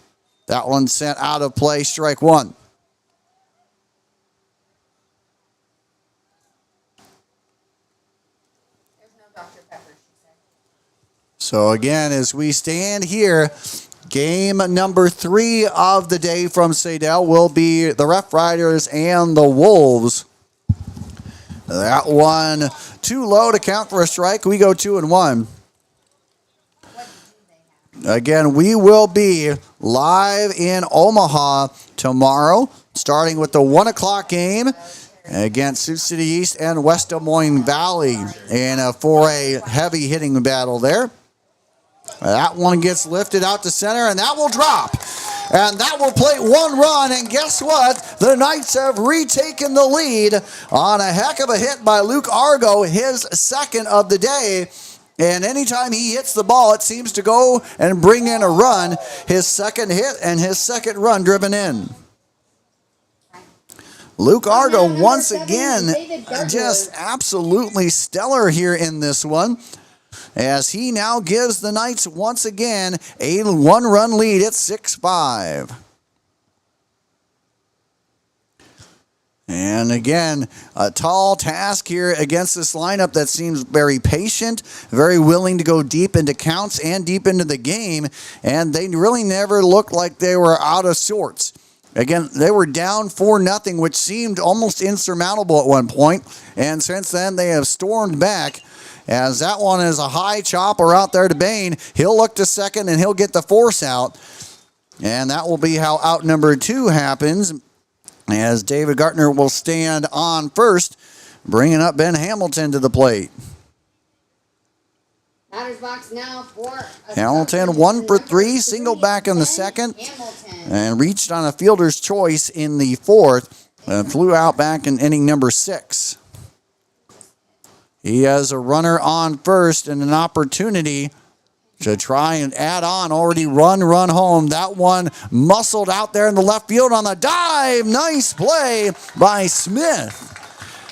That one sent out of play, strike 1. So again, as we stand here, game number 3 of the day from Sadell will be the Rough Riders and the Wolves. That one too low to count for a strike. We go 2-1. Again, we will be live in Omaha tomorrow, starting with the 1 o'clock game against Sioux City East and West Des Moines Valley for a heavy hitting battle there. That one gets lifted out to center, and that will drop. And that will plate 1 run, and guess what? The Knights have retaken the lead on a heck of a hit by Luke Argo, his second of the day. And anytime he hits the ball, it seems to go and bring in a run. His second hit and his second run driven in. Luke Argo once again just absolutely stellar here in this one, as he now gives the Knights once again a 1-run lead at 6-5. And again, a tall task here against this lineup that seems very patient, very willing to go deep into counts and deep into the game, and they really never looked like they were out of sorts. Again, they were down 4-0, which seemed almost insurmountable at one point, and since then they have stormed back. As that one is a high chopper out there to Bain. He'll look to second and he'll get the force out. And that will be how out number 2 happens, as David Gartner will stand on first, bringing up Ben Hamilton to the plate. Batter's box now for Hamilton 1 for 3, single back in the second, and reached on a fielder's choice in the fourth, and flew out back in inning number 6. He has a runner on first and an opportunity to try and add on. Already run home. That one muscled out there in the left field on the dive. Nice play by Smith.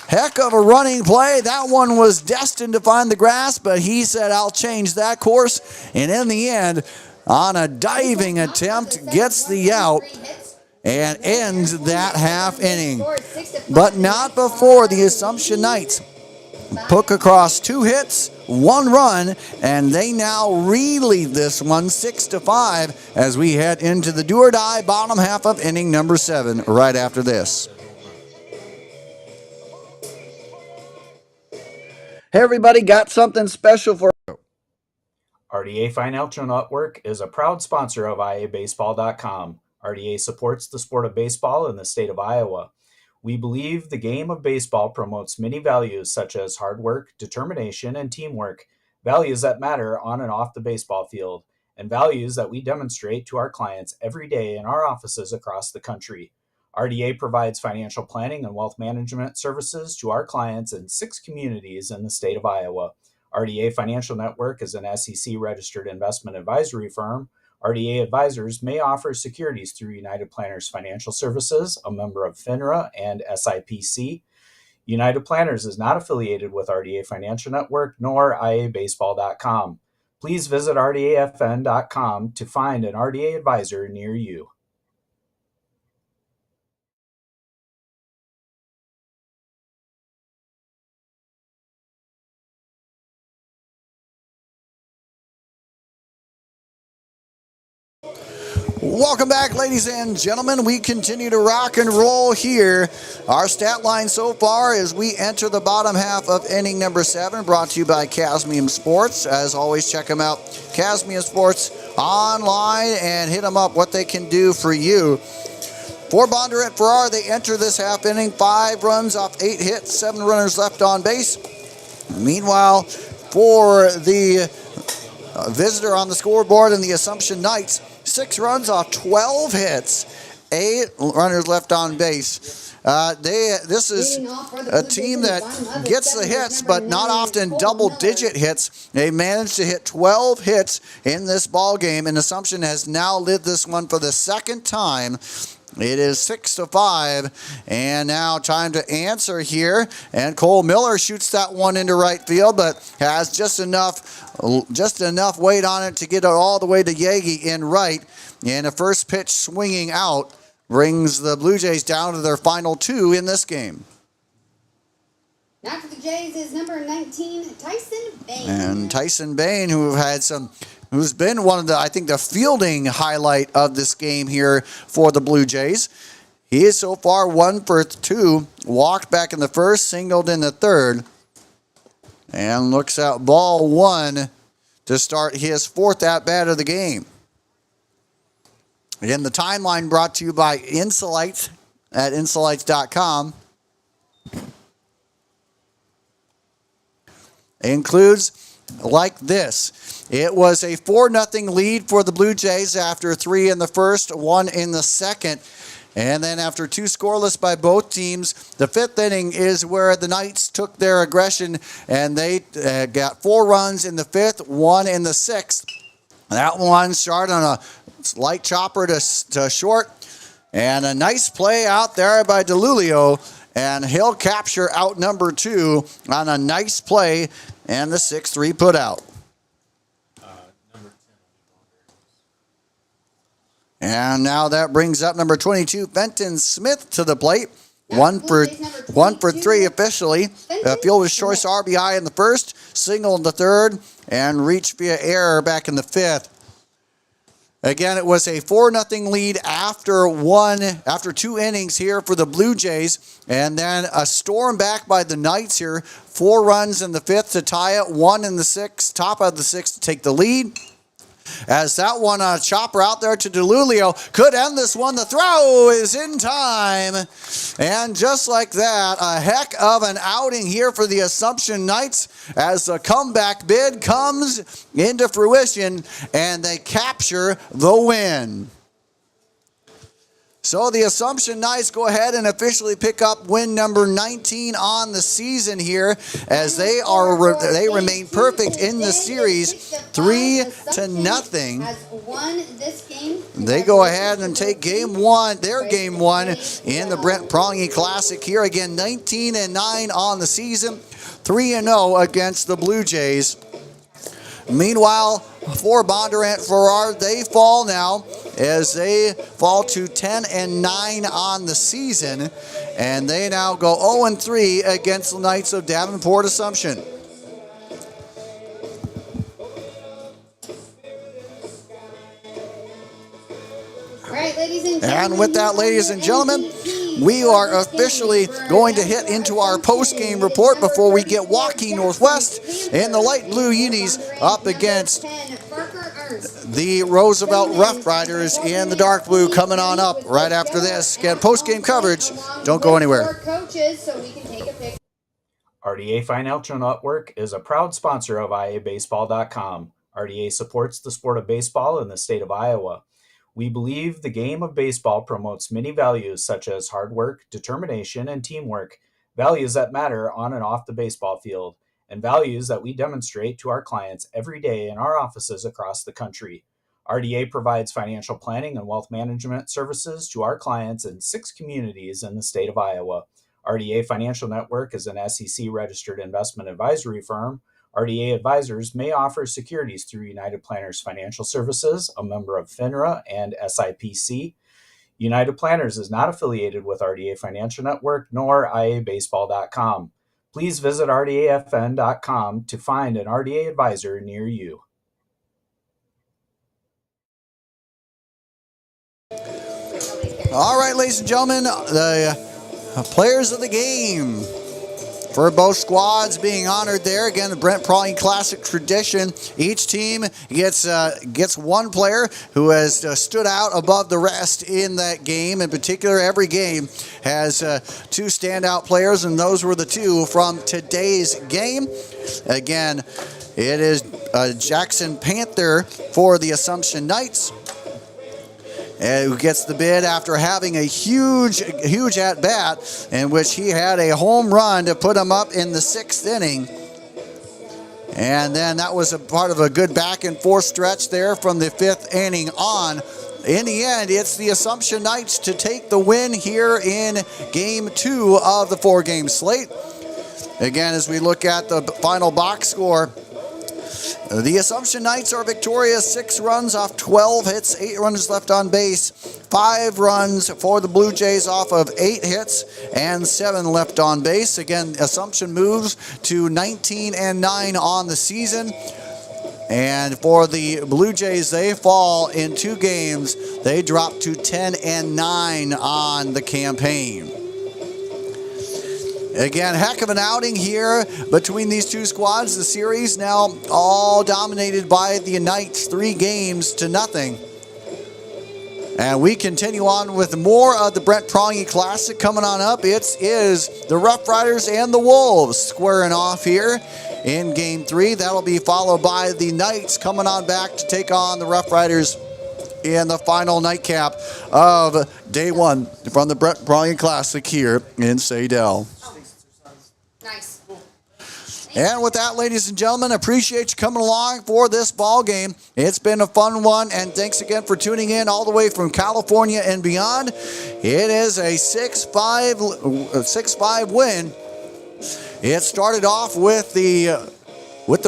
Heck of a running play. That one was destined to find the grass, but he said, I'll change that course. And in the end, on a diving attempt, gets the out and ends that half inning. But not before the Assumption Knights took across 2 hits, 1 run, and they now re-lead this one 6-5 as we head into the do-or-die bottom half of inning number 7 right after this. Hey everybody, got something special for RDA Financial Network is a proud sponsor of IABaseball.com. RDA supports the sport of baseball in the state of Iowa. We believe the game of baseball promotes many values such as hard work, determination, and teamwork, values that matter on and off the baseball field, and values that we demonstrate to our clients every day in our offices across the country. RDA provides financial planning and wealth management services to our clients in 6 communities in the state of Iowa. RDA Financial Network is an SEC-registered investment advisory firm. RDA advisors may offer securities through United Planners Financial Services, a member of FINRA and SIPC. United Planners is not affiliated with RDA Financial Network nor IABaseball.com. Please visit RDAFN.com to find an RDA advisor near you. Welcome back, ladies and gentlemen. We continue to rock and roll here. Our stat line so far as we enter the bottom half of inning number 7, brought to you by Casmium Sports. As always, check them out, Casmium Sports online, and hit them up what they can do for you. For Bondurant-Farrar, they enter this half inning, 5 runs off 8 hits, 7 runners left on base. Meanwhile, for the visitor on the scoreboard and the Assumption Knights, 6 runs off 12 hits, 8 runners left on base. This is a team that gets the hits, but not often double-digit hits. They managed to hit 12 hits in this ball game, and Assumption has now lit this one for the second time. It is 6-5, and now time to answer here. And Cole Miller shoots that one into right field, but has just enough weight on it to get it all the way to Yagi in right. And a first pitch swinging out brings the Blue Jays down to their final 2 in this game. Now for the Jays is number 19, Tyson Bain. And Tyson Bain, who's been one of the fielding highlight of this game here for the Blue Jays. He is so far 1 for 2, walked back in the first, singled in the third, and looks out ball 1 to start his 4th at-bat of the game. Again, the timeline brought to you by Insolites at insolites.com. Includes like this. It was a 4-0 lead for the Blue Jays after 3 in the first, 1 in the second. And then after 2 scoreless by both teams, the 5th inning is where the Knights took their aggression, and they got 4 runs in the 5th, 1 in the 6th. That one started on a light chopper to short, and a nice play out there by DeLulio, and he'll capture out number 2 on a nice play and the 6-3 put out. And now that brings up number 22, Fenton Smith, to the plate. 1 for 3 officially. Fielder's choice RBI in the first, single in the third, and reached via error back in the fifth. Again, it was a 4-0 lead after 2 innings here for the Blue Jays, and then a storm back by the Knights here. 4 runs in the fifth to tie it, 1 in the sixth, top of the sixth to take the lead. As that one, chopper out there to DeLulio, could end this one. The throw is in time. And just like that, a heck of an outing here for the Assumption Knights as the comeback bid comes into fruition and they capture the win. So the Assumption Knights go ahead and officially pick up win number 19 on the season here, as they remain perfect in the series, 3-0. They go ahead and take their game one in the Brent Prange Classic here. Again, 19-9 on the season, 3-0 against the Blue Jays. Meanwhile, for Bondurant-Farrar, they fall now as they fall to 10-9 on the season, and they now go 0-3 against the Knights of Davenport Assumption. Right, ladies and gentlemen. And with that, ladies and gentlemen, we are officially going to hit into our post-game report before we get Waukee Northwest and the light blue unis up against the Roosevelt Rough Riders in the dark blue coming on up right after this. Get post-game coverage. Don't go anywhere. RDA Financial Network is a proud sponsor of IABaseball.com. RDA supports the sport of baseball in the state of Iowa. We believe the game of baseball promotes many values such as hard work, determination, and teamwork, values that matter on and off the baseball field, and values that we demonstrate to our clients every day in our offices across the country. RDA provides financial planning and wealth management services to our clients in 6 communities in the state of Iowa. RDA Financial Network is an SEC-registered investment advisory firm. RDA advisors may offer securities through United Planners Financial Services, a member of FINRA and SIPC. United Planners is not affiliated with RDA Financial Network nor IABaseball.com. Please visit RDAFN.com to find an RDA advisor near you. All right, ladies and gentlemen, the players of the game for both squads being honored there. Again, the Brent Prange Classic tradition. Each team gets one player who has stood out above the rest in that game. In particular, every game has 2 standout players, and those were the 2 from today's game. Again, it is Jackson Panther for the Assumption Knights, who gets the bid after having a huge at-bat in which he had a home run to put him up in the 6th inning. And then that was a part of a good back-and-forth stretch there from the 5th inning on. In the end, it's the Assumption Knights to take the win here in Game 2 of the 4-game slate. Again, as we look at the final box score, the Assumption Knights are victorious, 6 runs off 12 hits, 8 runners left on base, 5 runs for the Blue Jays off of 8 hits, and 7 left on base. Again, Assumption moves to 19-9 on the season. And for the Blue Jays, they fall in 2 games. They drop to 10-9 on the campaign. Again, heck of an outing here between these 2 squads. The series now all dominated by the Knights, 3-0. And we continue on with more of the Brent Prange Classic coming on up. It is the Rough Riders and the Wolves squaring off here in Game 3. That'll be followed by the Knights coming on back to take on the Rough Riders in the final nightcap of Day 1 from the Brent Prange Classic here in Sadell. Nice. And with that, ladies and gentlemen, appreciate you coming along for this ball game. It's been a fun one, and thanks again for tuning in all the way from California and beyond. It is a 6-5 win. It started off with the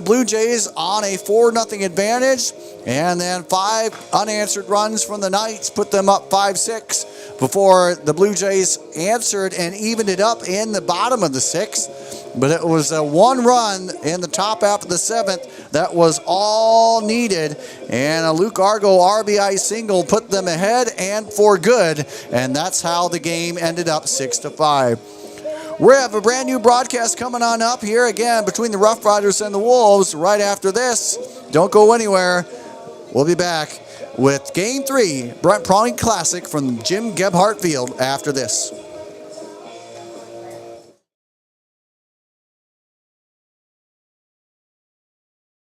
Blue Jays on a 4-0 advantage, and then 5 unanswered runs from the Knights put them up 5-6 before the Blue Jays answered and evened it up in the bottom of the 6th. But it was a 1 run in the top half of the 7th that was all needed. And a Luke Argo RBI single put them ahead and for good. And that's how the game ended up 6-5. We have a brand new broadcast coming on up here again between the Rough Riders and the Wolves right after this. Don't go anywhere. We'll be back with Game 3, Brent Prawning Classic from Jim Gebhardt Field after this.